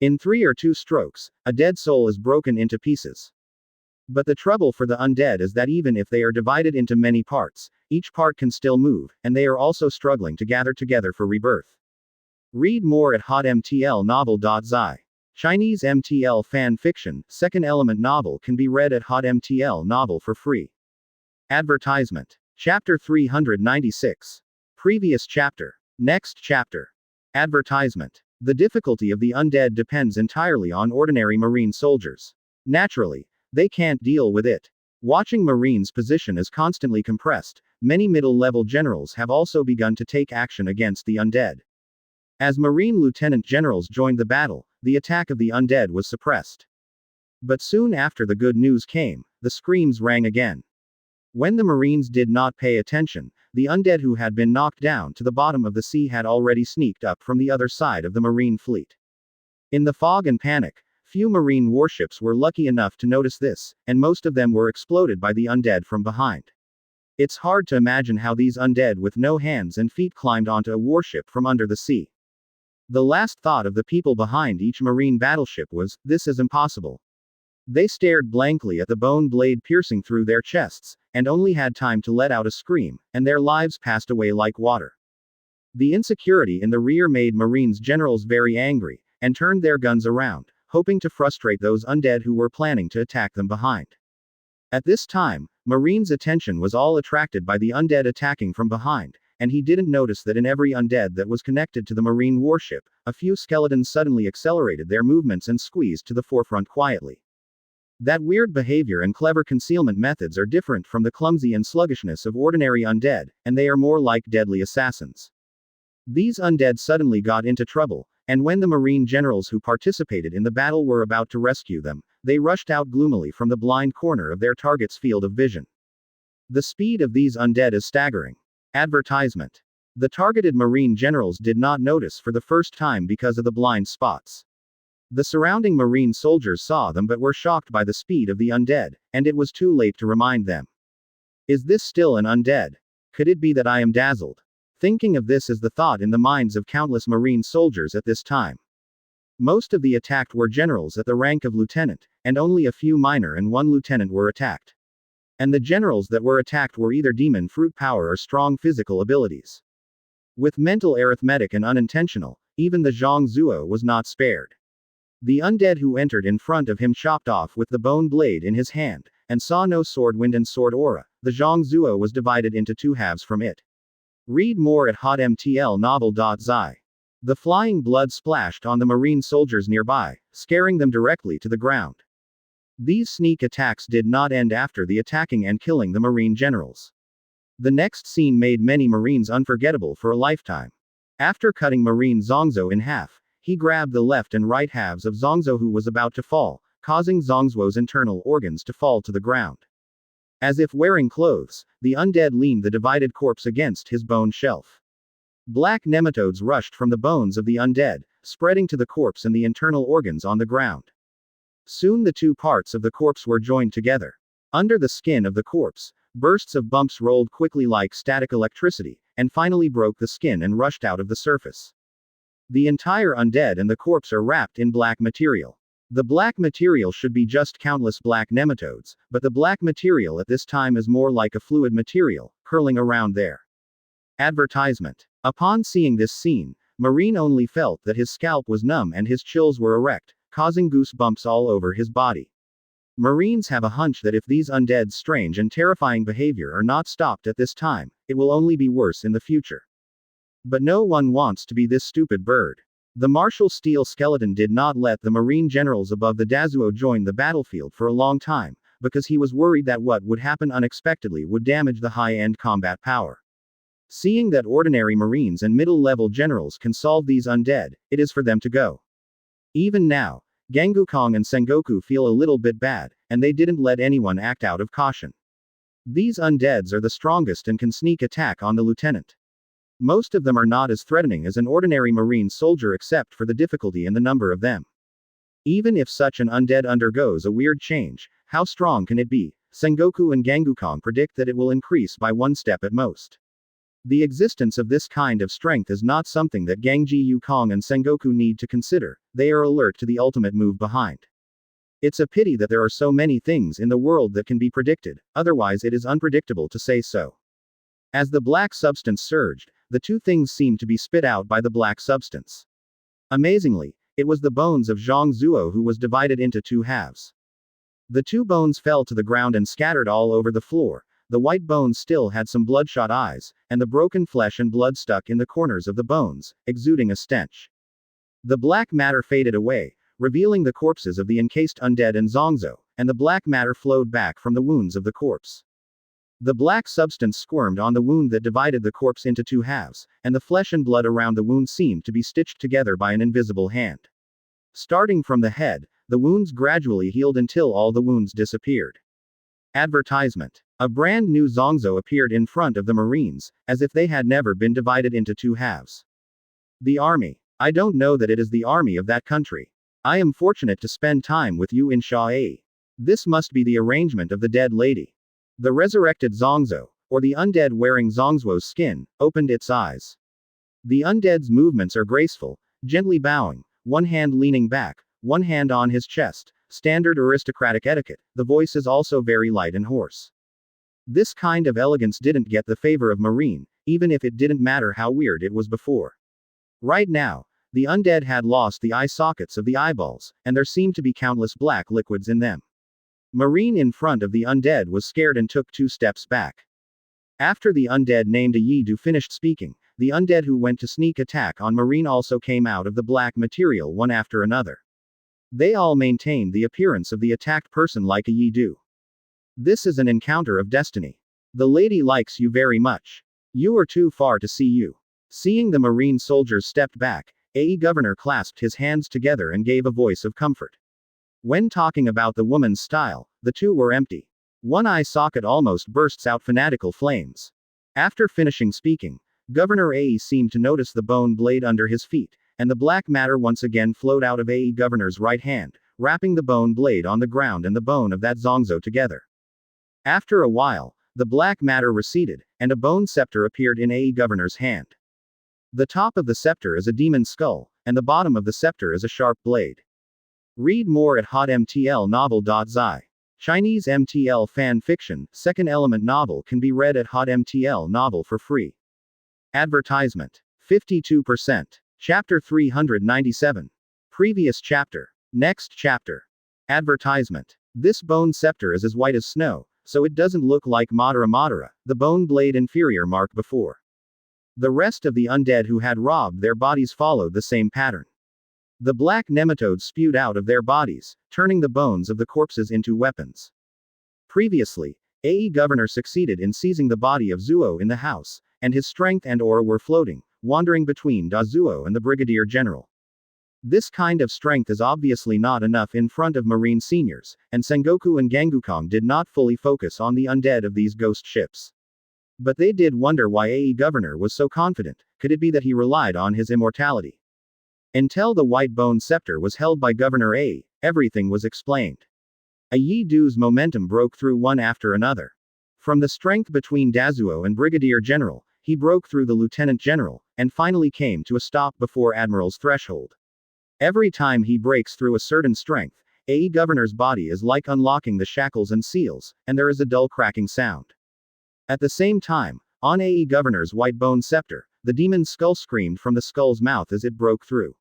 In 3 or 2 strokes, a dead soul is broken into pieces. But the trouble for the undead is that even if they are divided into many parts, each part can still move, and they are also struggling to gather together for rebirth. Read more at hotmtlnovel.zi. Chinese MTL fan fiction, Second Element novel can be read at hotmtl novel for free. Advertisement. Chapter 396. Previous chapter. Next chapter. Advertisement. The difficulty of the undead depends entirely on ordinary Marine soldiers. Naturally, they can't deal with it. Watching Marines' position is constantly compressed, many middle-level generals have also begun to take action against the undead. As Marine lieutenant generals joined the battle, the attack of the undead was suppressed. But soon after the good news came, the screams rang again. When the Marines did not pay attention, the undead who had been knocked down to the bottom of the sea had already sneaked up from the other side of the Marine fleet. In the fog and panic, few Marine warships were lucky enough to notice this, and most of them were exploded by the undead from behind. It's hard to imagine how these undead with no hands and feet climbed onto a warship from under the sea. The last thought of the people behind each Marine battleship was, "This is impossible." They stared blankly at the bone blade piercing through their chests, and only had time to let out a scream, and their lives passed away like water. The insecurity in the rear made Marines generals very angry, and turned their guns around, hoping to frustrate those undead who were planning to attack them behind. At this time, Marine's attention was all attracted by the undead attacking from behind, and he didn't notice that in every undead that was connected to the Marine warship, a few skeletons suddenly accelerated their movements and squeezed to the forefront quietly. That weird behavior and clever concealment methods are different from the clumsy and sluggishness of ordinary undead, and they are more like deadly assassins. These undead suddenly got into trouble, and when the Marine generals who participated in the battle were about to rescue them, they rushed out gloomily from the blind corner of their target's field of vision. The speed of these undead is staggering. Advertisement. The targeted Marine generals did not notice for the first time because of the blind spots. The surrounding Marine soldiers saw them but were shocked by the speed of the undead, and it was too late to remind them. Is this still an undead? Could it be that I am dazzled? Thinking of this is the thought in the minds of countless Marine soldiers at this time. Most of the attacked were generals at the rank of lieutenant, and only a few minor and 1 lieutenant were attacked. And the generals that were attacked were either demon fruit power or strong physical abilities. With mental arithmetic and unintentional, even the Zhang Zuo was not spared. The undead who entered in front of him chopped off with the bone blade in his hand, and saw no sword wind and sword aura. The Zhang Zuo was divided into 2 halves from it. Read more at hotmtlnovel.zi. The flying blood splashed on the Marine soldiers nearby, scaring them directly to the ground. These sneak attacks did not end after the attacking and killing the Marine generals. The next scene made many Marines unforgettable for a lifetime. After cutting Marine Zhangzuo in half, he grabbed the left and right halves of Zhangzuo who was about to fall, causing Zhangzuo's internal organs to fall to the ground. As if wearing clothes, the undead leaned the divided corpse against his bone shelf. Black nematodes rushed from the bones of the undead, spreading to the corpse and the internal organs on the ground. Soon the 2 parts of the corpse were joined together. Under the skin of the corpse, bursts of bumps rolled quickly like static electricity, and finally broke the skin and rushed out of the surface. The entire undead and the corpse are wrapped in black material. The black material should be just countless black nematodes, but the black material at this time is more like a fluid material, curling around there. Advertisement. Upon seeing this scene, Marine only felt that his scalp was numb and his chills were erect, causing goosebumps all over his body. Marines have a hunch that if these undead's strange and terrifying behavior are not stopped at this time, it will only be worse in the future. But no one wants to be this stupid bird. The Martial Steel skeleton did not let the Marine generals above the Dazuo join the battlefield for a long time, because he was worried that what would happen unexpectedly would damage the high-end combat power. Seeing that ordinary Marines and middle-level generals can solve these undead, it is for them to go. Even now, Gangukong and Sengoku feel a little bit bad, and they didn't let anyone act out of caution. These undeads are the strongest and can sneak attack on the lieutenant. Most of them are not as threatening as an ordinary marine soldier except for the difficulty and the number of them. Even if such an undead undergoes a weird change, how strong can it be? Sengoku and Gangukong predict that it will increase by one step at most. The existence of this kind of strength is not something that Gangji Yukong and Sengoku need to consider, they are alert to the ultimate move behind. It's a pity that there are so many things in the world that can be predicted, otherwise it is unpredictable to say so. As the black substance surged, the two things seemed to be spit out by the black substance. Amazingly, it was the bones of Zhang Zuo who was divided into two halves. The two bones fell to the ground and scattered all over the floor. The white bones still had some bloodshot eyes, and the broken flesh and blood stuck in the corners of the bones, exuding a stench. The black matter faded away, revealing the corpses of the encased undead and Zongzhou, and the black matter flowed back from the wounds of the corpse. The black substance squirmed on the wound that divided the corpse into two halves, and the flesh and blood around the wound seemed to be stitched together by an invisible hand. Starting from the head, the wounds gradually healed until all the wounds disappeared. Advertisement. A brand new Zongzhou appeared in front of the Marines, as if they had never been divided into two halves. The army. I don't know that it is the army of that country. I am fortunate to spend time with you in Sha'e. This must be the arrangement of the dead lady. The resurrected Zongzhou, or the undead wearing Zongzhou's skin, opened its eyes. The undead's movements are graceful, gently bowing, one hand leaning back, one hand on his chest, standard aristocratic etiquette. The voice is also very light and hoarse. This kind of elegance didn't get the favor of Marine, even if it didn't matter how weird it was before. Right now, the undead had lost the eye sockets of the eyeballs, and there seemed to be countless black liquids in them. Marine in front of the undead was scared and took 2 steps back. After the undead named Yidu finished speaking, the undead who went to sneak attack on Marine also came out of the black material one after another. They all maintained the appearance of the attacked person like a Yidu. This is an encounter of destiny. The lady likes you very much. You are too far to see you. Seeing the Marine soldiers stepped back, AE Governor clasped his hands together and gave a voice of comfort. When talking about the woman's style, the two were empty. One eye socket almost bursts out fanatical flames. After finishing speaking, Governor AE seemed to notice the bone blade under his feet, and the black matter once again flowed out of AE Governor's right hand, wrapping the bone blade on the ground and the bone of that Zongzhou together. After a while, the black matter receded, and a bone scepter appeared in AE Governor's hand. The top of the scepter is a demon skull, and the bottom of the scepter is a sharp blade. Read more at hotmtlnovel.zi. Chinese MTL fan fiction, second element novel can be read at hotmtl novel for free. Advertisement. 52%. Chapter 397. Previous chapter. Next chapter. Advertisement. This bone scepter is as white as snow, so it doesn't look like Madara, the bone blade inferior mark before. The rest of the undead who had robbed their bodies followed the same pattern. The black nematodes spewed out of their bodies, turning the bones of the corpses into weapons. Previously, AE Governor succeeded in seizing the body of Zuo in the house, and his strength and aura were floating, wandering between Da Zuo and the Brigadier General. This kind of strength is obviously not enough in front of Marine seniors, and Sengoku and Gangukong did not fully focus on the undead of these ghost ships. But they did wonder why AE Governor was so confident. Could it be that he relied on his immortality? Until the white bone scepter was held by Governor AE, everything was explained. A Yidu's momentum broke through one after another. From the strength between Dazuo and Brigadier General, he broke through the Lieutenant General, and finally came to a stop before Admiral's threshold. Every time he breaks through a certain strength, AE Governor's body is like unlocking the shackles and seals, and there is a dull cracking sound. At the same time, on AE Governor's white bone scepter, the demon's skull screamed from the skull's mouth as it broke through.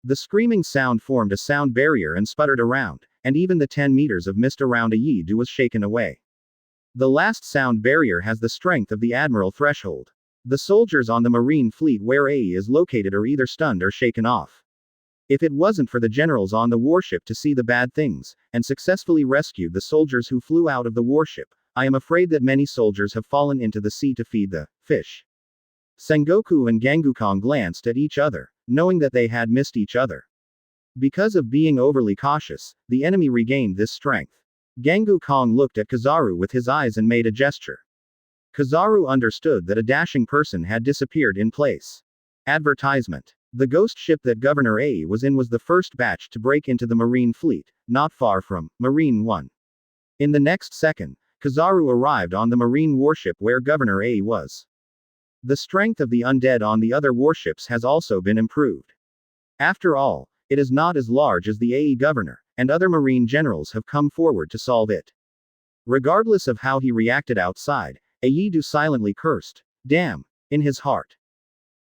The screaming sound formed a sound barrier and sputtered around, and even the 10 meters of mist around a Yidu was shaken away. The last sound barrier has the strength of the Admiral threshold. The soldiers on the Marine fleet where AE is located are either stunned or shaken off. If it wasn't for the generals on the warship to see the bad things, and successfully rescued the soldiers who flew out of the warship, I am afraid that many soldiers have fallen into the sea to feed the fish. Sengoku and Gangukong glanced at each other, knowing that they had missed each other. Because of being overly cautious, the enemy regained this strength. Gangukong looked at Kizaru with his eyes and made a gesture. Kizaru understood that a dashing person had disappeared in place. Advertisement. The ghost ship that Governor A was in was the first batch to break into the Marine fleet, not far from Marine 1. In the next second, Kizaru arrived on the Marine warship where Governor A was. The strength of the undead on the other warships has also been improved. After all, it is not as large as the AE governor, and other Marine generals have come forward to solve it. Regardless of how he reacted outside, Ayidu silently cursed, "Damn," in his heart.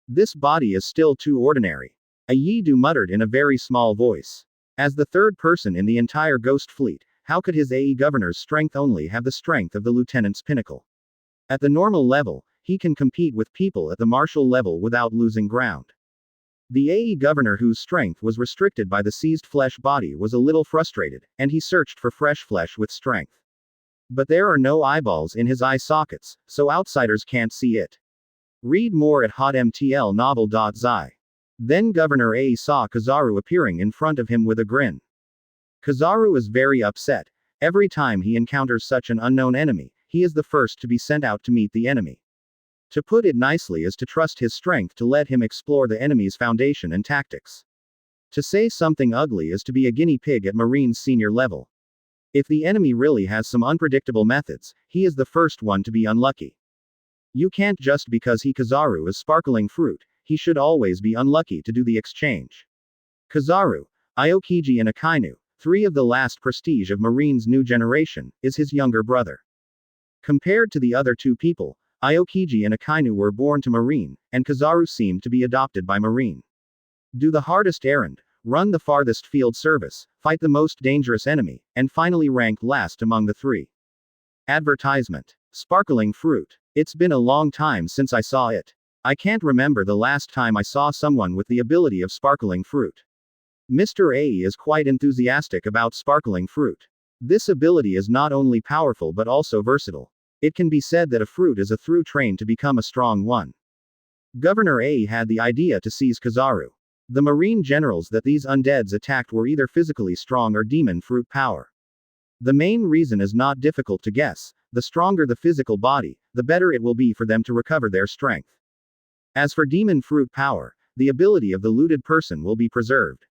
This body is still too ordinary. Ayidu muttered in a very small voice. As the third person in the entire ghost fleet, how could his AE governor's strength only have the strength of the lieutenant's pinnacle? At the normal level, he can compete with people at the martial level without losing ground. The AE governor whose strength was restricted by the seized flesh body was a little frustrated, and he searched for fresh flesh with strength. But there are no eyeballs in his eye sockets, so outsiders can't see it. Read more at hotmtlnovel.zi. Then Governor A saw Kizaru appearing in front of him with a grin. Kizaru is very upset. Every time he encounters such an unknown enemy, he is the first to be sent out to meet the enemy. To put it nicely is to trust his strength to let him explore the enemy's foundation and tactics. To say something ugly is to be a guinea pig at Marine's senior level. If the enemy really has some unpredictable methods, he is the first one to be unlucky. You can't just because Kizaru is sparkling fruit, he should always be unlucky to do the exchange. Kizaru, Aokiji and Akainu, three of the last prestige of Marine's new generation, is his younger brother. Compared to the other two people, Aokiji and Akainu were born to Marine, and Kizaru seemed to be adopted by Marine. Do the hardest errand, run the farthest field service, fight the most dangerous enemy, and finally rank last among the three. Advertisement. Sparkling fruit. It's been a long time since I saw it. I can't remember the last time I saw someone with the ability of sparkling fruit. Mr. A is quite enthusiastic about sparkling fruit. This ability is not only powerful but also versatile. It can be said that a fruit is a through train to become a strong one. Governor A had the idea to seize Kizaru. The Marine generals that these undeads attacked were either physically strong or demon fruit power. The main reason is not difficult to guess. The stronger the physical body, the better it will be for them to recover their strength. As for demon fruit power, the ability of the looted person will be preserved.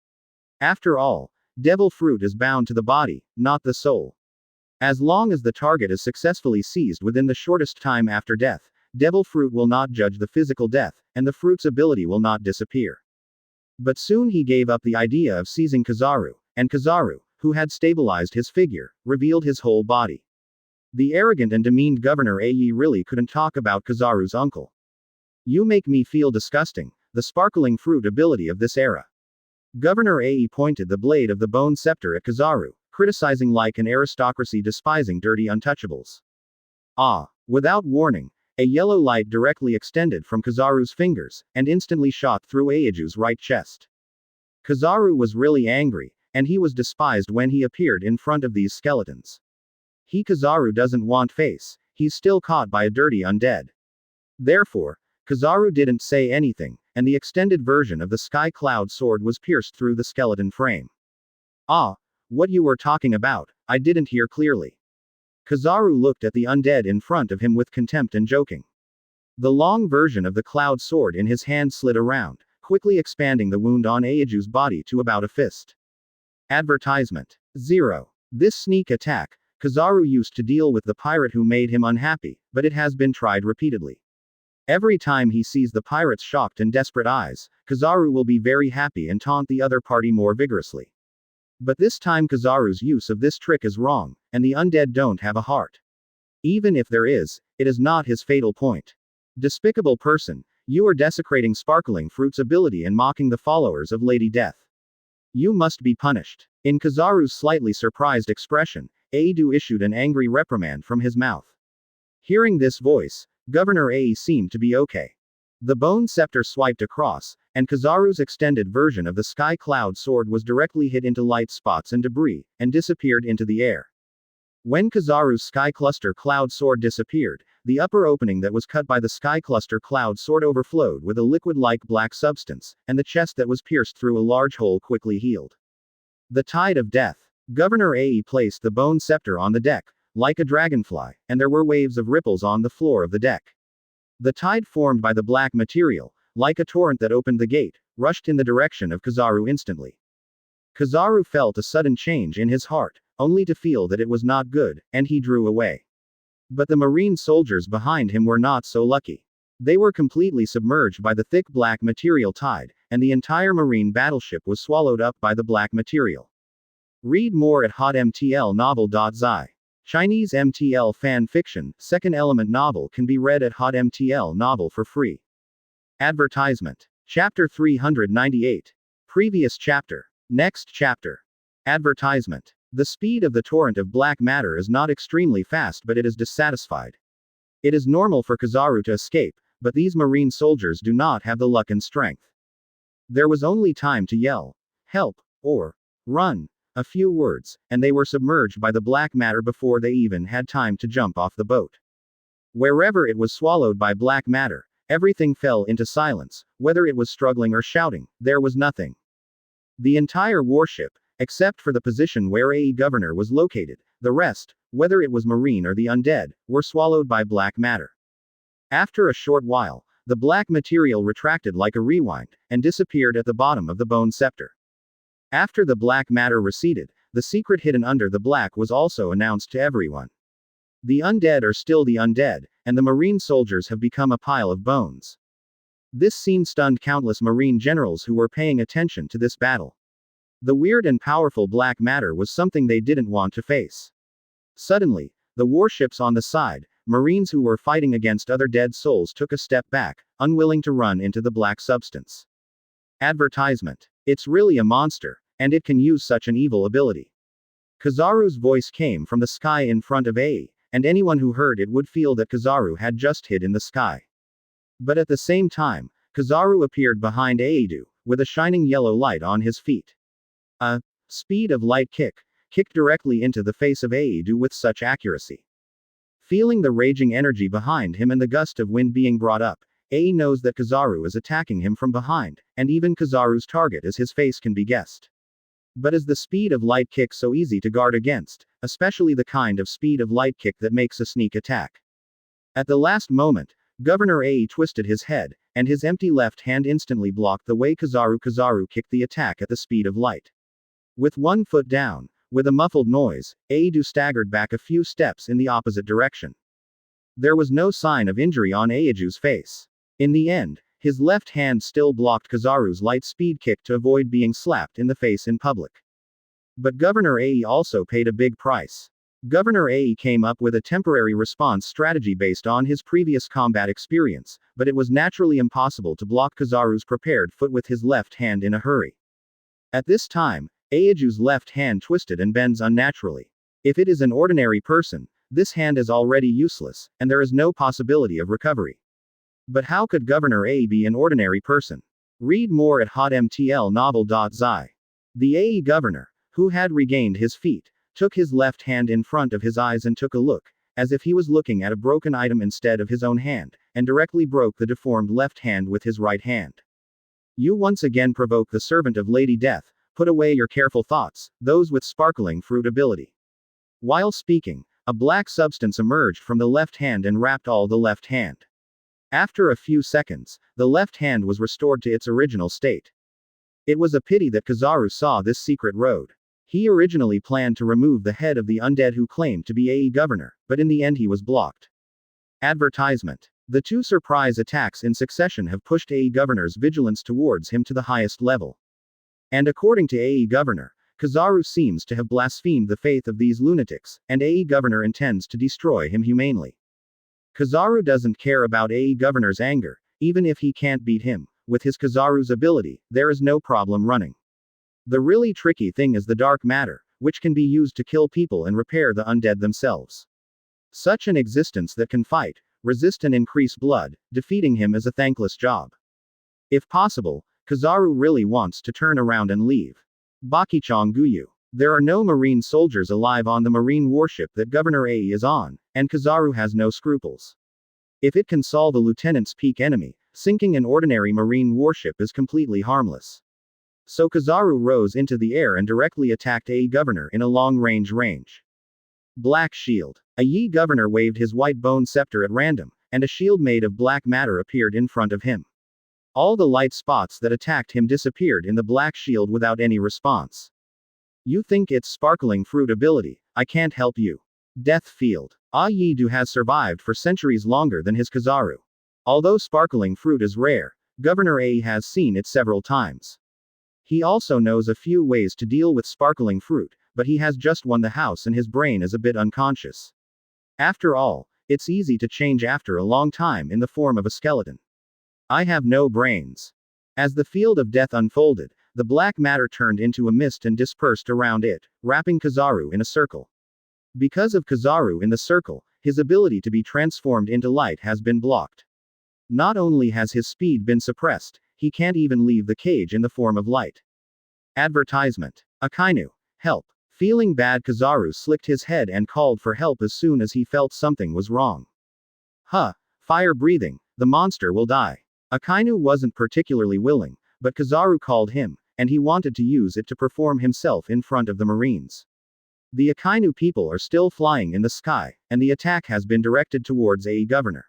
After all, devil fruit is bound to the body, not the soul. As long as the target is successfully seized within the shortest time after death, devil fruit will not judge the physical death, and the fruit's ability will not disappear. But soon he gave up the idea of seizing Kizaru, and Kizaru, who had stabilized his figure, revealed his whole body. The arrogant and demeaned Governor A really couldn't talk about Kizaru's uncle. You make me feel disgusting, the sparkling fruit ability of this era. Governor A pointed the blade of the bone scepter at Kizaru, criticizing like an aristocracy despising dirty untouchables. Without warning, a yellow light directly extended from Kizaru's fingers, and instantly shot through Ayaju's right chest. Kizaru was really angry, and he was despised when he appeared in front of these skeletons. Kizaru doesn't want face, he's still caught by a dirty undead. Therefore, Kizaru didn't say anything, and the extended version of the sky cloud sword was pierced through the skeleton frame. What you were talking about, I didn't hear clearly. Kizaru looked at the undead in front of him with contempt and joking. The long version of the cloud sword in his hand slid around, quickly expanding the wound on Ayaju's body to about a fist. Advertisement. 0. This sneak attack, Kizaru used to deal with the pirate who made him unhappy, but it has been tried repeatedly. Every time he sees the pirate's shocked and desperate eyes, Kizaru will be very happy and taunt the other party more vigorously. But this time Kizaru's use of this trick is wrong, and the undead don't have a heart. Even if there is, it is not his fatal point. Despicable person, you are desecrating sparkling fruit's ability and mocking the followers of Lady Death. You must be punished. In Kizaru's slightly surprised expression, Aidu issued an angry reprimand from his mouth. Hearing this voice, Governor A seemed to be okay. The bone scepter swiped across, and Kizaru's extended version of the sky cloud sword was directly hit into light spots and debris, and disappeared into the air. When Kizaru's sky cluster cloud sword disappeared, the upper opening that was cut by the sky cluster cloud sword overflowed with a liquid-like black substance, and the chest that was pierced through a large hole quickly healed. The tide of death. Governor A placed the bone scepter on the deck, like a dragonfly, and there were waves of ripples on the floor of the deck. The tide formed by the black material, like a torrent that opened the gate, rushed in the direction of Kizaru instantly. Kizaru felt a sudden change in his heart, only to feel that it was not good, and he drew away. But the marine soldiers behind him were not so lucky. They were completely submerged by the thick black material tide, and the entire marine battleship was swallowed up by the black material. Read more at hotmtlnovel.zi. Chinese MTL fan fiction, second element novel can be read at hotmtl novel for free. Advertisement. Chapter 398. Previous chapter. Next chapter. Advertisement. The speed of the torrent of black matter is not extremely fast, but it is dissatisfied. It is normal for Kizaru to escape, but these marine soldiers do not have the luck and strength. There was only time to yell, "Help!" or "Run!" a few words, and they were submerged by the black matter before they even had time to jump off the boat. Wherever it was swallowed by black matter, everything fell into silence, whether it was struggling or shouting, there was nothing. The entire warship, except for the position where A Governor was located, the rest, whether it was marine or the undead, were swallowed by black matter. After a short while, the black material retracted like a rewind, and disappeared at the bottom of the bone scepter. After the black matter receded, the secret hidden under the black was also announced to everyone. The undead are still the undead, and the marine soldiers have become a pile of bones. This scene stunned countless marine generals who were paying attention to this battle. The weird and powerful black matter was something they didn't want to face. Suddenly, the warships on the side, marines who were fighting against other dead souls took a step back, unwilling to run into the black substance. Advertisement. It's really a monster, and it can use such an evil ability. Kizaru's voice came from the sky in front of A, and anyone who heard it would feel that Kizaru had just hid in the sky. But at the same time, Kizaru appeared behind Aedu, with a shining yellow light on his feet. A speed of light kicked directly into the face of Aedu with such accuracy. Feeling the raging energy behind him and the gust of wind being brought up, A knows that Kizaru is attacking him from behind, and even Kizaru's target as his face can be guessed. But is the speed of light kick so easy to guard against, especially the kind of speed of light kick that makes a sneak attack? At the last moment, Governor A twisted his head, and his empty left hand instantly blocked the way Kizaru kicked the attack at the speed of light. With one foot down, with a muffled noise, Aedu staggered back a few steps in the opposite direction. There was no sign of injury on Aedu's face. In the end, his left hand still blocked Kizaru's light speed kick to avoid being slapped in the face in public. But Governor A also paid a big price. Governor A came up with a temporary response strategy based on his previous combat experience, but it was naturally impossible to block Kizaru's prepared foot with his left hand in a hurry. At this time, Aedu's left hand twisted and bends unnaturally. If it is an ordinary person, this hand is already useless, and there is no possibility of recovery. But how could Governor A be an ordinary person? Read more at hotmtlnovel.zi. The AE governor, who had regained his feet, took his left hand in front of his eyes and took a look, as if he was looking at a broken item instead of his own hand, and directly broke the deformed left hand with his right hand. You once again provoke the servant of Lady Death. Put away your careful thoughts, those with sparkling fruit ability. While speaking, a black substance emerged from the left hand and wrapped all the left hand. After a few seconds, the left hand was restored to its original state. It was a pity that Kizaru saw this secret road. He originally planned to remove the head of the undead who claimed to be AE governor, but in the end he was blocked. Advertisement. The two surprise attacks in succession have pushed AE governor's vigilance towards him to the highest level. And according to AE Governor, Kizaru seems to have blasphemed the faith of these lunatics, and AE Governor intends to destroy him humanely. Kizaru doesn't care about AE Governor's anger, even if he can't beat him. With his Kizaru's ability, there is no problem running. The really tricky thing is the dark matter, which can be used to kill people and repair the undead themselves. Such an existence that can fight, resist and increase blood, defeating him is a thankless job. If possible, Kizaru really wants to turn around and leave. Bakichong Guyu. There are no marine soldiers alive on the marine warship that Governor A is on, and Kizaru has no scruples. If it can solve a lieutenant's peak enemy, sinking an ordinary marine warship is completely harmless. So Kizaru rose into the air and directly attacked A Governor in a long range. Black Shield. A Yi governor waved his white bone scepter at random, and a shield made of black matter appeared in front of him. All the light spots that attacked him disappeared in the black shield without any response. You think it's sparkling fruit ability, I can't help you. Death field. Yi Du has survived for centuries longer than his Kizaru. Although sparkling fruit is rare, Governor A has seen it several times. He also knows a few ways to deal with sparkling fruit, but he has just won the house and his brain is a bit unconscious. After all, it's easy to change after a long time in the form of a skeleton. I have no brains. As the field of death unfolded, the black matter turned into a mist and dispersed around it, wrapping Kizaru in a circle. Because of Kizaru in the circle, his ability to be transformed into light has been blocked. Not only has his speed been suppressed, he can't even leave the cage in the form of light. Advertisement. Akainu. Help. Feeling bad, Kizaru slicked his head and called for help as soon as he felt something was wrong. Fire breathing, the monster will die. Akainu wasn't particularly willing, but Kizaru called him, and he wanted to use it to perform himself in front of the Marines. The Akainu people are still flying in the sky, and the attack has been directed towards A Governor.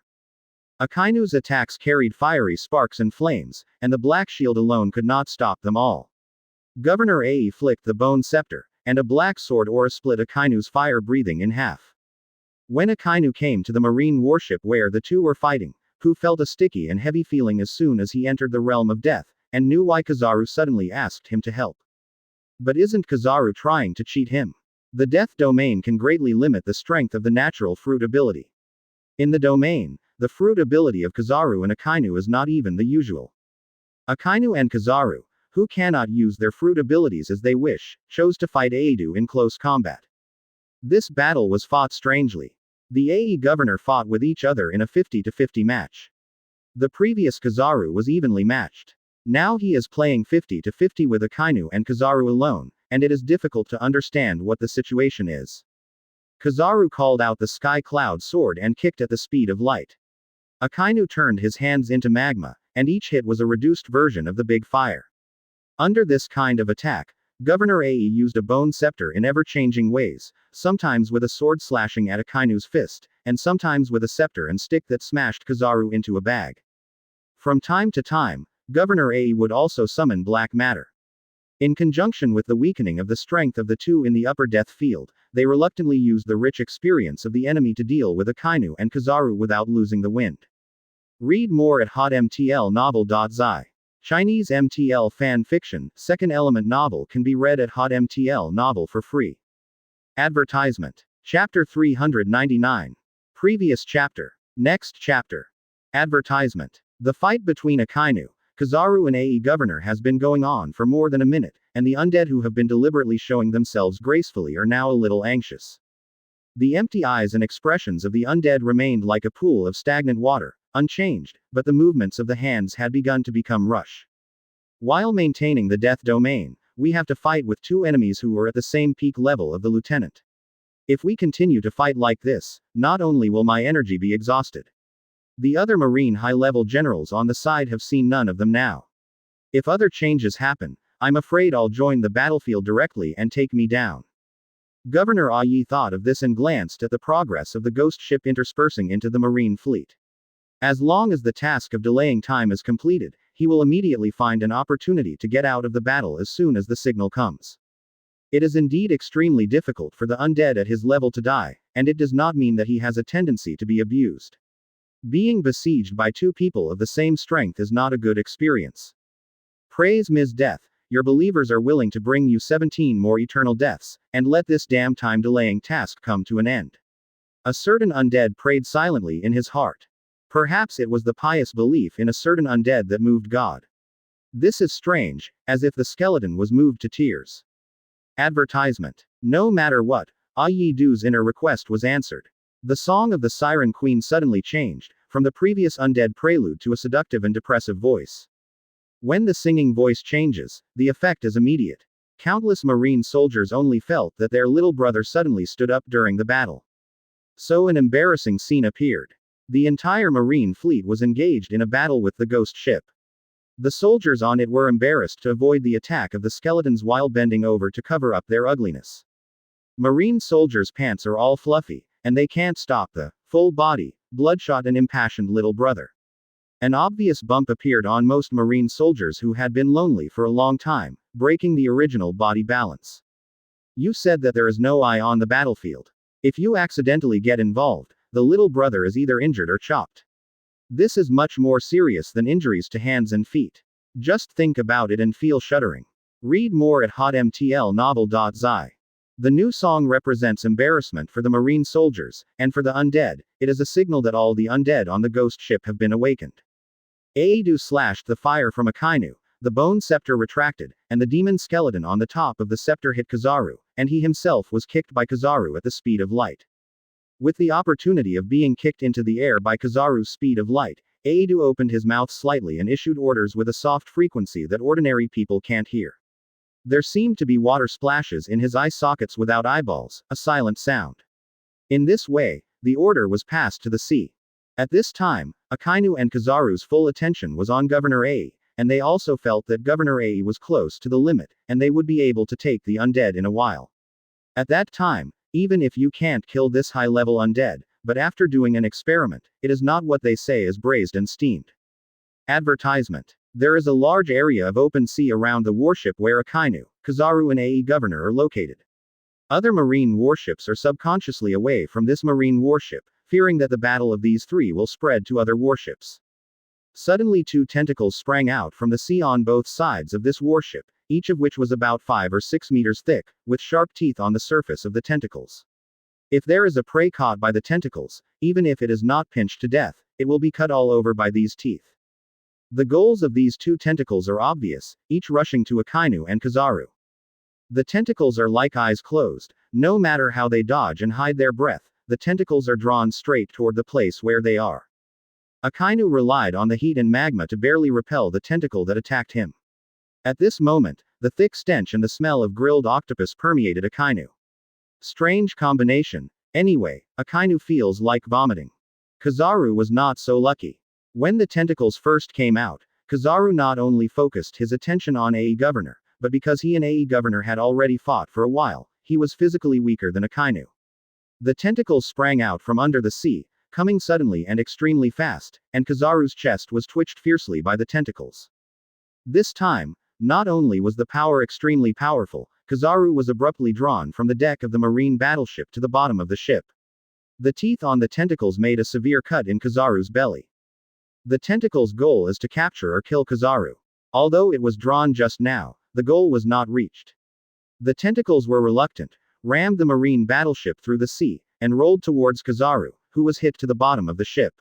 Akainu's attacks carried fiery sparks and flames, and the black shield alone could not stop them all. Governor A flicked the bone scepter, and a black sword aura split Akainu's fire breathing in half. When Akainu came to the marine warship where the two were fighting, Pu felt a sticky and heavy feeling as soon as he entered the realm of death, and knew why Kizaru suddenly asked him to help. But isn't Kizaru trying to cheat him? The death domain can greatly limit the strength of the natural fruit ability. In the domain, the fruit ability of Kizaru and Akainu is not even the usual. Akainu and Kizaru, who cannot use their fruit abilities as they wish, chose to fight Aidu in close combat. This battle was fought strangely. The AE governor fought with each other in a 50-50 match. The previous Kizaru was evenly matched. Now he is playing 50-50 with Akainu and Kizaru alone, and it is difficult to understand what the situation is. Kizaru called out the sky cloud sword and kicked at the speed of light. Akainu turned his hands into magma, and each hit was a reduced version of the big fire. Under this kind of attack, Governor Ae used a bone scepter in ever-changing ways, sometimes with a sword slashing at Akainu's fist, and sometimes with a scepter and stick that smashed Kizaru into a bag. From time to time, Governor Ae would also summon black matter. In conjunction with the weakening of the strength of the two in the upper death field, they reluctantly used the rich experience of the enemy to deal with Akainu and Kizaru without losing the wind. Read more at hotmtlnovel.zi. Chinese MTL fan fiction, second element novel can be read at hotmtl novel for free. Advertisement. Chapter 399. Previous chapter. Next chapter. Advertisement. The fight between Akainu, Kizaru and Ae Governor has been going on for more than a minute, and the undead who have been deliberately showing themselves gracefully are now a little anxious. The empty eyes and expressions of the undead remained like a pool of stagnant water, unchanged, but the movements of the hands had begun to become rush. While maintaining the death domain, we have to fight with two enemies who are at the same peak level of the lieutenant. If we continue to fight like this, not only will my energy be exhausted. The other marine high-level generals on the side have seen none of them now. If other changes happen, I'm afraid I'll join the battlefield directly and take me down. Governor Ayi thought of this and glanced at the progress of the ghost ship interspersing into the marine fleet. As long as the task of delaying time is completed, he will immediately find an opportunity to get out of the battle as soon as the signal comes. It is indeed extremely difficult for the undead at his level to die, and it does not mean that he has a tendency to be abused. Being besieged by two people of the same strength is not a good experience. Praise Ms. Death, your believers are willing to bring you 17 more eternal deaths, and let this damn time delaying task come to an end. A certain undead prayed silently in his heart. Perhaps it was the pious belief in a certain undead that moved God. This is strange, as if the skeleton was moved to tears. Advertisement. No matter what, Ayi Du's inner request was answered. The song of the Siren Queen suddenly changed, from the previous undead prelude to a seductive and depressive voice. When the singing voice changes, the effect is immediate. Countless marine soldiers only felt that their little brother suddenly stood up during the battle. So an embarrassing scene appeared. The entire marine fleet was engaged in a battle with the ghost ship. The soldiers on it were embarrassed to avoid the attack of the skeletons while bending over to cover up their ugliness. Marine soldiers' pants are all fluffy, and they can't stop the full body, bloodshot and impassioned little brother. An obvious bump appeared on most Marine soldiers who had been lonely for a long time, breaking the original body balance. You said that there is no eye on the battlefield. If you accidentally get involved, the little brother is either injured or chopped. This is much more serious than injuries to hands and feet. Just think about it and feel shuddering. Read more at hotmtlnovel.zi. The new song represents embarrassment for the Marine soldiers, and for the undead, it is a signal that all the undead on the ghost ship have been awakened. Aedu slashed the fire from Akainu, the bone scepter retracted, and the demon skeleton on the top of the scepter hit Kizaru, and he himself was kicked by Kizaru at the speed of light. With the opportunity of being kicked into the air by Kizaru's speed of light, Aedu opened his mouth slightly and issued orders with a soft frequency that ordinary people can't hear. There seemed to be water splashes in his eye sockets without eyeballs, a silent sound. In this way, the order was passed to the sea. At this time, Akainu and Kizaru's full attention was on Governor Ai, and they also felt that Governor Ai was close to the limit, and they would be able to take the undead in a while. At that time, even if you can't kill this high-level undead, but after doing an experiment, it is not what they say is braised and steamed. Advertisement. There is a large area of open sea around the warship where Akainu, Kizaru and Ai Governor are located. Other Marine warships are subconsciously away from this Marine warship, fearing that the battle of these three will spread to other warships. Suddenly 2 tentacles sprang out from the sea on both sides of this warship, each of which was about 5 or 6 meters thick, with sharp teeth on the surface of the tentacles. If there is a prey caught by the tentacles, even if it is not pinched to death, it will be cut all over by these teeth. The goals of these 2 tentacles are obvious, each rushing to Akainu and Kizaru. The tentacles are like eyes closed, no matter how they dodge and hide their breath, the tentacles are drawn straight toward the place where they are. Akainu relied on the heat and magma to barely repel the tentacle that attacked him. At this moment, the thick stench and the smell of grilled octopus permeated Akainu. Strange combination. Anyway, Akainu feels like vomiting. Kizaru was not so lucky. When the tentacles first came out, Kizaru not only focused his attention on Ai Governor, but because he and Ai Governor had already fought for a while, he was physically weaker than Akainu. The tentacles sprang out from under the sea, coming suddenly and extremely fast, and Kizaru's chest was twitched fiercely by the tentacles. This time, not only was the power extremely powerful, Kizaru was abruptly drawn from the deck of the Marine battleship to the bottom of the ship. The teeth on the tentacles made a severe cut in Kizaru's belly. The tentacle's goal is to capture or kill Kizaru. Although it was drawn just now, the goal was not reached. The tentacles were reluctant, rammed the Marine battleship through the sea, and rolled towards Kizaru, who was hit to the bottom of the ship.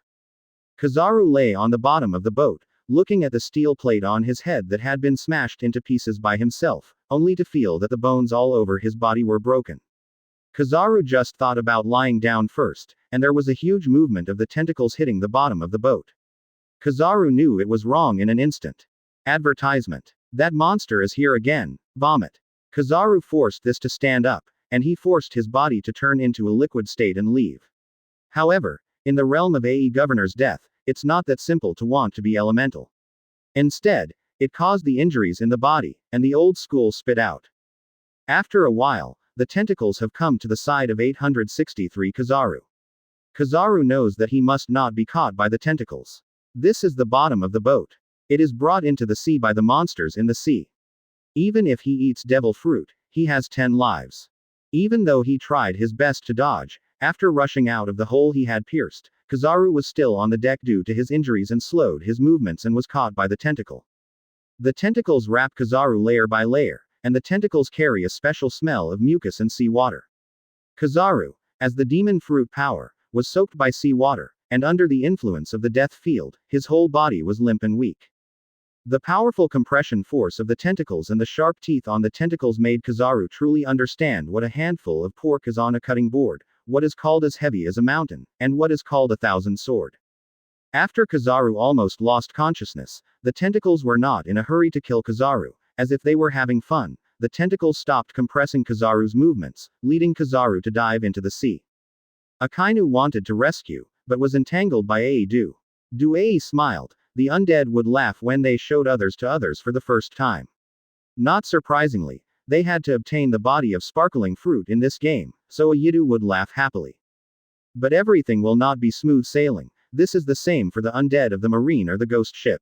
Kizaru lay on the bottom of the boat, looking at the steel plate on his head that had been smashed into pieces by himself, only to feel that the bones all over his body were broken. Kizaru just thought about lying down first, and there was a huge movement of the tentacles hitting the bottom of the boat. Kizaru knew it was wrong in an instant. Advertisement. That monster is here again. Vomit. Kizaru forced this to stand up, and he forced his body to turn into a liquid state and leave. However, in the realm of Ai Governor's death, it's not that simple to want to be elemental. Instead, it caused the injuries in the body, and the old school spit out. After a while, the tentacles have come to the side of 863 Kizaru. Kizaru knows that he must not be caught by the tentacles. This is the bottom of the boat. It is brought into the sea by the monsters in the sea. Even if he eats devil fruit, he has 10 lives. Even though he tried his best to dodge, after rushing out of the hole he had pierced, Kizaru was still on the deck due to his injuries and slowed his movements and was caught by the tentacle. The tentacles wrap Kizaru layer by layer, and the tentacles carry a special smell of mucus and sea water. Kizaru, as the demon fruit power, was soaked by sea water, and under the influence of the death field, his whole body was limp and weak. The powerful compression force of the tentacles and the sharp teeth on the tentacles made Kizaru truly understand what a handful of pork is on a cutting board, what is called as heavy as a mountain, and what is called 1,000 sword. After Kizaru almost lost consciousness, the tentacles were not in a hurry to kill Kizaru. As if they were having fun, the tentacles stopped compressing Kizaru's movements, leading Kizaru to dive into the sea. Akainu wanted to rescue, but was entangled by Aedu. Duei smiled. The undead would laugh when they showed others to others for the first time. Not surprisingly, they had to obtain the body of sparkling fruit in this game, so Aedu would laugh happily. But everything will not be smooth sailing. This is the same for the undead of the marine or the ghost ship.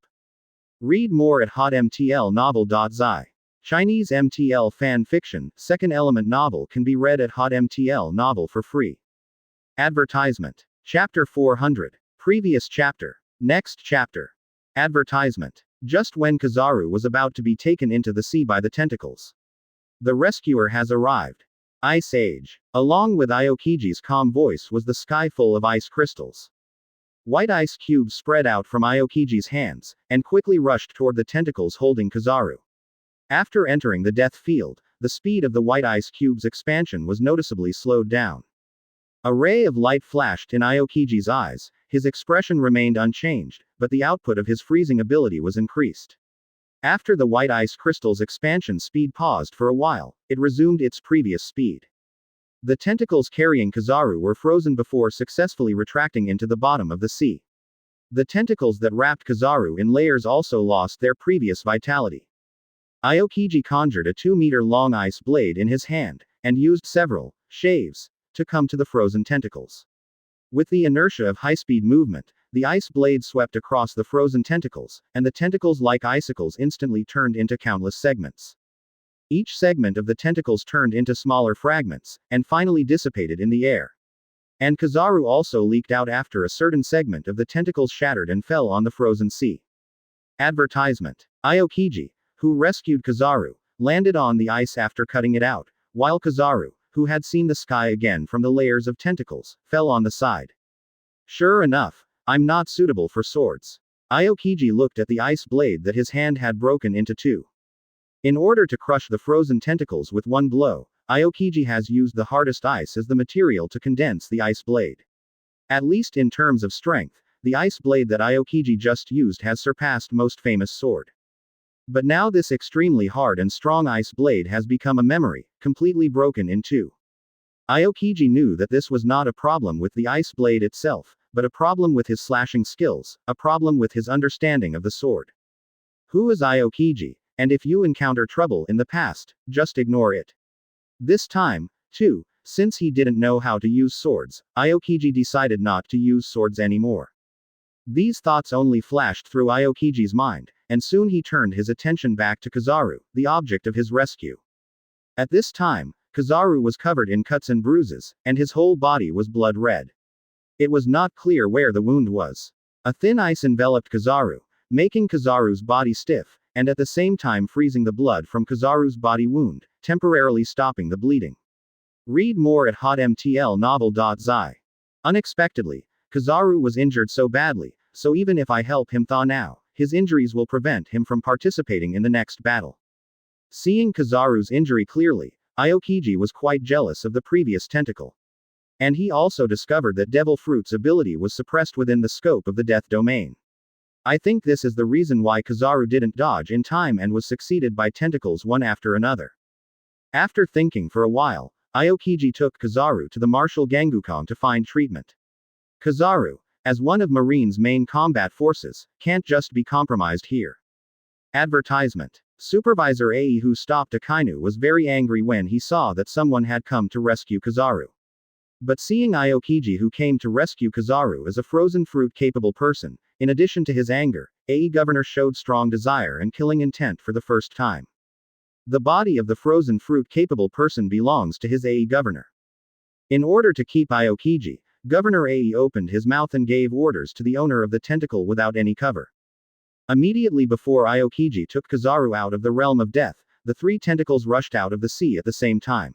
Read more at hotmtlnovel.zi. Chinese MTL fan fiction, second element novel can be read at hotmtl novel for free. Advertisement. Chapter 400. Previous chapter. Next chapter. Advertisement. Just when Kizaru was about to be taken into the sea by the tentacles, the rescuer has arrived. Ice Age. Along with Aokiji's calm voice was the sky full of ice crystals. White ice cubes spread out from Aokiji's hands, and quickly rushed toward the tentacles holding Kizaru. After entering the death field, the speed of the white ice cube's expansion was noticeably slowed down. A ray of light flashed in Aokiji's eyes, his expression remained unchanged, but the output of his freezing ability was increased. After the white ice crystal's expansion speed paused for a while, it resumed its previous speed. The tentacles carrying Kizaru were frozen before successfully retracting into the bottom of the sea. The tentacles that wrapped Kizaru in layers also lost their previous vitality. Aokiji conjured a 2-meter-long ice blade in his hand, and used several shaves to come to the frozen tentacles. With the inertia of high-speed movement, the ice blade swept across the frozen tentacles, and the tentacles like icicles instantly turned into countless segments. Each segment of the tentacles turned into smaller fragments, and finally dissipated in the air. And Kizaru also leaked out after a certain segment of the tentacles shattered and fell on the frozen sea. Advertisement. Aokiji, who rescued Kizaru, landed on the ice after cutting it out, while Kizaru, who had seen the sky again from the layers of tentacles, fell on the side. Sure enough, I'm not suitable for swords. Aokiji looked at the ice blade that his hand had broken into two. In order to crush the frozen tentacles with one blow, Aokiji has used the hardest ice as the material to condense the ice blade. At least in terms of strength, the ice blade that Aokiji just used has surpassed most famous sword. But now this extremely hard and strong ice blade has become a memory, completely broken in two. Aokiji knew that this was not a problem with the ice blade itself, but a problem with his slashing skills, a problem with his understanding of the sword. Who is Aokiji? And if you encounter trouble in the past, just ignore it. This time, too, since he didn't know how to use swords, Aokiji decided not to use swords anymore. These thoughts only flashed through Aokiji's mind, and soon he turned his attention back to Kizaru, the object of his rescue. At this time, Kizaru was covered in cuts and bruises, and his whole body was blood red. It was not clear where the wound was. A thin ice enveloped Kizaru, making Kizaru's body stiff, and at the same time freezing the blood from Kizaru's body wound, temporarily stopping the bleeding. Read more at hotmtlnovel.zi. Unexpectedly, Kizaru was injured so badly, so even if I help him thaw now, his injuries will prevent him from participating in the next battle. Seeing Kizaru's injury clearly, Aokiji was quite jealous of the previous tentacle. And he also discovered that Devil Fruit's ability was suppressed within the scope of the death domain. I think this is the reason why Kizaru didn't dodge in time and was succeeded by tentacles one after another. After thinking for a while, Aokiji took Kizaru to the Martial Gangukong to find treatment. Kizaru, as one of Marine's main combat forces, can't just be compromised here. Advertisement. Supervisor Ae who stopped Akainu was very angry when he saw that someone had come to rescue Kizaru. But seeing Aokiji who came to rescue Kizaru as a frozen fruit capable person, in addition to his anger, Ae governor showed strong desire and killing intent for the first time. The body of the frozen fruit capable person belongs to his Ae governor. In order to keep Aokiji, Governor Ae opened his mouth and gave orders to the owner of the tentacle without any cover. Immediately before Aokiji took Kizaru out of the realm of death, the three tentacles rushed out of the sea at the same time.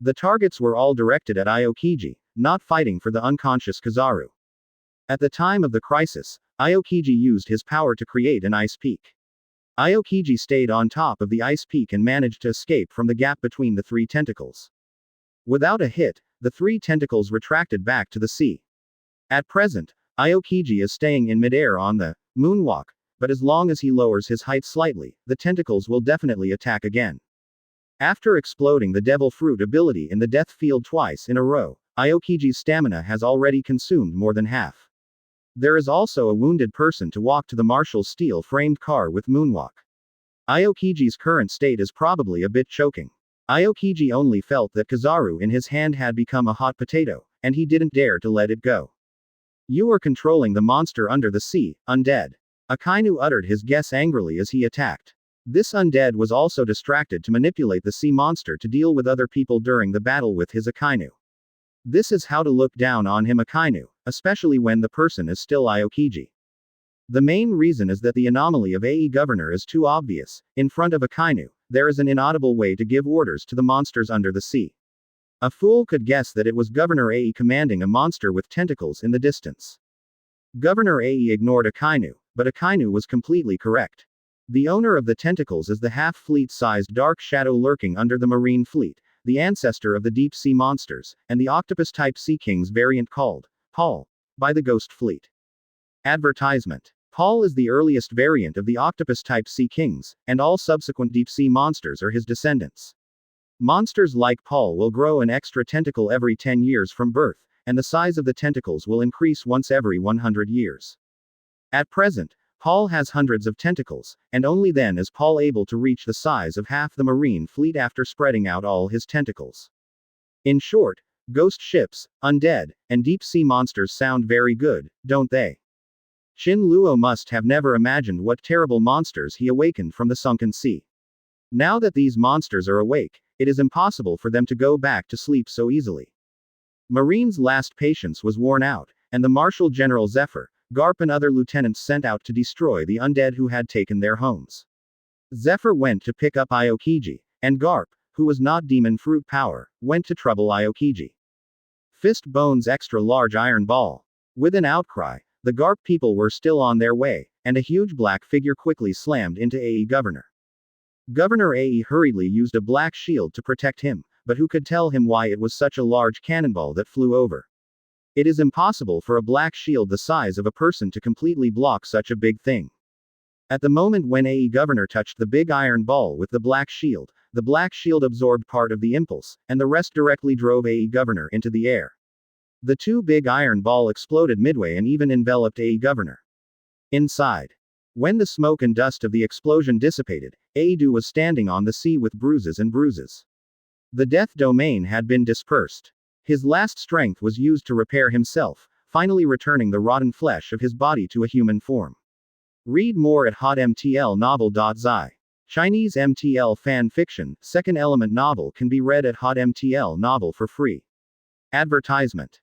The targets were all directed at Aokiji, not fighting for the unconscious Kizaru. At the time of the crisis, Aokiji used his power to create an ice peak. Aokiji stayed on top of the ice peak and managed to escape from the gap between the three tentacles. Without a hit, the three tentacles retracted back to the sea. At present, Aokiji is staying in midair on the moonwalk, but as long as he lowers his height slightly, the tentacles will definitely attack again. After exploding the Devil Fruit ability in the death field twice in a row, Aokiji's stamina has already consumed more than half. There is also a wounded person to walk to the Marshal's steel-framed car with moonwalk. Aokiji's current state is probably a bit choking. Aokiji only felt that Kizaru in his hand had become a hot potato, and he didn't dare to let it go. You are controlling the monster under the sea, undead. Akainu uttered his guess angrily as he attacked. This undead was also distracted to manipulate the sea monster to deal with other people during the battle with his Akainu. This is how to look down on him, Akainu, especially when the person is still Aokiji. The main reason is that the anomaly of AE Governor is too obvious. In front of Akainu, there is an inaudible way to give orders to the monsters under the sea. A fool could guess that it was Governor AE commanding a monster with tentacles in the distance. Governor AE ignored Akainu, but Akainu was completely correct. The owner of the tentacles is the half-fleet-sized dark shadow lurking under the marine fleet, the ancestor of the deep-sea monsters, and the octopus-type sea kings variant called Paul by the Ghost Fleet. Advertisement. Paul is the earliest variant of the octopus-type sea kings, and all subsequent deep-sea monsters are his descendants. Monsters like Paul will grow an extra tentacle every 10 years from birth, and the size of the tentacles will increase once every 100 years. At present, Paul has hundreds of tentacles, and only then is Paul able to reach the size of half the marine fleet after spreading out all his tentacles. In short, ghost ships, undead, and deep-sea monsters sound very good, don't they? Shin Luo must have never imagined what terrible monsters he awakened from the sunken sea. Now that these monsters are awake, it is impossible for them to go back to sleep so easily. Marine's last patience was worn out, and the Marshal General Zephyr, Garp and other lieutenants sent out to destroy the undead who had taken their homes. Zephyr went to pick up Aokiji, and Garp, who was not demon fruit power, went to trouble Aokiji. Fist Bone's extra large iron ball. With an outcry, the Garp people were still on their way, and a huge black figure quickly slammed into AE Governor. Governor AE hurriedly used a black shield to protect him, but who could tell him why it was such a large cannonball that flew over? It is impossible for a black shield the size of a person to completely block such a big thing. At the moment when AE Governor touched the big iron ball with the black shield absorbed part of the impulse, and the rest directly drove AE Governor into the air. The two big iron ball exploded midway and even enveloped AE Governor. Inside. When the smoke and dust of the explosion dissipated, Aidu was standing on the sea with bruises and bruises. The death domain had been dispersed. His last strength was used to repair himself, finally returning the rotten flesh of his body to a human form. Read more at hotmtlnovel.zi. Chinese MTL fan fiction, second element novel can be read at hotmtlnovel for free. Advertisement.